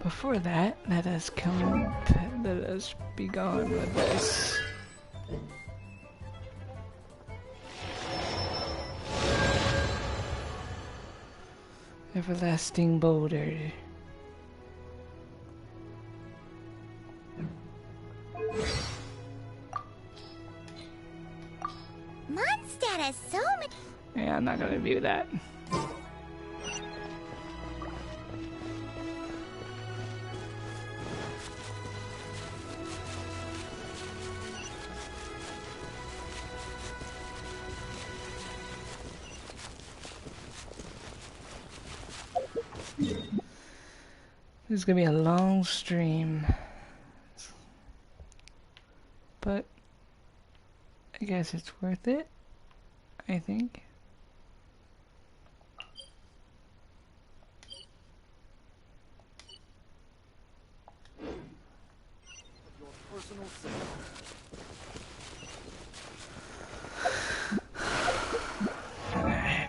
Before that, let us be gone with this. Everlasting boulder. Mondstadt has so many. Yeah, I'm not gonna view that. This is gonna be a long stream, but I guess it's worth it, I think.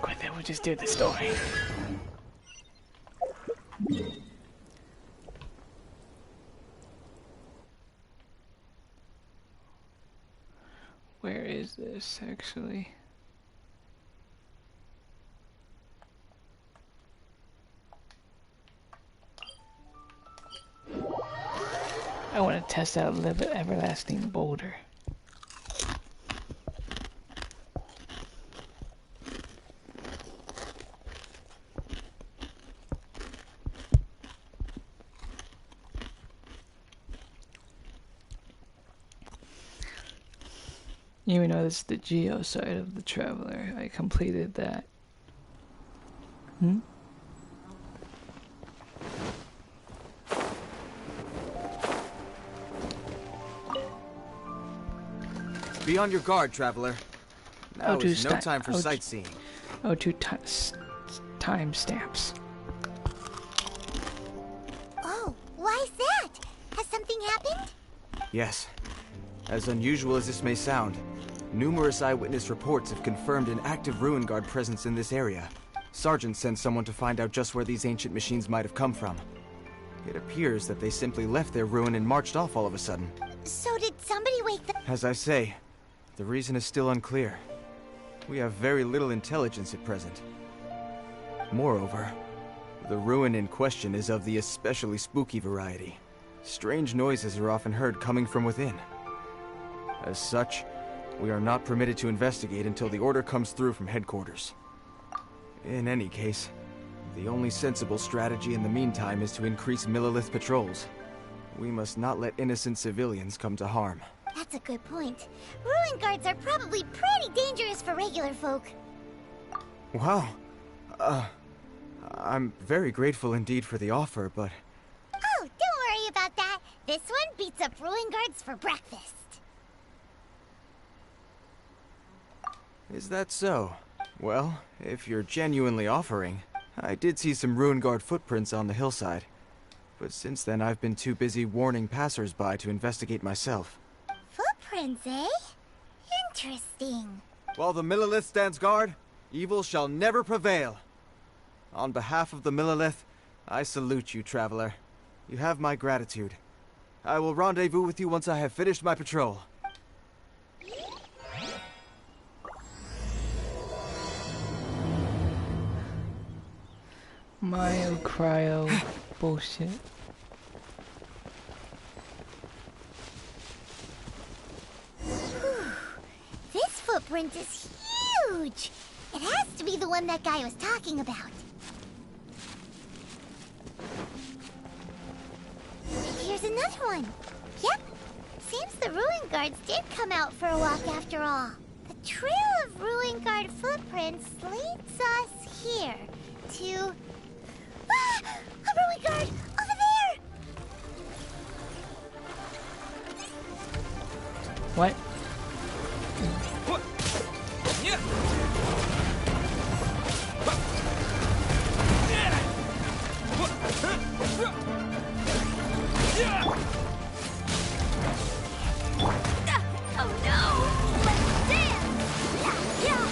Quit that, we'll just do the story. Where is this actually? I want to test out Everlasting Boulder. Even though this is the Geo side of the Traveler, I completed that. Be on your guard, Traveler. Now is no time for sightseeing. Time stamps. Oh, why is that? Has something happened? Yes. As unusual as this may sound, numerous eyewitness reports have confirmed an active Ruin Guard presence in this area. Sergeant sent someone to find out just where these ancient machines might have come from. It appears that they simply left their ruin and marched off all of a sudden. So did somebody wake them? As I say, the reason is still unclear. We have very little intelligence at present. Moreover, the ruin in question is of the especially spooky variety. Strange noises are often heard coming from within. As such, we are not permitted to investigate until the order comes through from headquarters. In any case, the only sensible strategy in the meantime is to increase Millilith patrols. We must not let innocent civilians come to harm. That's a good point. Ruin guards are probably pretty dangerous for regular folk. Wow. I'm very grateful indeed for the offer, but... Oh, don't worry about that. This one beats up ruin guards for breakfast. Is that so? Well, if you're genuinely offering, I did see some Ruin Guard footprints on the hillside. But since then I've been too busy warning passers-by to investigate myself. Footprints, eh? Interesting. While the Millilith stands guard, evil shall never prevail. On behalf of the Millilith, I salute you, Traveler. You have my gratitude. I will rendezvous with you once I have finished my patrol. Cryo bullshit. This footprint is huge! It has to be the one that guy was talking about. And here's another one. Yep. Seems the Ruin Guards did come out for a walk after all. The trail of Ruin Guard footprints leads us here to... Ah! A Ruin Guard! Over there! What? Oh no! Let's dance! Yeah!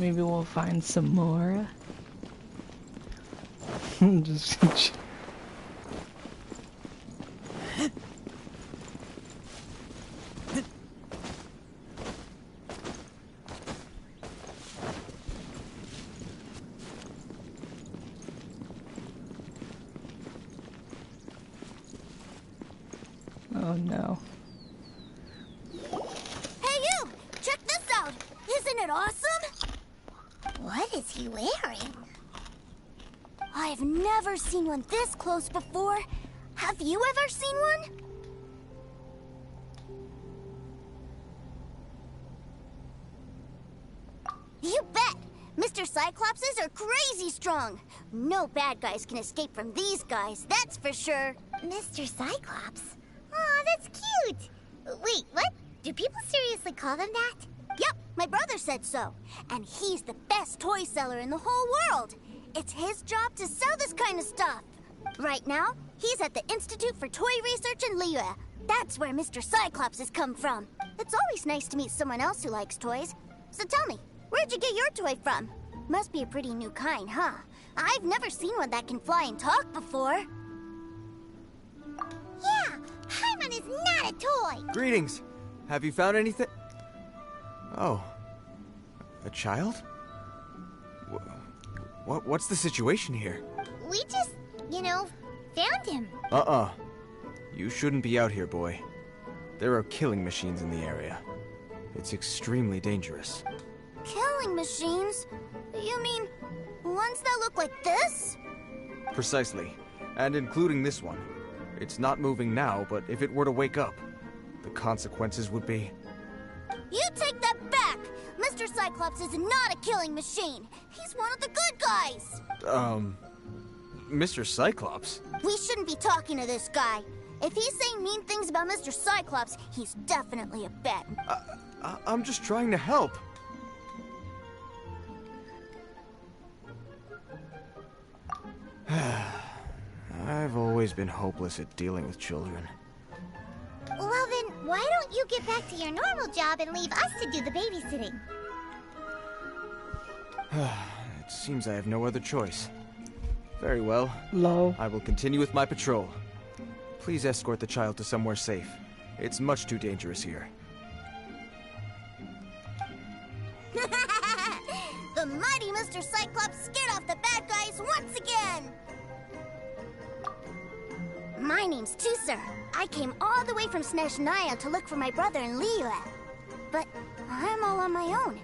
Maybe we'll find some more. Just... Oh no. Hey you! Check this out! Isn't it awesome? What is he wearing? I've never seen one this close before. Have you ever seen one? You bet! Mr. Cyclopses are crazy strong. No bad guys can escape from these guys, that's for sure. Mr. Cyclops? Aw, that's cute! Wait, what? Do people seriously call them that? Yep, my brother said so. And he's the best toy seller in the whole world. It's his job to sell this kind of stuff. Right now, he's at the Institute for Toy Research in Liyue. That's where Mr. Cyclops has come from. It's always nice to meet someone else who likes toys. So tell me, where'd you get your toy from? Must be a pretty new kind, huh? I've never seen one that can fly and talk before. Yeah, Paimon is not a toy! Greetings! Have you found anything? Oh. A child? What's the situation here? We just, found him. You shouldn't be out here, boy. There are killing machines in the area. It's extremely dangerous. Killing machines? You mean ones that look like this? Precisely. And including this one. It's not moving now, but if it were to wake up, the consequences would be... You take that back! Mr. Cyclops is not a killing machine. He's one of the good guys. Mr. Cyclops? We shouldn't be talking to this guy. If he's saying mean things about Mr. Cyclops, he's definitely a bad... I'm just trying to help. I've always been hopeless at dealing with children. Well then, why don't you get back to your normal job and leave us to do the babysitting? It seems I have no other choice. Very well. Lol. I will continue with my patrol. Please escort the child to somewhere safe. It's much too dangerous here. The mighty Mr. Cyclops scared off the bad guys once again! My name's Tusser. I came all the way from Snezhnaya to look for my brother in Liyue. But I'm all on my own.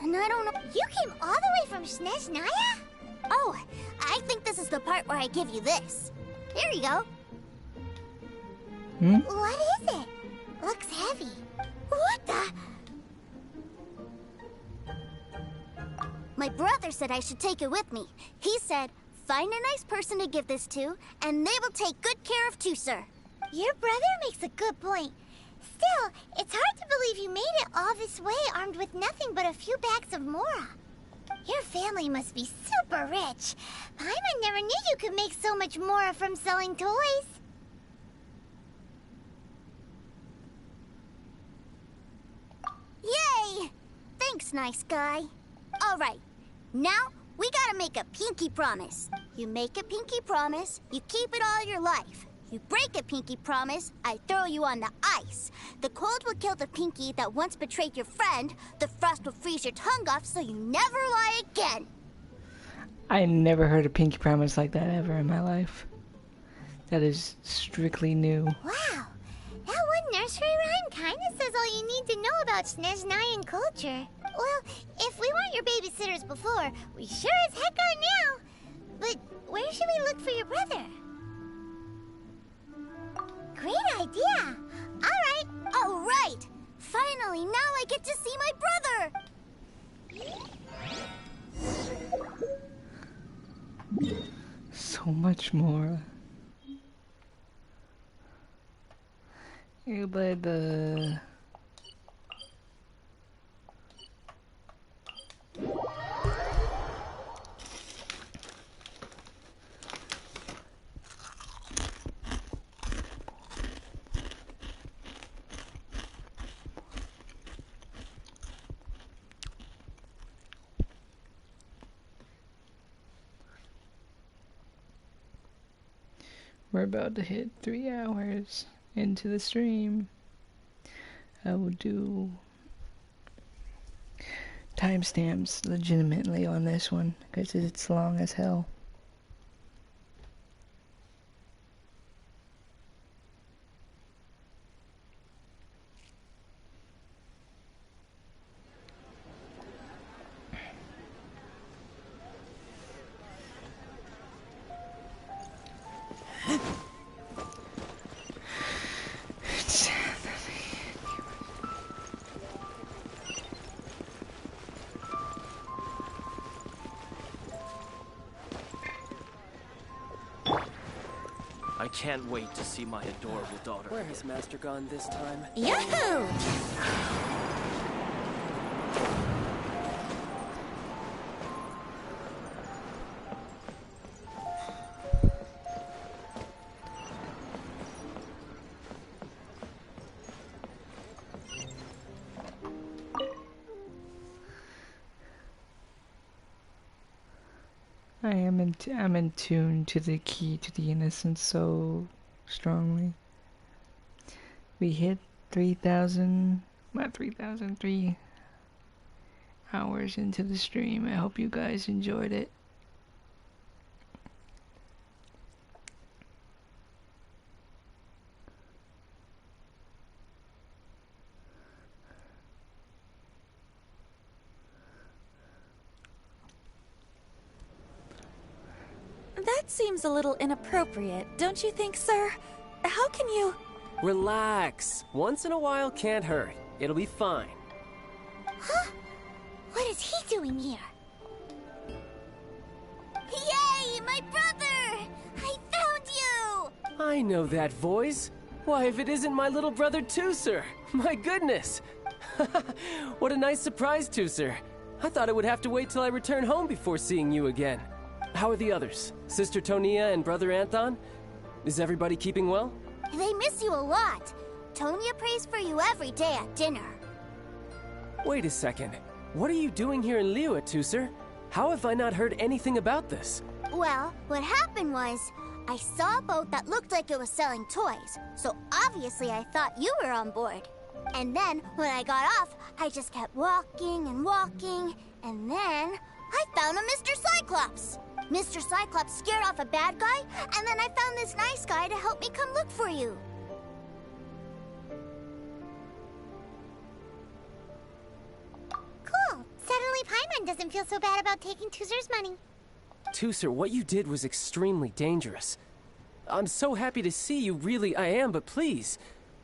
And I don't know... You came all the way from Snezhnaya? Oh, I think this is the part where I give you this. Here you go. What is it? Looks heavy. What the... My brother said I should take it with me. He said, find a nice person to give this to, and they will take good care of Tusser. Your brother makes a good point. Still, it's hard to believe you made it all this way armed with nothing but a few bags of Mora. Your family must be super rich. Paimon never knew you could make so much Mora from selling toys. Yay! Thanks, nice guy. All right, now we gotta make a pinky promise. You make a pinky promise, you keep it all your life. You break a pinky promise, I throw you on the ice. The cold will kill the pinky that once betrayed your friend. The frost will freeze your tongue off so you never lie again. I never heard a pinky promise like that ever in my life. That is strictly new. Wow, that one nursery rhyme kinda says all you need to know about Snezhnayan culture. Well, if we weren't your babysitters before, we sure as heck are now. But where should we look for your brother? Great idea! All right! Finally, now I get to see my brother! So much more. You by the... We're about to hit 3 hours into the stream. I will do timestamps legitimately on this one because it's long as hell. I can't wait to see my adorable daughter. Where has Master gone this time? Yahoo! I'm in tune to the key to the innocence so strongly. We hit 3 hours into the stream. I hope you guys enjoyed it. That seems a little inappropriate, don't you think, sir? How can you... Relax. Once in a while can't hurt. It'll be fine. Huh? What is he doing here? Yay, my brother! I found you! I know that voice. Why, if it isn't my little brother Tooser! My goodness! What a nice surprise, Tooser. I thought I would have to wait till I return home before seeing you again. How are the others? Sister Tonia and Brother Anthon? Is everybody keeping well? They miss you a lot. Tonya prays for you every day at dinner. Wait a second. What are you doing here in Liyue, Tooser? How have I not heard anything about this? Well, what happened was, I saw a boat that looked like it was selling toys, so obviously I thought you were on board. And then, when I got off, I just kept walking and walking, and then I found a Mr. Cyclops. Mr. Cyclops scared off a bad guy, and then I found this nice guy to help me come look for you. Cool. Suddenly Paimon doesn't feel so bad about taking Tooser's money. Tooser, what you did was extremely dangerous. I'm so happy to see you, really I am, but please,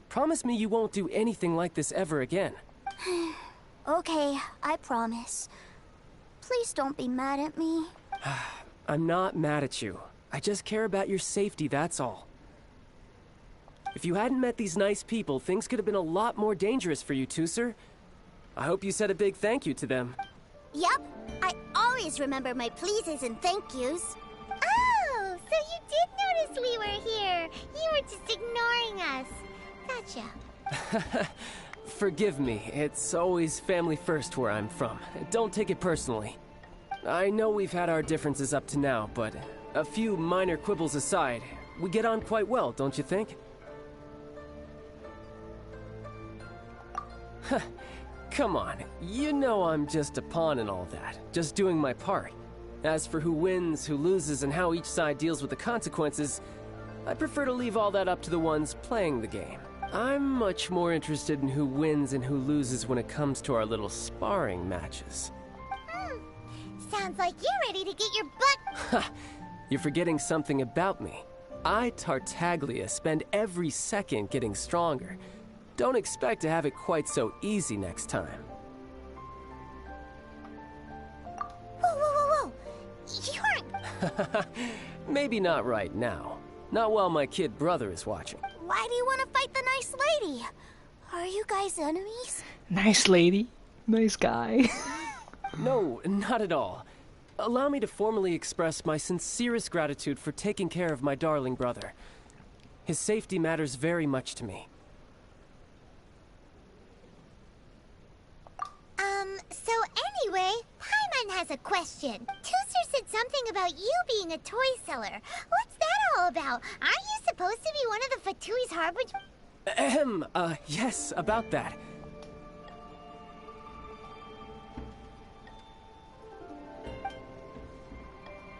promise me you won't do anything like this ever again. Okay, I promise. Please don't be mad at me. I'm not mad at you. I just care about your safety, that's all. If you hadn't met these nice people, things could have been a lot more dangerous for you, Tooser. I hope you said a big thank you to them. Yep, I always remember my pleases and thank yous. Oh, so you did notice we were here. You were just ignoring us. Gotcha. Forgive me, it's always family first where I'm from. Don't take it personally. I know we've had our differences up to now, but a few minor quibbles aside, we get on quite well, don't you think? Come on, you know I'm just a pawn and all that, just doing my part. As for who wins, who loses, and how each side deals with the consequences, I prefer to leave all that up to the ones playing the game. I'm much more interested in who wins and who loses when it comes to our little sparring matches. Sounds like you're ready to get your butt... You're forgetting something about me. I, Tartaglia, spend every second getting stronger. Don't expect to have it quite so easy next time. Whoa! You aren't... Maybe not right now. Not while my kid brother is watching. Why do you want to fight the nice lady? Are you guys enemies? Nice lady. Nice guy. No, not at all. Allow me to formally express my sincerest gratitude for taking care of my darling brother. His safety matters very much to me. So anyway, Paimon has a question. Tooser said something about you being a toy seller. What's that all about? Aren't you supposed to be one of the Fatui's Harbinger? Yes, about that.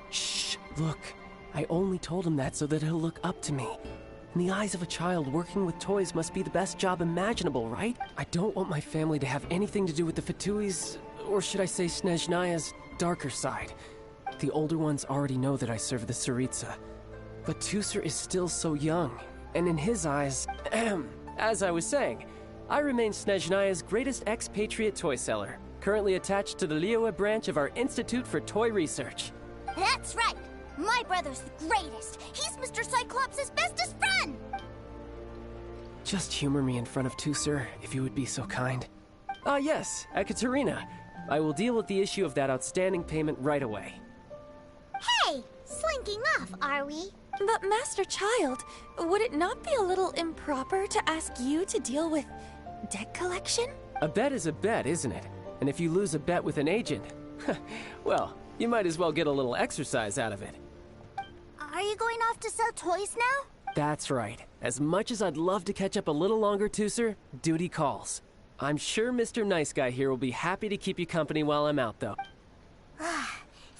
Shh, look. I only told him that so that he'll look up to me. In the eyes of a child, working with toys must be the best job imaginable, right? I don't want my family to have anything to do with the Fatui's, or should I say Snezhnaya's, darker side. The older ones already know that I serve the Tsaritsa. But Tusser is still so young, and in his eyes, as I was saying, I remain Snezhnaya's greatest expatriate toy seller, currently attached to the Liyue branch of our Institute for Toy Research. That's right! My brother's the greatest! He's Mr. Cyclops' bestest friend! Just humor me in front of Tusser, if you would be so kind. Ah yes, Ekaterina. I will deal with the issue of that outstanding payment right away. Hey! Slinking off, are we? But Master Childe, would it not be a little improper to ask you to deal with debt collection? A bet is a bet, isn't it? And if you lose a bet with an agent, well, you might as well get a little exercise out of it. Are you going off to sell toys now? That's right. As much as I'd love to catch up a little longer, Tusser, duty calls. I'm sure Mr. Nice Guy here will be happy to keep you company while I'm out, though.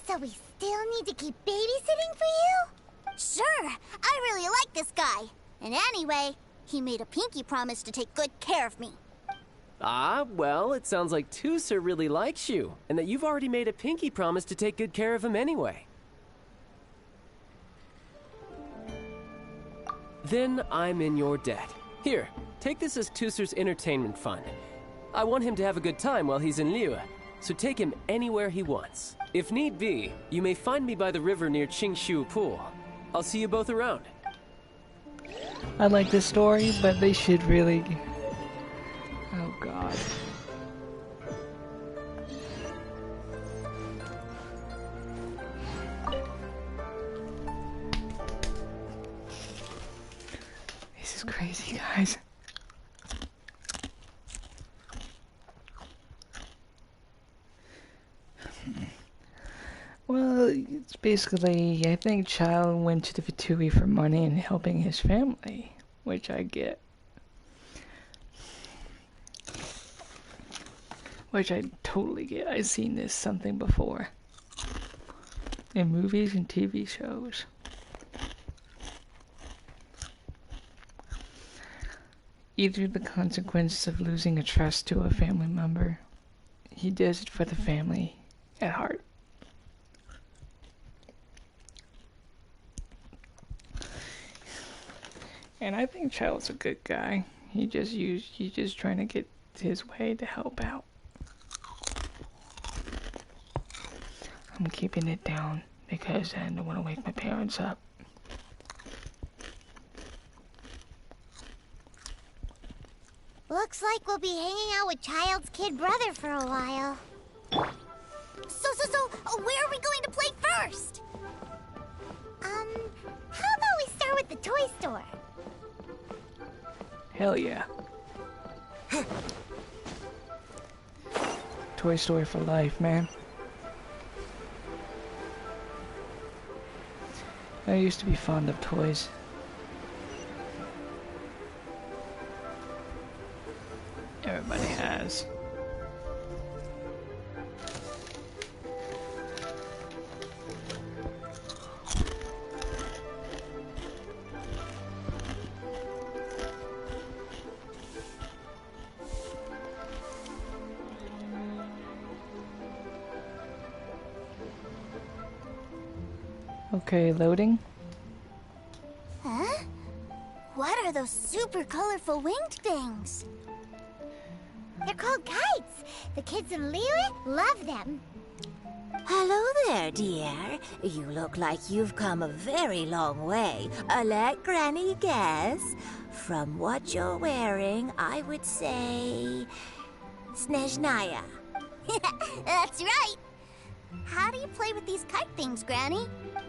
So we still need to keep babysitting for you? Sure, I really like this guy. And anyway, he made a pinky promise to take good care of me. Ah, well, it sounds like Tusser really likes you, and that you've already made a pinky promise to take good care of him anyway. Then I'm in your debt. Here, take this as Tusser's entertainment fund. I want him to have a good time while he's in Liyue, so take him anywhere he wants. If need be, you may find me by the river near Qingshu Pool. I'll see you both around. I like this story, but they should really... Oh god. This is crazy, guys. Well, it's basically, I think Childe went to the Fatui for money and helping his family, which I get. Which I totally get. I've seen this something before. In movies and TV shows. Either the consequence of losing a trust to a family member, he does it for the family at heart. And I think Childe's a good guy. He's just trying to get his way to help out. I'm keeping it down because I don't want to wake my parents up. Looks like we'll be hanging out with Childe's kid brother for a while. So, where are we going to play first? How about we start with the toy store? Hell yeah. Toy Story for life, man. I used to be fond of toys. Everybody has. Okay, loading. Huh? What are those super colorful winged things? They're called kites. The kids in Liyue love them. Hello there, dear. You look like you've come a very long way. Let Granny guess. From what you're wearing, I would say... Snezhnaya. That's right. How do you play with these kite things, Granny?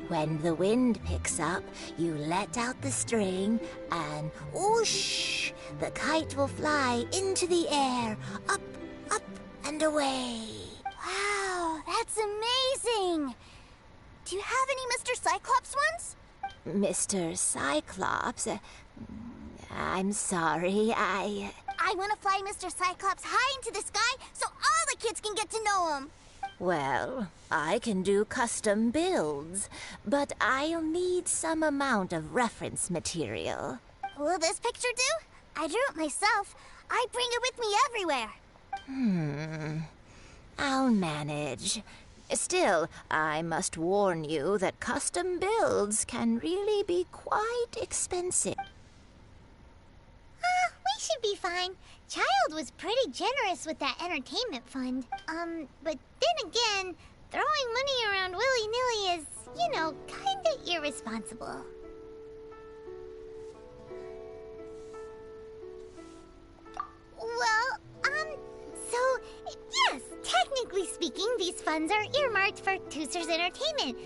When the wind picks up, you let out the string, and whoosh! The kite will fly into the air, up, up, and away. Wow, that's amazing! Do you have any Mr. Cyclops ones? Mr. Cyclops, I'm sorry, I want to fly Mr. Cyclops high into the sky so all the kids can get to know him. Well, I can do custom builds, but I'll need some amount of reference material. Will this picture do? I drew it myself. I bring it with me everywhere. I'll manage. Still, I must warn you that custom builds can really be quite expensive. We should be fine. Child was pretty generous with that entertainment fund. But then again, throwing money around willy-nilly is, you know, kinda irresponsible. Well, so, yes, technically speaking, these funds are earmarked for Tooser's entertainment.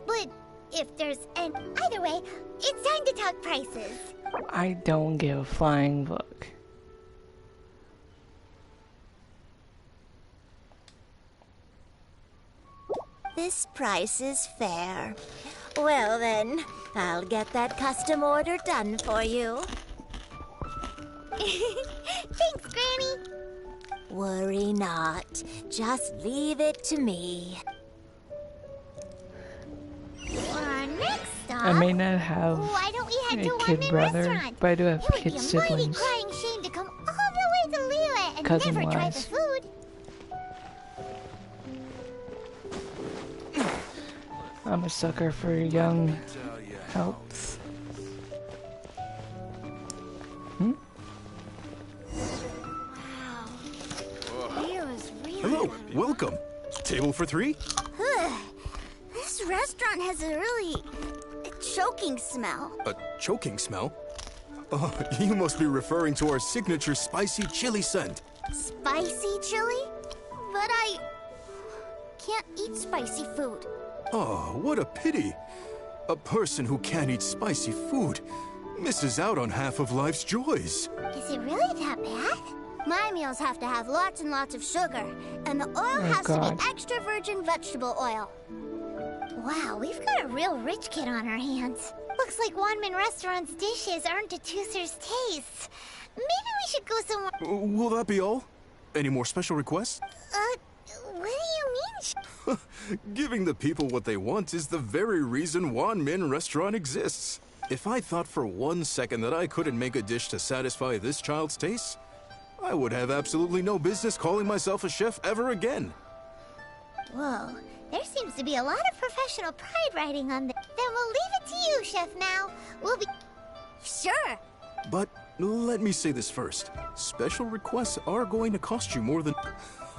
But if there's either way, it's time to talk prices. I don't give a flying fuck. This price is fair. Well then, I'll get that custom order done for you. Thanks, Granny. Worry not. Just leave it to me. For our next stop, I may not have why don't we head to a kid One-Man brother, Restaurant? but I do have It would kid be a mighty siblings. crying shame to come all the way to Liyue and never try the Cousin-wise. food. I'm a sucker for young helps. Hello, welcome. Table for 3? This restaurant has a really choking smell. A choking smell? Oh, you must be referring to our signature spicy chili scent. Spicy chili? But I can't eat spicy food. Oh, what a pity. A person who can't eat spicy food misses out on half of life's joys. Is it really that bad? My meals have to have lots and lots of sugar, and the oil has to God. be extra virgin vegetable oil. Wow, we've got a real rich kid on our hands. Looks like One-Man Restaurant's dishes aren't to Tooser's taste. Maybe we should go somewhere. Will that be all? Any more special requests? What do you mean? Giving the people what they want is the very reason One-Man Restaurant exists. If I thought for 1 second that I couldn't make a dish to satisfy this child's taste, I would have absolutely no business calling myself a chef ever again. Whoa, there seems to be a lot of professional pride riding on this. Then we'll leave it to you, Chef Mao. We'll be... Sure. But let me say this first. Special requests are going to cost you more than...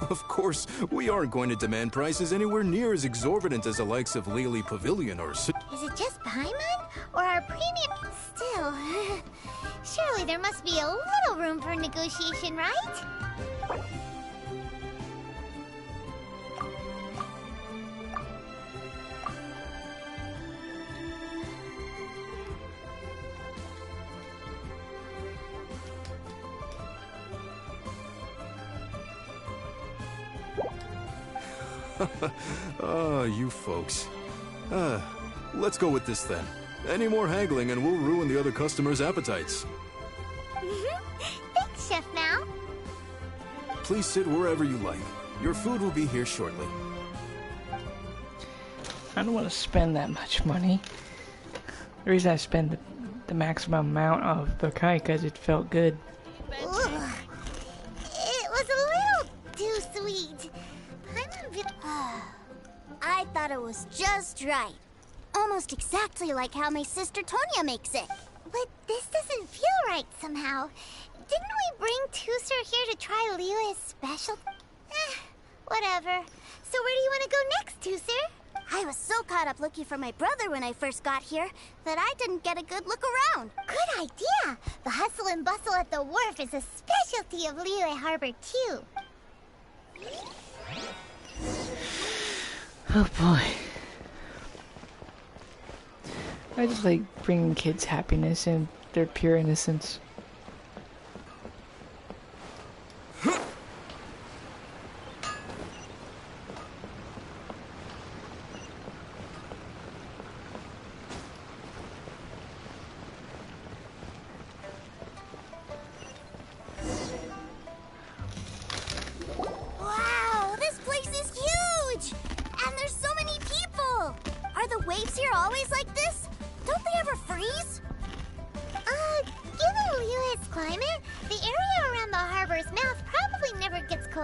Of course, we aren't going to demand prices anywhere near as exorbitant as the likes of Lily Pavilion or... Is it just Paimon? Or our premium... Still... Surely there must be a little room for negotiation, right? Ah, you folks. Let's go with this then. Any more haggling and we'll ruin the other customers' appetites. Thanks, Chef Mao. Please sit wherever you like. Your food will be here shortly. I don't want to spend that much money. The reason I spend the maximum amount of the kite because it felt good. Ugh. It was a little too sweet. I thought it was just right. Almost exactly like how my sister Tonya makes it. But this doesn't feel right somehow. Didn't we bring Tooser here to try Liyue's special? Whatever. So where do you want to go next, Tooser? I was so caught up looking for my brother when I first got here that I didn't get a good look around. Good idea. The hustle and bustle at the wharf is a specialty of Liyue Harbor too. Oh boy. I just like bringing kids happiness and their pure innocence.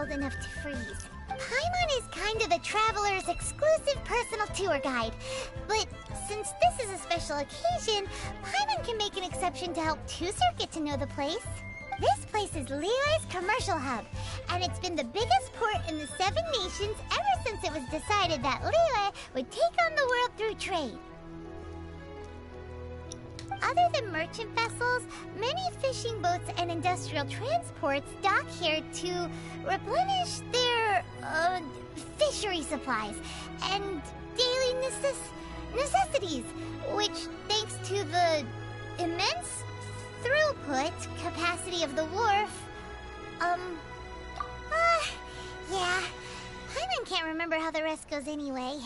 cold enough to freeze. Paimon is kind of the traveler's exclusive personal tour guide. But since this is a special occasion, Paimon can make an exception to help Tusser get to know the place. This place is Liyue's commercial hub, and it's been the biggest port in the 7 nations ever since it was decided that Liyue would take on the world through trade. Other than merchant vessels, many fishing boats and industrial transports dock here to replenish their, fishery supplies and daily necessities, which, thanks to the immense throughput capacity of the wharf, yeah, Paimon can't remember how the rest goes anyway.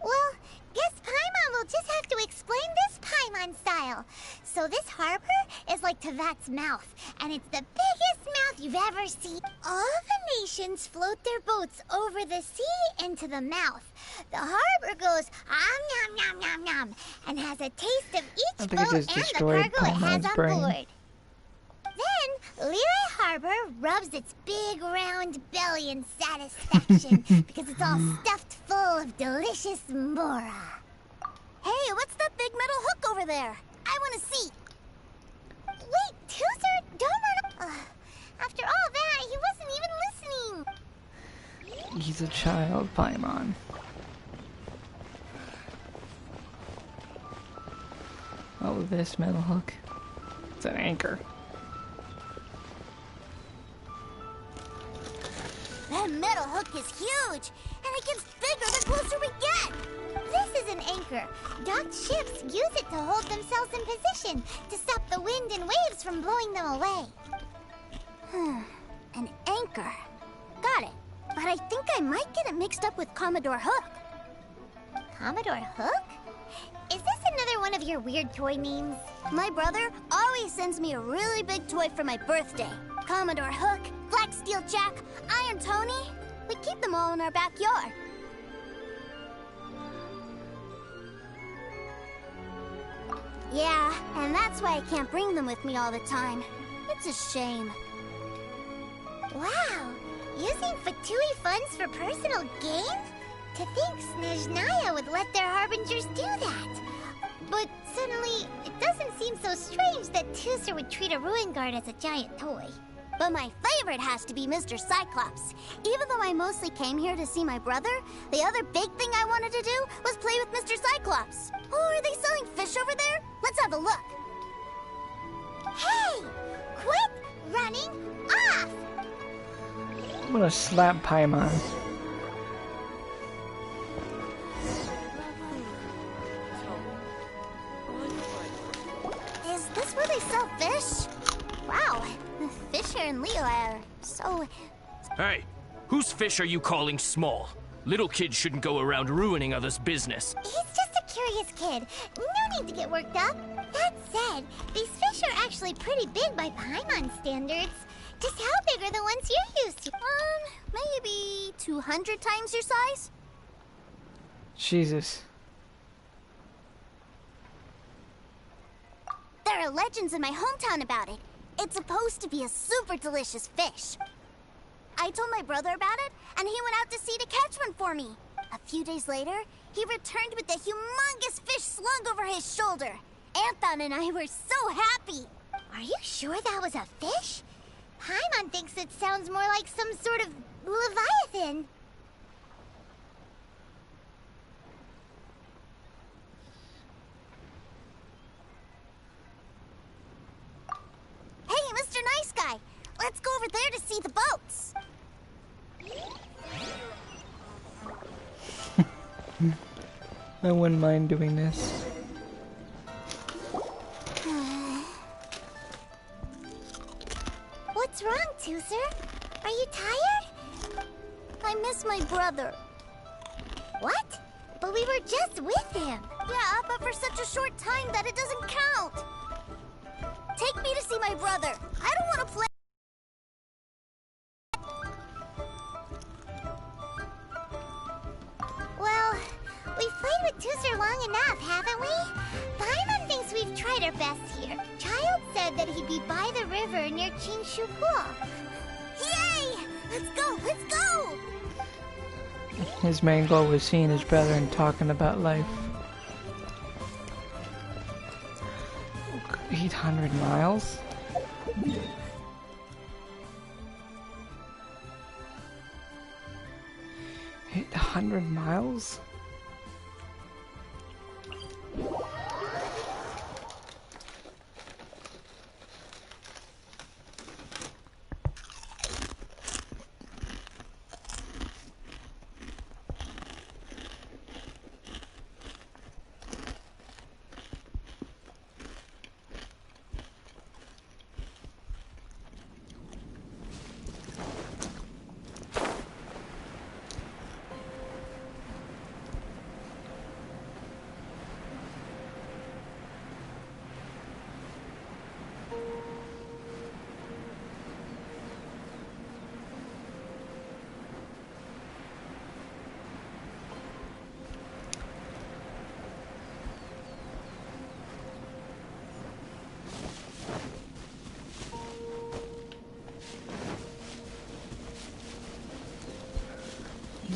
Well, guess Paimon will just have to explain this Paimon style. So this harbor is like Tevat's mouth, and it's the biggest mouth you've ever seen. All the nations float their boats over the sea into the mouth. The harbor goes nom nom nom nom and has a taste of each boat and the cargo it has on board. Then, Liyue Harbor rubs its big round belly in satisfaction because it's all stuffed full of delicious mora. Hey, what's that big metal hook over there? I want to see. Wait, Tusser, don't run up. After all that, he wasn't even listening. He's a child, Paimon. Oh, this metal hook. It's an anchor. That metal hook is huge, and it gets bigger the closer we get. This is an anchor. Docked ships use it to hold themselves in position to stop the wind and waves from blowing them away. An anchor. Got it. But I think I might get it mixed up with Commodore Hook. Commodore Hook? Is this another one of your weird toy names? My brother always sends me a really big toy for my birthday. Commodore Hook, Black Steel Jack, Iron Tony. We keep them all in our backyard. Yeah, and that's why I can't bring them with me all the time. It's a shame. Wow, using Fatui funds for personal gain? To think Snezhnaya would let their harbingers do that. But suddenly, it doesn't seem so strange that Tusser would treat a ruin guard as a giant toy. But my favorite has to be Mr. Cyclops. Even though I mostly came here to see my brother, the other big thing I wanted to do was play with Mr. Cyclops. Oh, are they selling fish over there? Let's have a look. Hey! Quit running off! I'm gonna slap Paimon. Is this where they sell fish? Wow, the fish here in Liyue are so... Hey, whose fish are you calling small? Little kids shouldn't go around ruining others' business. He's just a curious kid. No need to get worked up. That said, these fish are actually pretty big by Paimon standards. Just how big are the ones you're used to? Maybe 200 times your size? Jesus. There are legends in my hometown about it. It's supposed to be a super delicious fish. I told my brother about it, and he went out to sea to catch one for me. A few days later, he returned with a humongous fish slung over his shoulder. Anton and I were so happy. Are you sure that was a fish? Paimon thinks it sounds more like some sort of leviathan. Hey, Mr. Nice Guy, let's go over there to see the boats. I wouldn't mind doing this. What's wrong, Tusser? Are you tired? I miss my brother. What? But we were just with him. Yeah, but for such a short time that it doesn't count. Take me to see my brother. I don't want to play. Well, we've played with Tusser long enough, haven't we? Paimon thinks we've tried our best here. Childe said that he'd be by the river near Qingshu Pool. Yay! Let's go! Let's go! His main goal was seeing his brother and talking about life. 800 miles? 800 miles?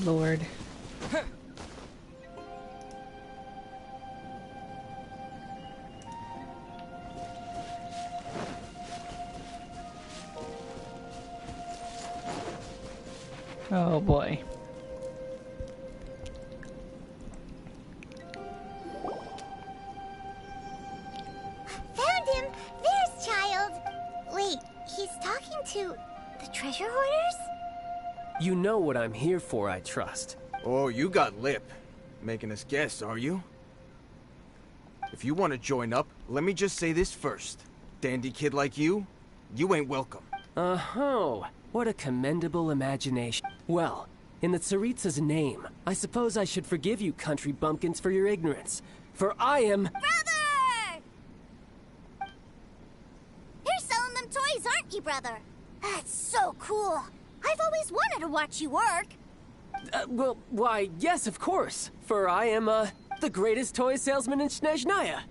Lord. Oh boy. Found him! There's Child! Wait, he's talking to the treasure hoarders? You know what I'm here for, I trust. Oh, you got lip. Making us guess, are you? If you want to join up, let me just say this first. Dandy kid like you ain't welcome. Oh, what a commendable imagination. Well, in the Tsaritsa's name, I suppose I should forgive you country bumpkins for your ignorance. For I am... Brother! You're selling them toys, aren't you, brother? That's so cool. I've always wanted to watch you work. Well, why, yes, of course. For I am, the greatest toy salesman in Snezhnaya.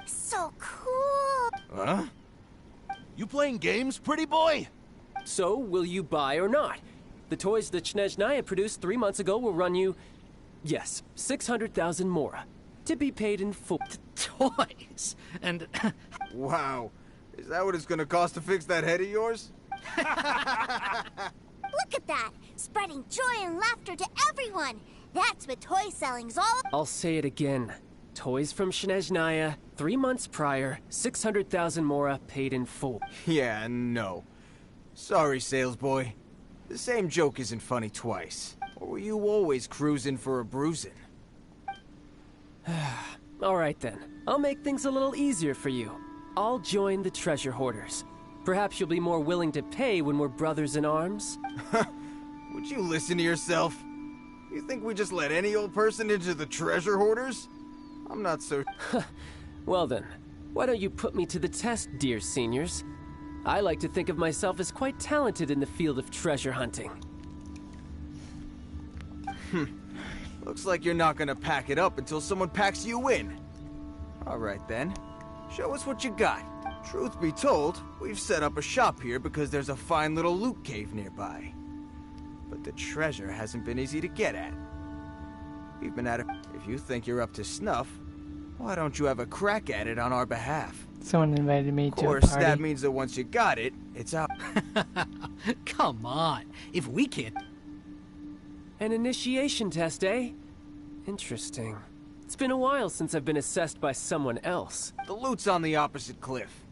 So cool. Huh? You playing games, pretty boy? So, will you buy or not? The toys that Snezhnaya produced 3 months ago will run you, yes, 600,000 mora. To be paid in full. Toys? And... Wow. Is that what it's gonna cost to fix that head of yours? Look at that! Spreading joy and laughter to everyone! That's what toy selling's all. I'll say it again. Toys from Snezhnaya, 3 months prior, 600,000 mora paid in full. Yeah, no. Sorry, sales boy. The same joke isn't funny twice. Or were you always cruising for a bruising? Alright then. I'll make things a little easier for you. I'll join the treasure hoarders. Perhaps you'll be more willing to pay when we're brothers in arms? Would you listen to yourself? You think we just let any old person into the treasure hoarders? I'm not so... Well then, why don't you put me to the test, dear seniors? I like to think of myself as quite talented in the field of treasure hunting. Looks like you're not gonna pack it up until someone packs you in. Alright then. Show us what you got. Truth be told, we've set up a shop here because there's a fine little loot cave nearby. But the treasure hasn't been easy to get at. We've been at it. If you think you're up to snuff, why don't you have a crack at it on our behalf? Someone invited me to a Of course, party. that means that once you got it, it's out. Come on. If we can't... An initiation test, eh? Interesting. It's been a while since I've been assessed by someone else. The loot's on the opposite cliff.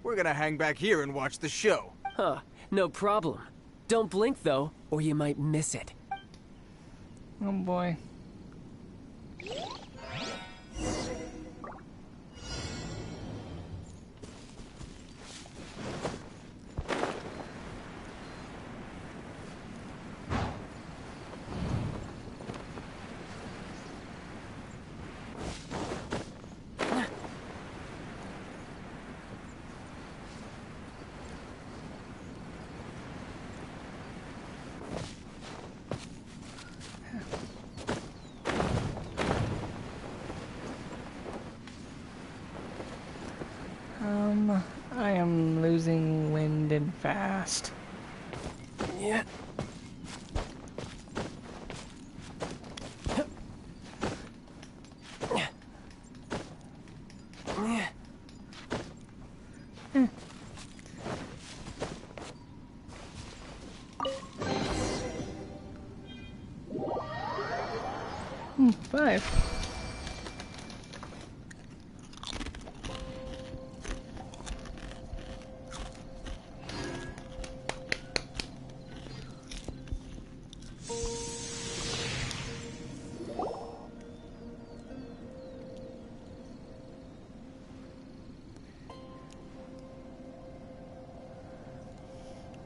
We're gonna hang back here and watch the show. Huh, no problem. Don't blink, though, or you might miss it. Oh boy. I am losing wind and fast. Yeah. Five.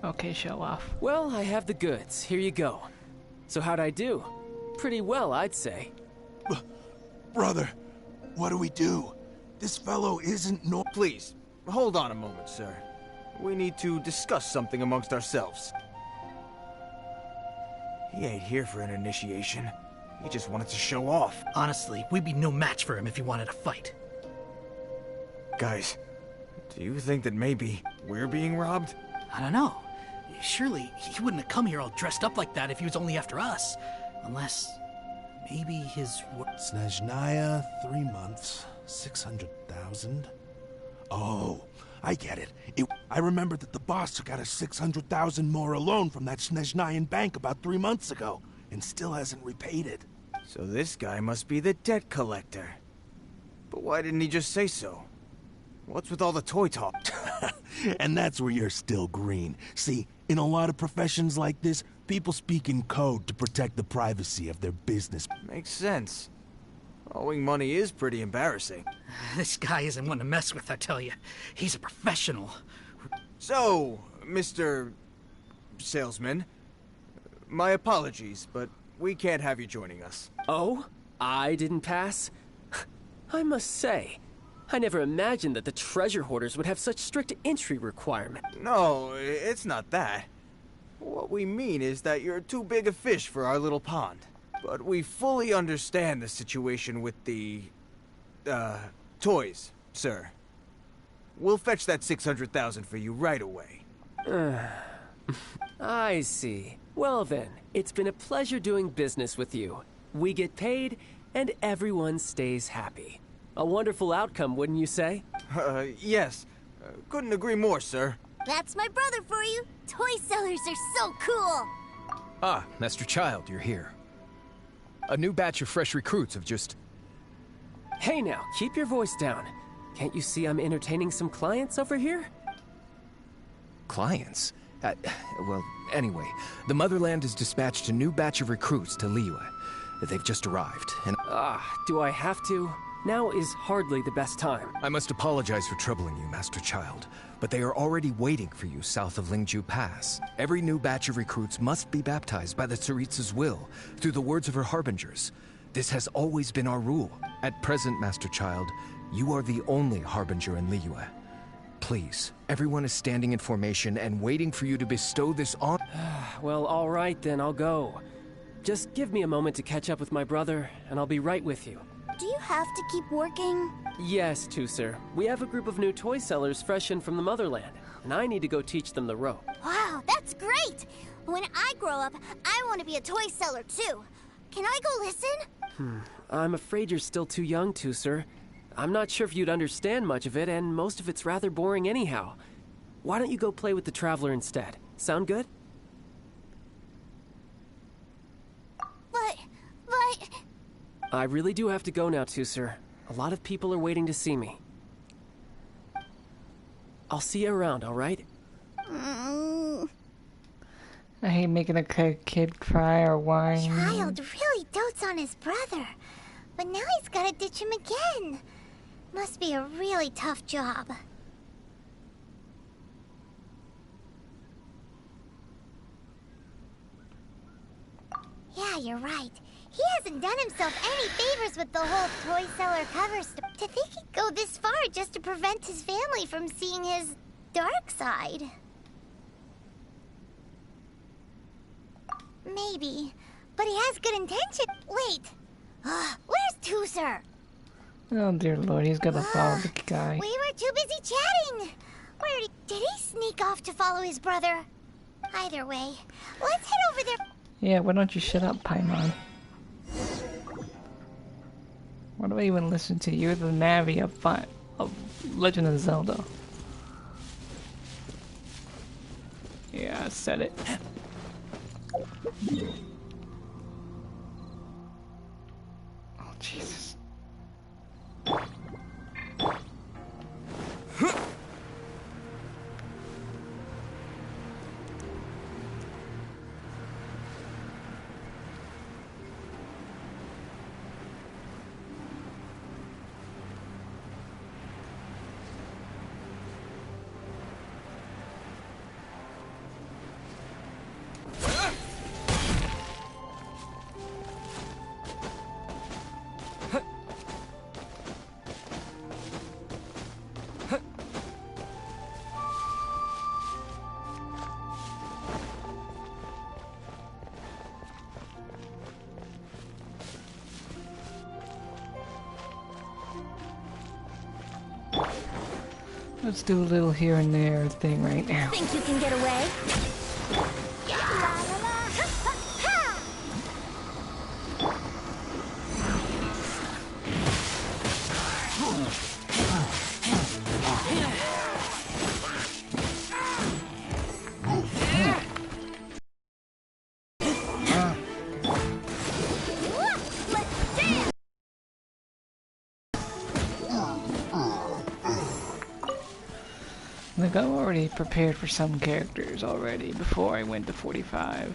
Okay, show off. Well, I have the goods. Here you go. So how'd I do? Pretty well, I'd say. Brother, what do we do? This fellow isn't no- Please, hold on a moment, sir. We need to discuss something amongst ourselves. He ain't here for an initiation. He just wanted to show off. Honestly, we'd be no match for him if he wanted to fight. Guys, do you think that maybe we're being robbed? I don't know. Surely he wouldn't have come here all dressed up like that if he was only after us. Unless... maybe his... Snezhnaya, 3 months, 600,000. Oh, I get it. I remember that the boss took out a 600,000 more loan from that Snezhnayan bank about 3 months ago, and still hasn't repaid it. So this guy must be the debt collector. But why didn't he just say so? What's with all the toy talk? And that's where you're still green. See, in a lot of professions like this, people speak in code to protect the privacy of their business. Makes sense. Owing money is pretty embarrassing. This guy isn't one to mess with, I tell you. He's a professional. So, Mr. Salesman, my apologies, but we can't have you joining us. Oh? I didn't pass? I must say, I never imagined that the treasure hoarders would have such strict entry requirements. No, it's not that. What we mean is that you're too big a fish for our little pond. But we fully understand the situation with the, toys, sir. We'll fetch that 600,000 for you right away. I see. Well then, it's been a pleasure doing business with you. We get paid, and everyone stays happy. A wonderful outcome, wouldn't you say? Yes. Couldn't agree more, sir. That's my brother for you. Toy sellers are so cool. Ah, Master Childe, you're here. A new batch of fresh recruits have just... Hey now, keep your voice down. Can't you see I'm entertaining some clients over here? Clients? Well, anyway, the Motherland has dispatched a new batch of recruits to Liyue. They've just arrived, and... do I have to? Now is hardly the best time. I must apologize for troubling you, Master Childe, but they are already waiting for you south of Lingju Pass. Every new batch of recruits must be baptized by the Tsaritsa's will, through the words of her harbingers. This has always been our rule. At present, Master Childe, you are the only harbinger in Liyue. Please, everyone is standing in formation and waiting for you to bestow this on... Well, all right then, I'll go. Just give me a moment to catch up with my brother, and I'll be right with you. Do you have to keep working? Yes, Tusser. We have a group of new toy sellers fresh in from the Motherland, and I need to go teach them the rope. Wow, that's great! When I grow up, I want to be a toy seller too. Can I go listen? I'm afraid you're still too young, Tusser. I'm not sure if you'd understand much of it, and most of it's rather boring anyhow. Why don't you go play with the Traveler instead? Sound good? But... I really do have to go now, Tusser. A lot of people are waiting to see me. I'll see you around, all right? I hate making a kid cry or whine. Childe really dotes on his brother. But now he's gotta ditch him again. Must be a really tough job. Yeah, you're right. He hasn't done himself any favors with the whole toy seller cover stuff. To think he'd go this far just to prevent his family from seeing his dark side. Maybe. But he has good intention. Wait. Where's Tusser? Oh dear lord, he's gonna follow the guy. We were too busy chatting. Did he sneak off to follow his brother? Either way, let's head over there. Yeah, why don't you shut up, Paimon? Why do I even listen to you? You're the Navi of Legend of Zelda. Yeah, I said it. Oh, Jesus. Let's do a little here and there thing right now. Think you can get away? Like, I'm already prepared for some characters already before I went to 45.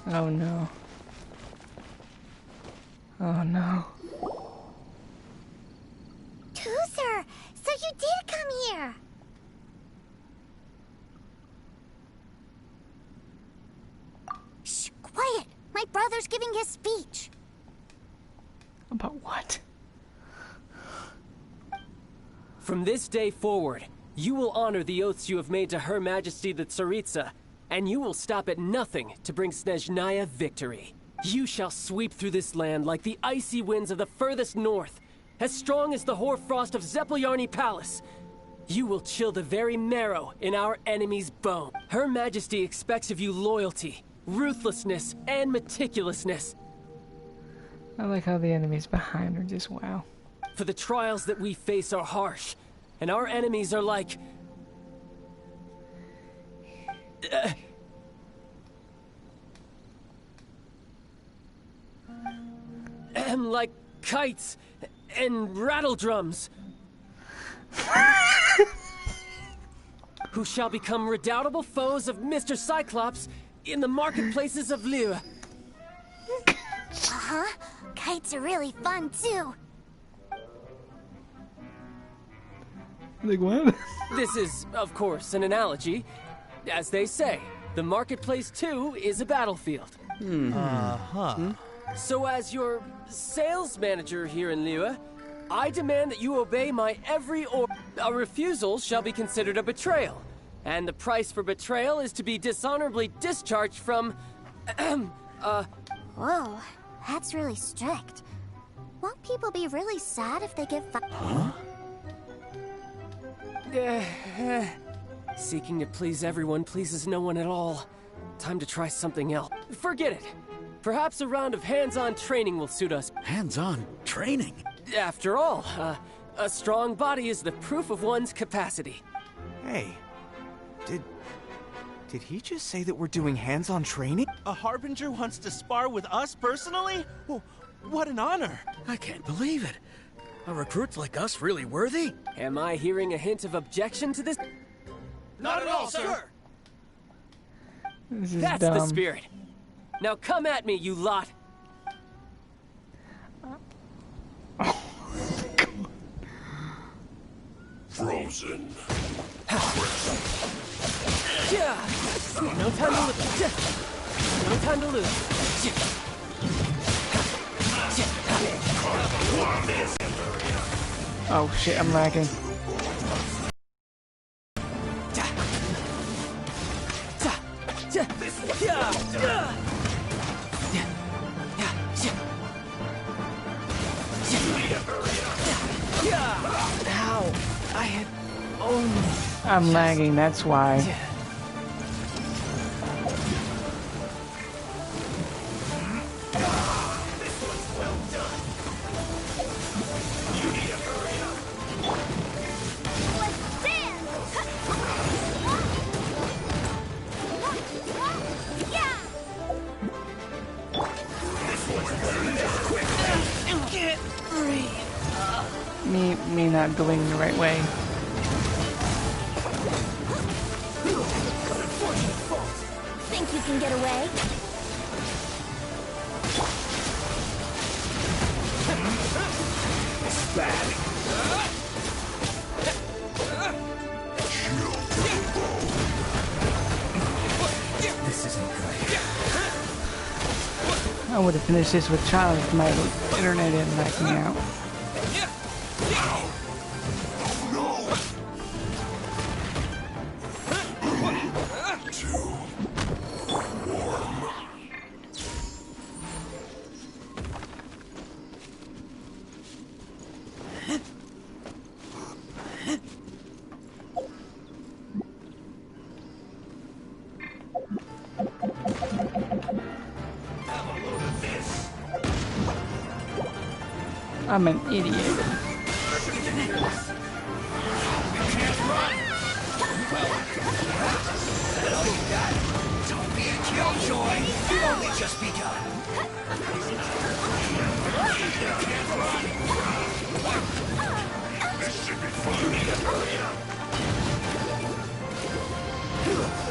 Oh no. Oh no. Toozer, so you did come here. Shh, quiet. My brother's giving his speech. About what? From this day forward, you will honor the oaths you have made to Her Majesty the Tsaritsa, and you will stop at nothing to bring Snezhnaya victory. You shall sweep through this land like the icy winds of the furthest north, as strong as the hoarfrost of Zepelyarny Palace. You will chill the very marrow in our enemy's bone. Her Majesty expects of you loyalty, ruthlessness, and meticulousness. I like how the enemies behind are just wow. For the trials that we face are harsh, and our enemies are like... like kites and rattle drums. Who shall become redoubtable foes of Mr. Cyclops in the marketplaces of Liyue. Uh-huh. Kites are really fun, too. Like what? This is, of course, an analogy. As they say, the marketplace, too, is a battlefield. So as your sales manager here in Liyue, I demand that you obey my every order. A refusal shall be considered a betrayal, and the price for betrayal is to be dishonorably discharged from... Whoa, that's really strict. Won't people be really sad if they get Seeking to please everyone pleases no one at all. Time to try something else. Forget it. Perhaps a round of hands-on training will suit us. Hands-on training? After all, a strong body is the proof of one's capacity. Hey, did he just say that we're doing hands-on training? A Harbinger wants to spar with us personally? What an honor! I can't believe it. Are recruits like us really worthy? Am I hearing a hint of objection to this? Not at all, sir! This is That's dumb. the spirit. Now come at me, you lot! Frozen. Yeah. No time to lose. No time to lose. Oh shit, I'm lagging. I'm lagging, that's why. Me not going the right way. Think you can get away? It's bad. This isn't good. I would have finished this with Childe if my internet didn't back me out. I'm an idiot. Don't be a killjoy. You've only just begun. This should be fun. You need to hurry up.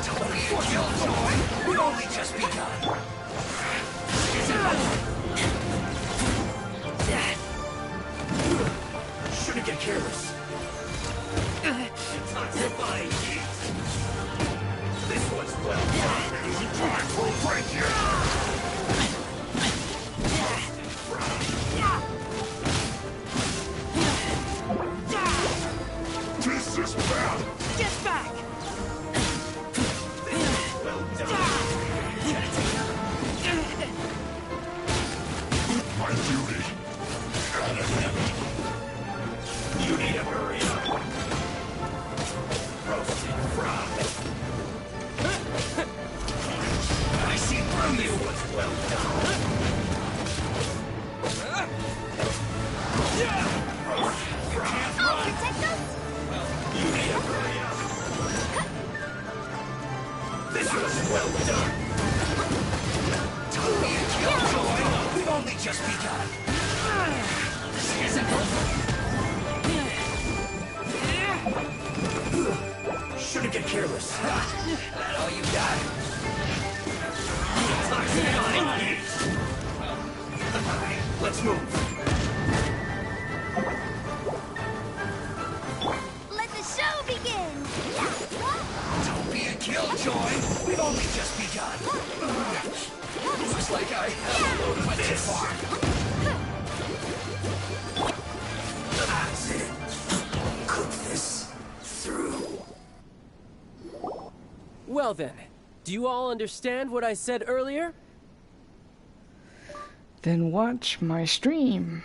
Don't be a killjoy. We've only just begun. Shouldn't get careless. Toxifying heat. This one's well done. Easy time for break you. This is bad. Get back! Well done. My duty. You need to hurry up. Roasted frog. I see through you. Was well done. I'll protect us! You need to hurry up. This was well done. Don't be a killjoy. We've only just begun. This isn't over. Shouldn't get careless. That all you got? Let's move. Let the show begin! Don't be a killjoy. We've only just begun. Looks like I went too far. That's it. Cook this through. Well then, do you all understand what I said earlier? Then watch my stream.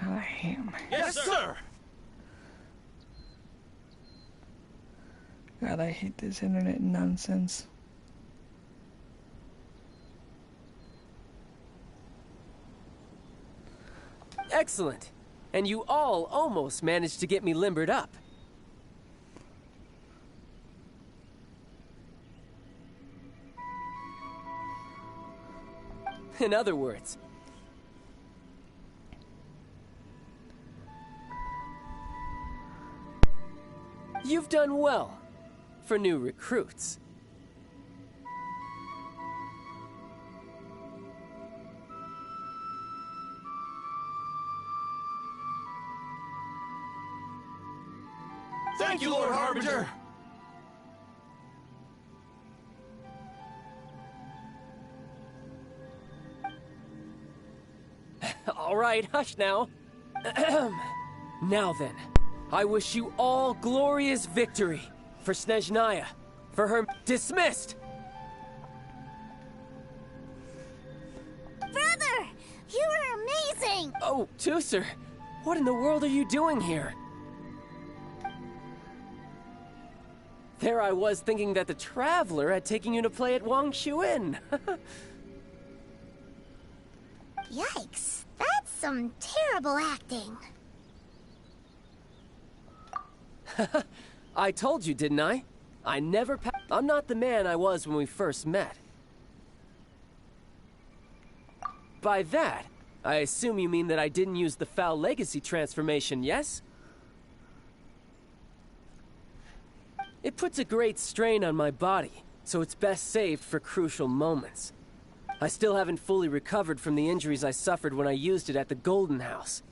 I hate my... Yes, sir! God, I hate this internet nonsense. Excellent. And you all almost managed to get me limbered up. In other words, you've done well for new recruits. Thank you, Lord Harbinger! All right, hush now. Now then, I wish you all glorious victory for Snezhnaya, for her dismissed. Brother, you are amazing. Oh, Tusser, what in the world are you doing here? There I was thinking that the Traveler had taken you to play at Wang Shuin. Yikes, that's some terrible acting. I told you, didn't I? I'm not the man I was when we first met. By that, I assume you mean that I didn't use the Foul Legacy transformation, yes? It puts a great strain on my body, so it's best saved for crucial moments. I still haven't fully recovered from the injuries I suffered when I used it at the Golden House.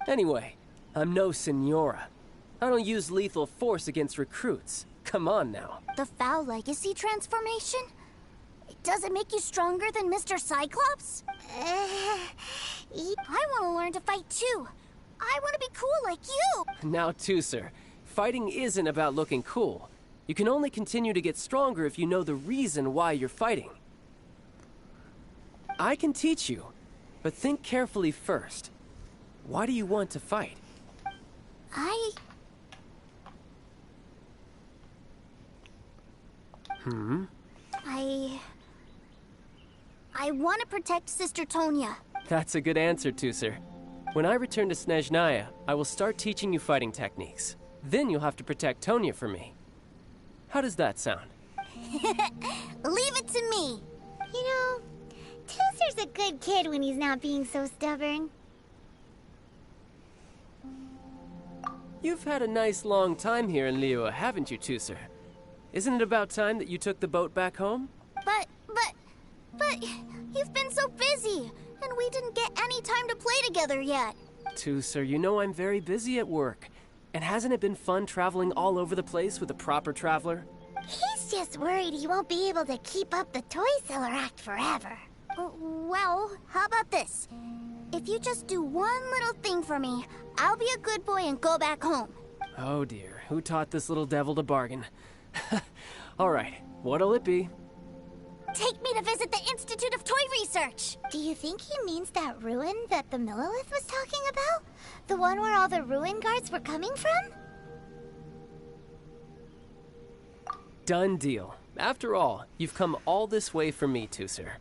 Anyway, I'm no Senora. I don't use lethal force against recruits. Come on now. The Foul Legacy transformation? Does it make you stronger than Mr. Cyclops? I want to learn to fight too. I want to be cool like you. Now, Tusser, fighting isn't about looking cool. You can only continue to get stronger if you know the reason why you're fighting. I can teach you, but think carefully first. Why do you want to fight? I want to protect Sister Tonya. That's a good answer, Tusser. When I return to Snezhnaya, I will start teaching you fighting techniques. Then you'll have to protect Tonya for me. How does that sound? Leave it to me. You know, Tusser's a good kid when he's not being so stubborn. You've had a nice long time here in Liyue, haven't you, Tusser? Isn't it about time that you took the boat back home? But, you've been so busy, and we didn't get any time to play together yet. Tusser, you know I'm very busy at work. And hasn't it been fun traveling all over the place with a proper traveler? He's just worried he won't be able to keep up the toy seller act forever. Well, how about this? If you just do one little thing for me, I'll be a good boy and go back home. Oh dear, who taught this little devil to bargain? Alright, what'll it be? Take me to visit the Institute of Toy Research! Do you think he means that ruin that the Millilith was talking about? The one where all the ruin guards were coming from? Done deal. After all, you've come all this way for me, Tusser.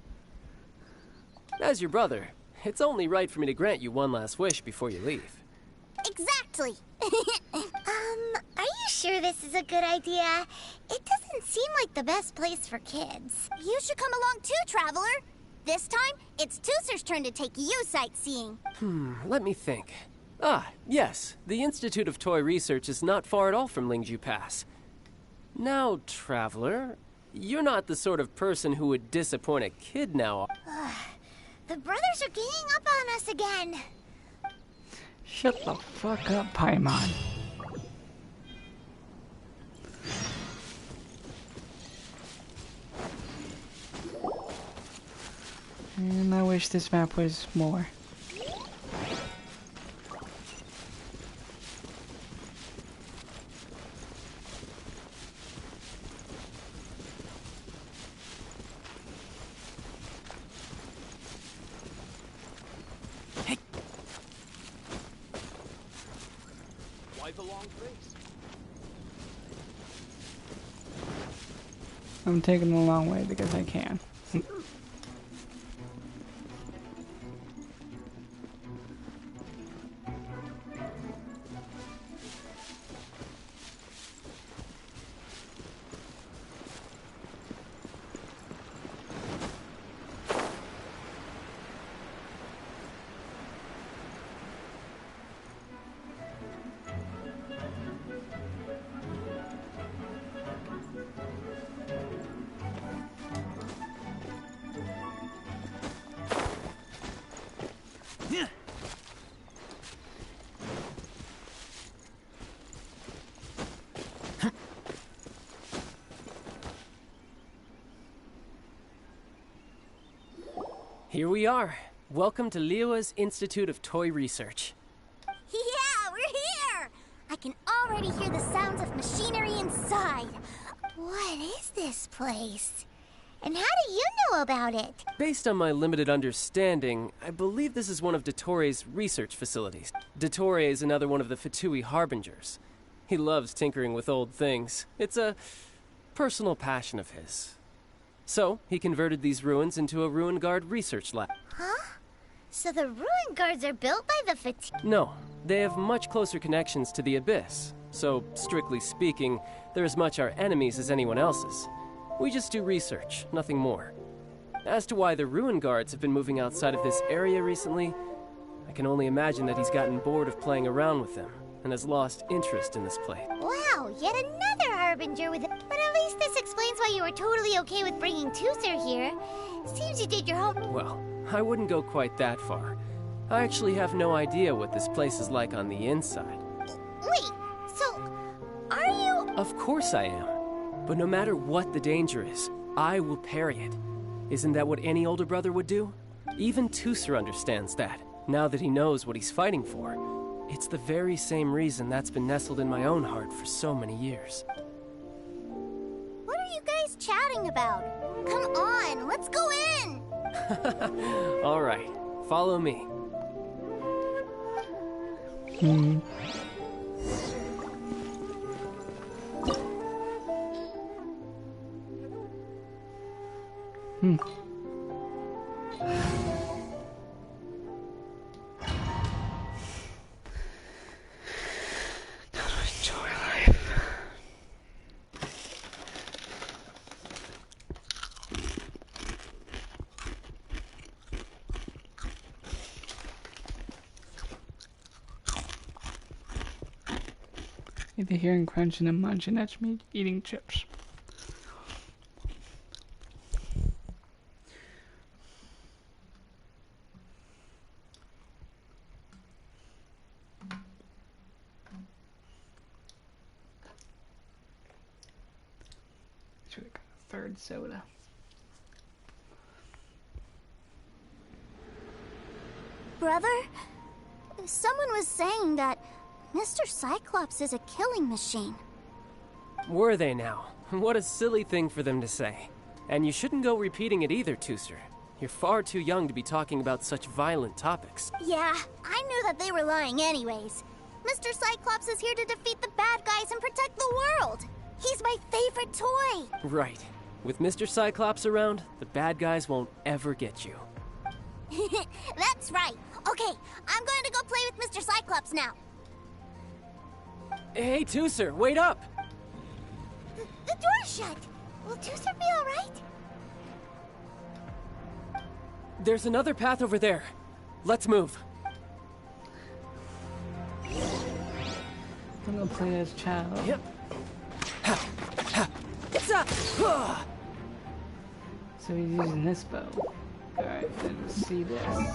As your brother, it's only right for me to grant you one last wish before you leave. Exactly! Are you sure this is a good idea? It doesn't seem like the best place for kids. You should come along too, Traveler! This time, it's Tusser's turn to take you sightseeing. Let me think. Ah, yes, the Institute of Toy Research is not far at all from Lingju Pass. Now, Traveler, you're not the sort of person who would disappoint a kid now. The brothers are ganging up on us again. Shut the fuck up, Paimon. And I wish this map was more. I'm taking the long way because I can. Here we are. Welcome to Liyue's Institute of Toy Research. Yeah, we're already hear the sounds of machinery inside. What is this place? And how do you know about it? Based on my limited understanding, I believe this is one of Dottore research facilities. Dottore is another one of the Fatui Harbingers. He loves tinkering with old things. It's a personal passion of his. So, he converted these ruins into a Ruin Guard research lab. Huh? So the Ruin Guards are built by the Fatui? No, they have much closer connections to the Abyss. So, strictly speaking, they're as much our enemies as anyone else's. We just do research, nothing more. As to why the Ruin Guards have been moving outside of this area recently, I can only imagine that he's gotten bored of playing around with them, and has lost interest in this place. Wow, yet another Harbinger with it. But at least this explains why you were totally okay with bringing Tooser here. Seems you did your homework. Well, I wouldn't go quite that far. I actually have no idea what this place is like on the inside. Wait, so are you? Of course I am. But no matter what the danger is, I will parry it. Isn't that what any older brother would do? Even Tooser understands that, now that he knows what he's fighting for. It's the very same reason that's been nestled in my own heart for so many years. What are you guys chatting about? Come on, let's go in! All right, follow me. Either hearing crunching and munching, that's me eating chips. Should have got a third soda. Brother, someone was saying that Mr. Cyclops is a killing machine. Were they now? What a silly thing for them to say. And you shouldn't go repeating it either, Tooser. You're far too young to be talking about such violent topics. Yeah, I knew that they were lying anyways. Mr. Cyclops is here to defeat the bad guys and protect the world. He's my favorite toy. Right. With Mr. Cyclops around, the bad guys won't ever get you. That's right. Okay, I'm going to go play with Mr. Cyclops now. Hey, Tooser, wait up! The door's shut. Will Tooser be alright? There's another path over there. Let's move. I'm gonna play as Child. Yep. So he's using this bow. Alright, then let's see this.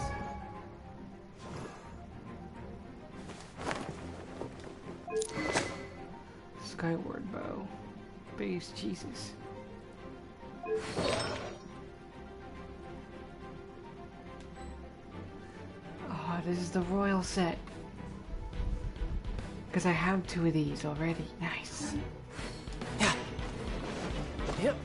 Skyward bow. Base Jesus. Oh, this is the royal set. Because I have 2 of these already. Nice. Yep.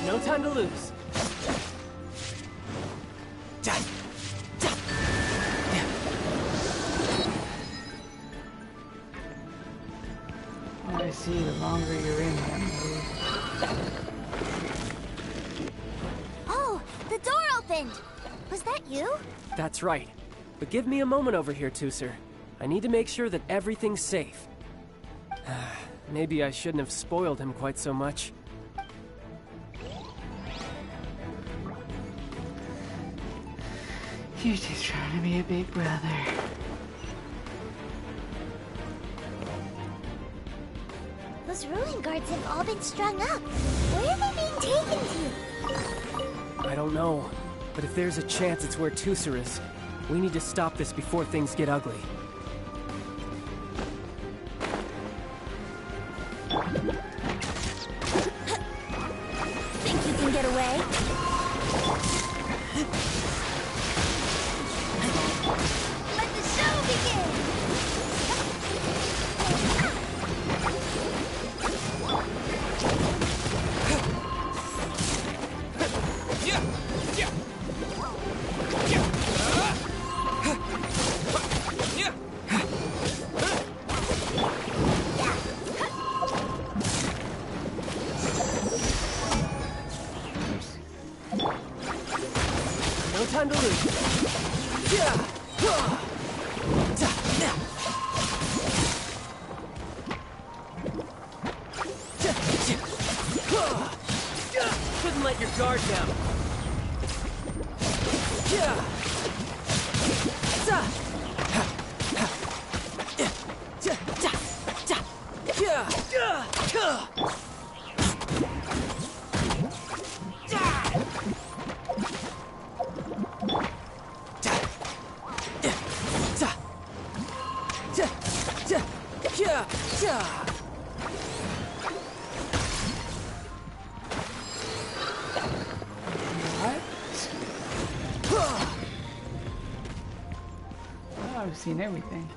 No time to lose. see, the longer you're in that mode. Oh, the door opened! Was that you? That's right. But give me a moment over here, Tusser. I need to make sure that everything's safe. Maybe I shouldn't have spoiled him quite so much. You're just trying to be a big brother. Those ruin guards have all been strung up. Where are they being taken to? I don't know, but if there's a chance it's where Tusser is, we need to stop this before things get ugly. Think you can get away? Let the show begin! No time to lose. Couldn't let your guard down. I've seen everything.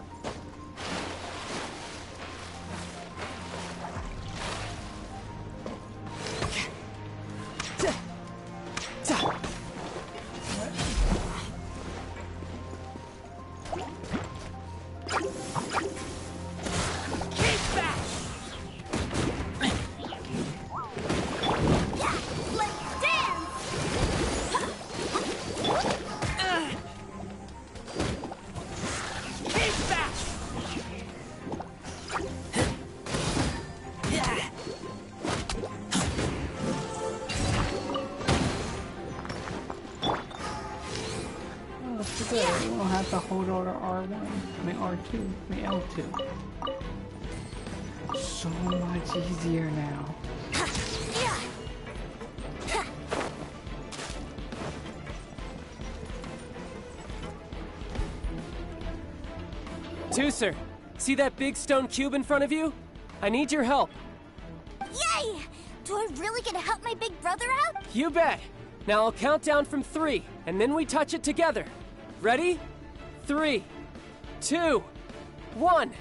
We don't have to hold order R1, I mean R2, I mean L2. So much easier now. Tusser, see that big stone cube in front of you? I need your help. Yay! Do I really get to help my big brother out? You bet. Now I'll count down from 3, and then we touch it together. Ready? 3, 2, 1.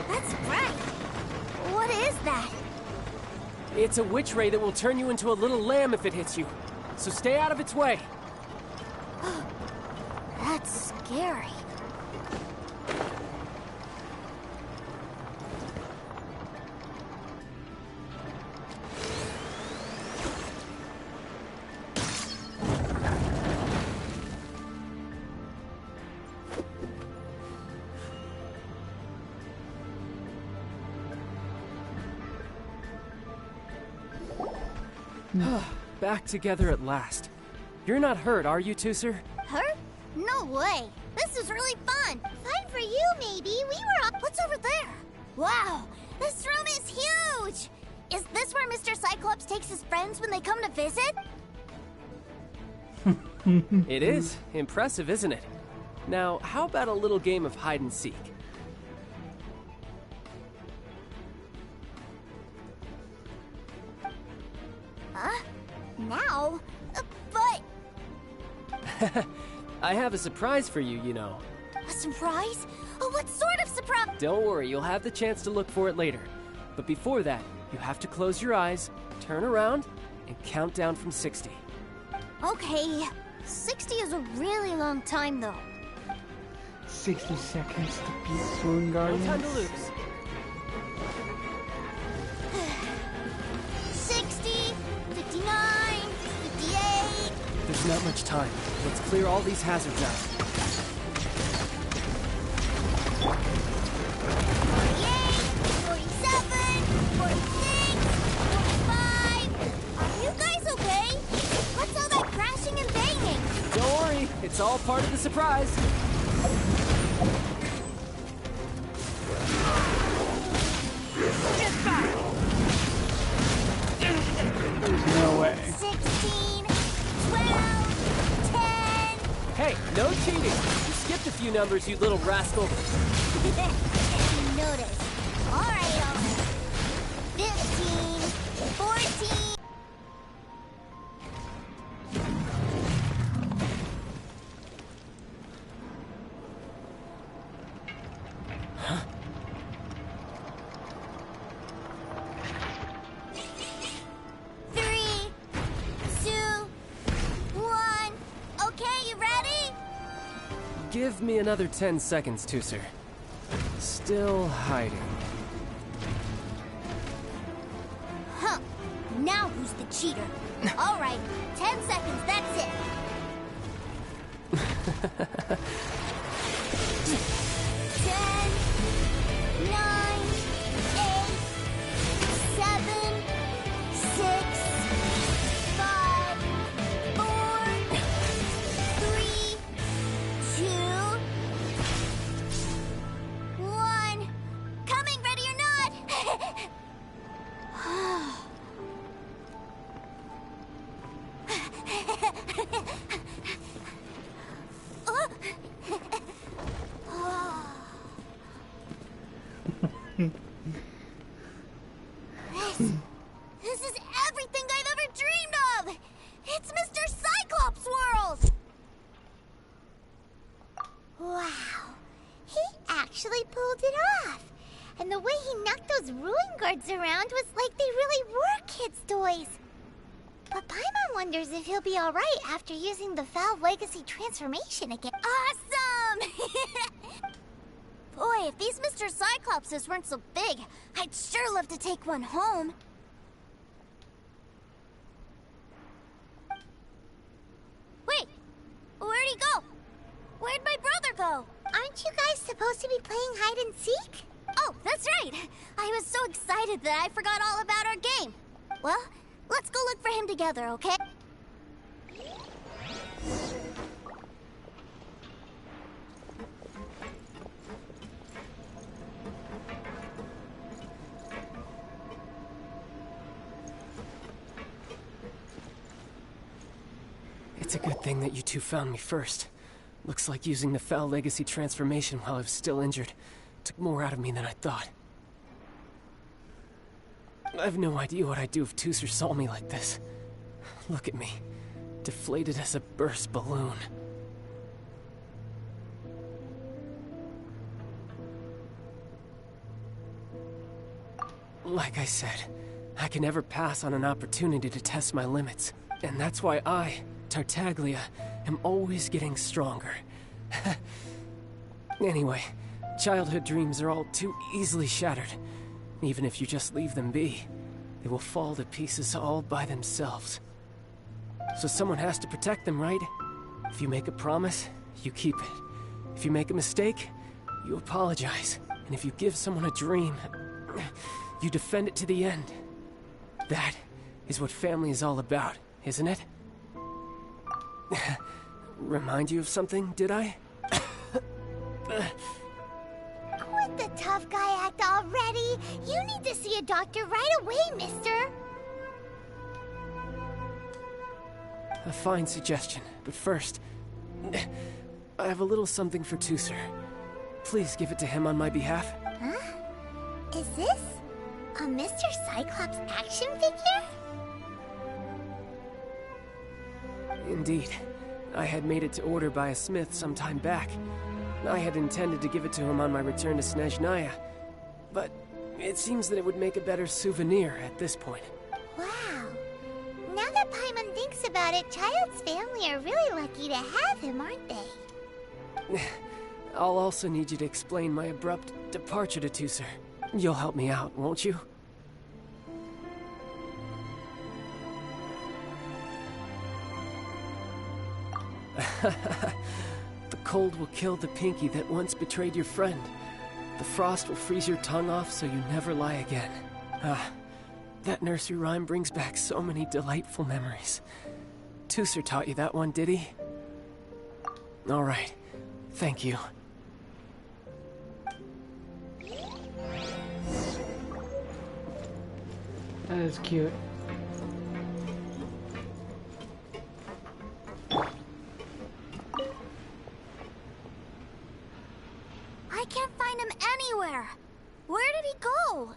That's bright. What is that? It's a witch ray that will turn you into a little lamb if it hits you. So stay out of its way. That's scary. Back together at last. You're not hurt, are you, Tusser? Hurt? No way. This is really fun. Fine for you, maybe. We were up. What's over there? Wow, this room is huge. Is this where Mr. Cyclops takes his friends when they come to visit? It is. Impressive, isn't it? Now, how about a little game of hide and seek? Huh? Now? But... I have a surprise for you, you know. A surprise? A What sort of surprise? Don't worry, you'll have the chance to look for it later. But before that, you have to close your eyes, turn around, and count down from 60. Okay. 60 is a really long time, though. 60 seconds to beat Swoon Guardians. No time to lose. 60, 59, 58. There's not much time. Let's clear all these hazards out. 48, 47, 46, 45. Are you guys okay? What's all that crashing and banging? Don't worry, it's all part of the surprise. Get back! There's no way. 16, 12, 10. Hey, no cheating! You skipped a few numbers, you little rascal. You noticed. All right. 15, 14. Give me another 10 seconds, Tooser. Still hiding. Huh. Now who's the cheater? All right. 10 seconds, that's it. 10, 9, 8, 7, 6, 5, 4, 3, 2, 1. Coming, ready or not? This is everything I've ever dreamed of! It's Mr. Cyclops' world! Wow. He actually pulled it off. And the way he knocked those ruin guards around was like they really were kids' toys. But Paimon wonders if he'll be alright after using the Valve Legacy transformation again. Awesome! Boy, if these Mr. Cyclopses weren't so big, I'd sure love to take one home. Wait, where'd he go? Where'd my brother go? Aren't you guys supposed to be playing hide and seek? Oh, that's right! I was so excited that I forgot all about our game. Well, let's go look for him together, okay? It's a good thing that you two found me first. Looks like using the Foul Legacy transformation while I was still injured took more out of me than I thought. I have no idea what I'd do if Tooser saw me like this. Look at me, deflated as a burst balloon. Like I said, I can never pass on an opportunity to test my limits. And that's why I, Tartaglia, am always getting stronger. Anyway, childhood dreams are all too easily shattered. Even if you just leave them be, they will fall to pieces all by themselves. So someone has to protect them, right? If you make a promise, you keep it. If you make a mistake, you apologize. And if you give someone a dream, you defend it to the end. That is what family is all about, isn't it? Remind you of something, did I? Quit the tough guy act already! You need to see a doctor right away, mister! A fine suggestion, but first, I have a little something for Tooser. Please give it to him on my behalf. Huh? Is this a Mr. Cyclops action figure? Indeed. I had made it to order by a smith some time back. I had intended to give it to him on my return to Snezhnaya, but it seems that it would make a better souvenir at this point. Wow. Now that Paimon thinks about it, Childe's family are really lucky to have him, aren't they? I'll also need you to explain my abrupt departure to Tusser. You'll help me out, won't you? The cold will kill the pinky that once betrayed your friend. The frost will freeze your tongue off so you never lie again. Ah, that nursery rhyme brings back so many delightful memories. Tusser taught you that one, did he? All right. Thank you. That is cute. I can't find him anywhere. Where did he go?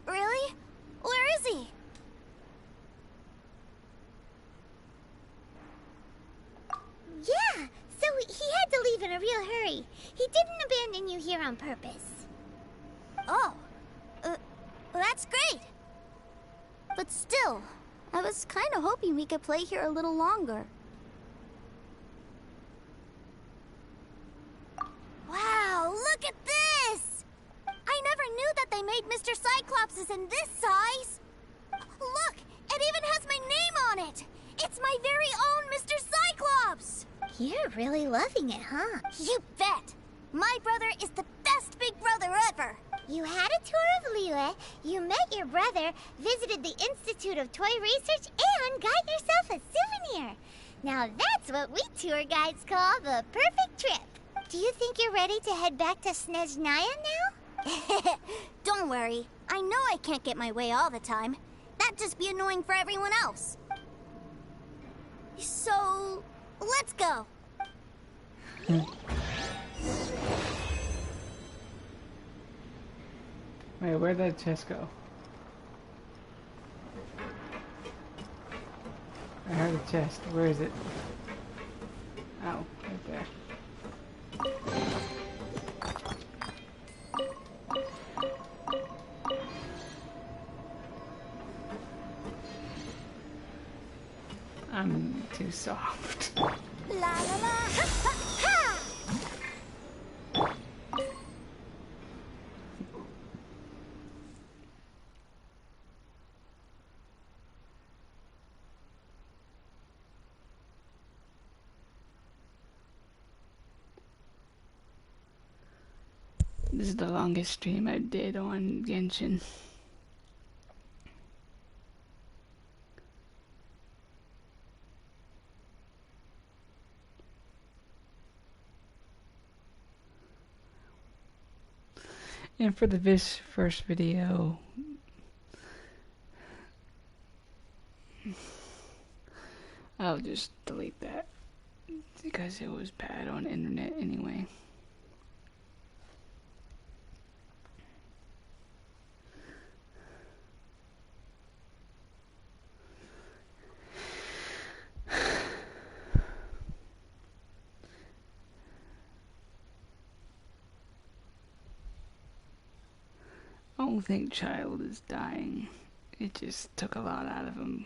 Really? Where is he? Yeah, so he had to leave in a real hurry. He didn't abandon you here on purpose. Oh, that's great. But still, I was kind of hoping we could play here a little longer. Wow, look at this! I never knew that they made Mr. Cyclopses in this size. Look, it even has my name on it. It's my very own Mr. Cyclops. You're really loving it, huh? You bet. My brother is the best big brother ever. You had a tour of Liyue, you met your brother, visited the Institute of Toy Research, and got yourself a souvenir. Now that's what we tour guides call the perfect trip. Do you think you're ready to head back to Snezhnaya now? Don't worry. I know I can't get my way all the time. That'd just be annoying for everyone else. So, let's go. Wait, where'd that chest go? I heard a chest. Where is it? Oh, right there. I'm too soft. La la la, ha ha ha! This is the longest stream I did on Genshin. And for this first video, I'll just delete that because it was bad on the internet anyway. I don't think Childe is dying. It just took a lot out of him.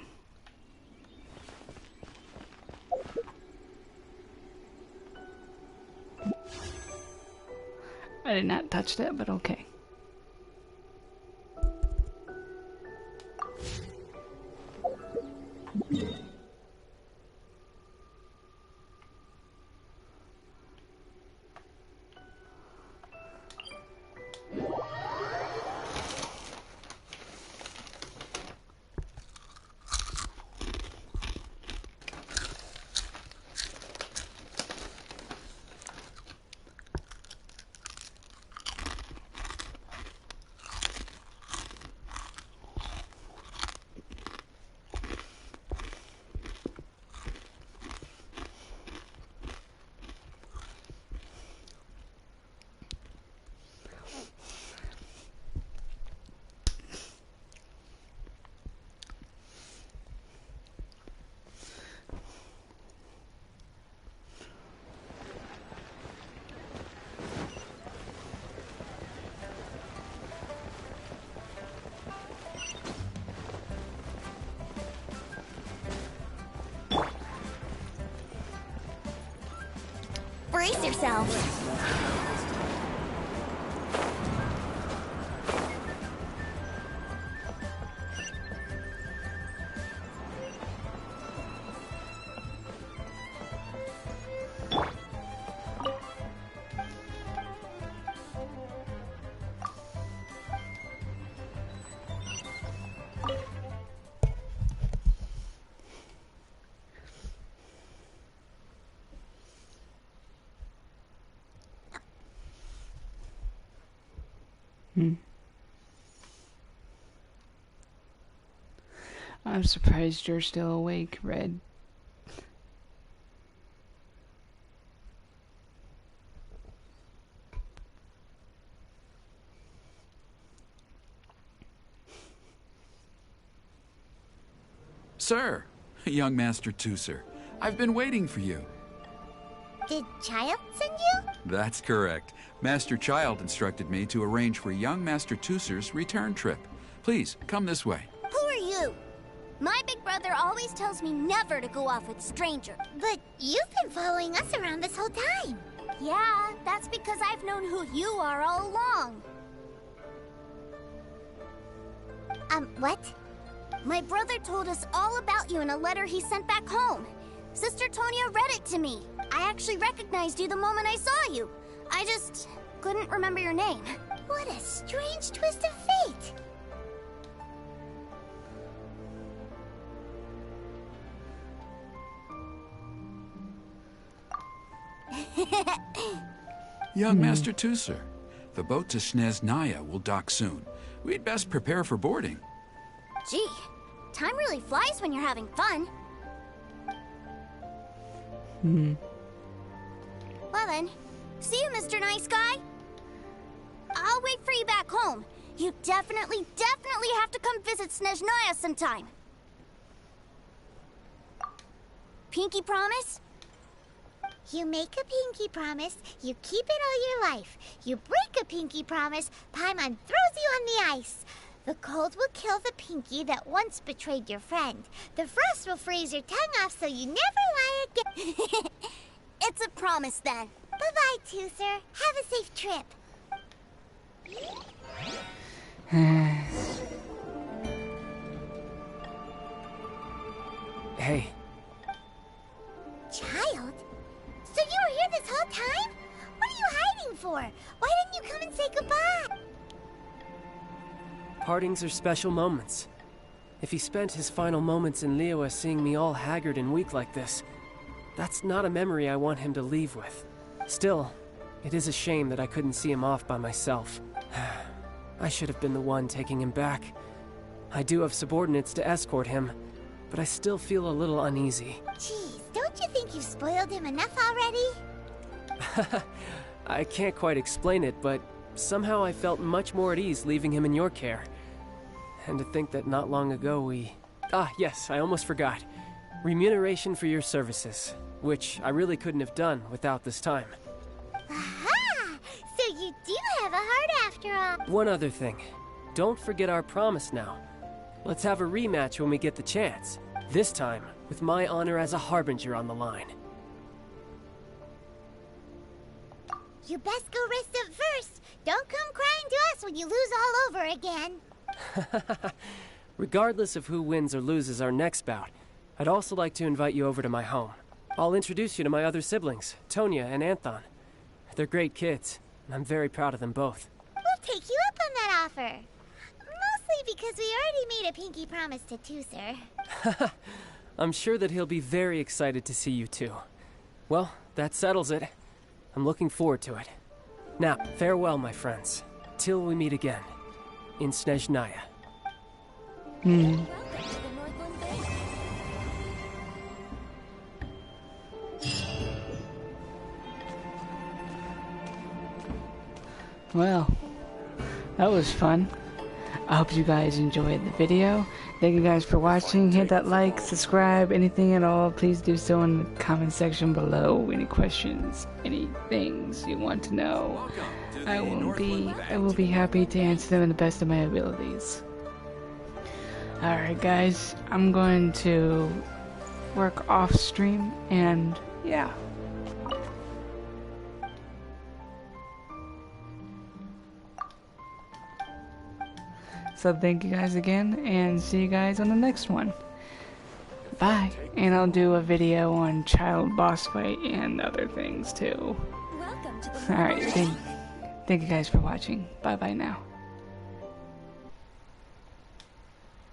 I did not touch that, but okay. brace yourselves. I'm surprised you're still awake, Red. Sir, young Master Tooser, I've been waiting for you. Did Childe send you? That's correct. Master Childe instructed me to arrange for young Master Tooser's return trip. Please, come this way. Who are you? My big brother always tells me never to go off with strangers. But you've been following us around this whole time. Yeah, that's because I've known who you are all along. What? My brother told us all about you in a letter he sent back home. Sister Tonia read it to me. I actually recognized you the moment I saw you. I just couldn't remember your name. What a strange twist of fate. Young Master Tooser, the boat to Snezhnaya will dock soon. We'd best prepare for boarding. Gee, time really flies when you're having fun. Well then, see you, Mr. Nice Guy. I'll wait for you back home. You definitely have to come visit Snezhnaya sometime. Pinky promise? You make a pinky promise, you keep it all your life. You break a pinky promise, Paimon throws you on the ice. The cold will kill the pinky that once betrayed your friend. The frost will freeze your tongue off so you never lie again. It's a promise then. Bye-bye, Tooser. Have a safe trip. Hey. Childe? So you were here this whole time? What are you hiding for? Why didn't you come and say goodbye? Partings are special moments. If he spent his final moments in Liyue seeing me all haggard and weak like this, that's not a memory I want him to leave with. Still, it is a shame that I couldn't see him off by myself. I should have been the one taking him back. I do have subordinates to escort him, but I still feel a little uneasy. Jeez, don't you think you've spoiled him enough already? I can't quite explain it, but somehow I felt much more at ease leaving him in your care. And to think that not long ago we... Ah, yes, I almost forgot. Remuneration for your services, which I really couldn't have done without this time. Aha! So you do have a heart after all. One other thing. Don't forget our promise now. Let's have a rematch when we get the chance. This time, with my honor as a Harbinger on the line. You best go rest up first. Don't come crying to us when you lose all over again. Regardless of who wins or loses our next bout, I'd also like to invite you over to my home. I'll introduce you to my other siblings, Tonia and Anthon. They're great kids, and I'm very proud of them both. We'll take you up on that offer. Mostly because we already made a pinky promise to Tooser. I'm sure that he'll be very excited to see you too. Well, that settles it. I'm looking forward to it. Now, farewell, my friends. Till we meet again. In Snezhnaya. Well, that was fun. I hope you guys enjoyed the video. Thank you guys for watching. Hit that like, subscribe, anything at all. Please do so in the comment section below. Any questions, any things you want to know. I will be happy to answer them in the best of my abilities. Alright guys, I'm going to work off stream and yeah. So thank you guys again, and see you guys on the next one. Bye. And I'll do a video on Childe boss fight and other things too. Alright, thank you guys for watching. Bye bye now.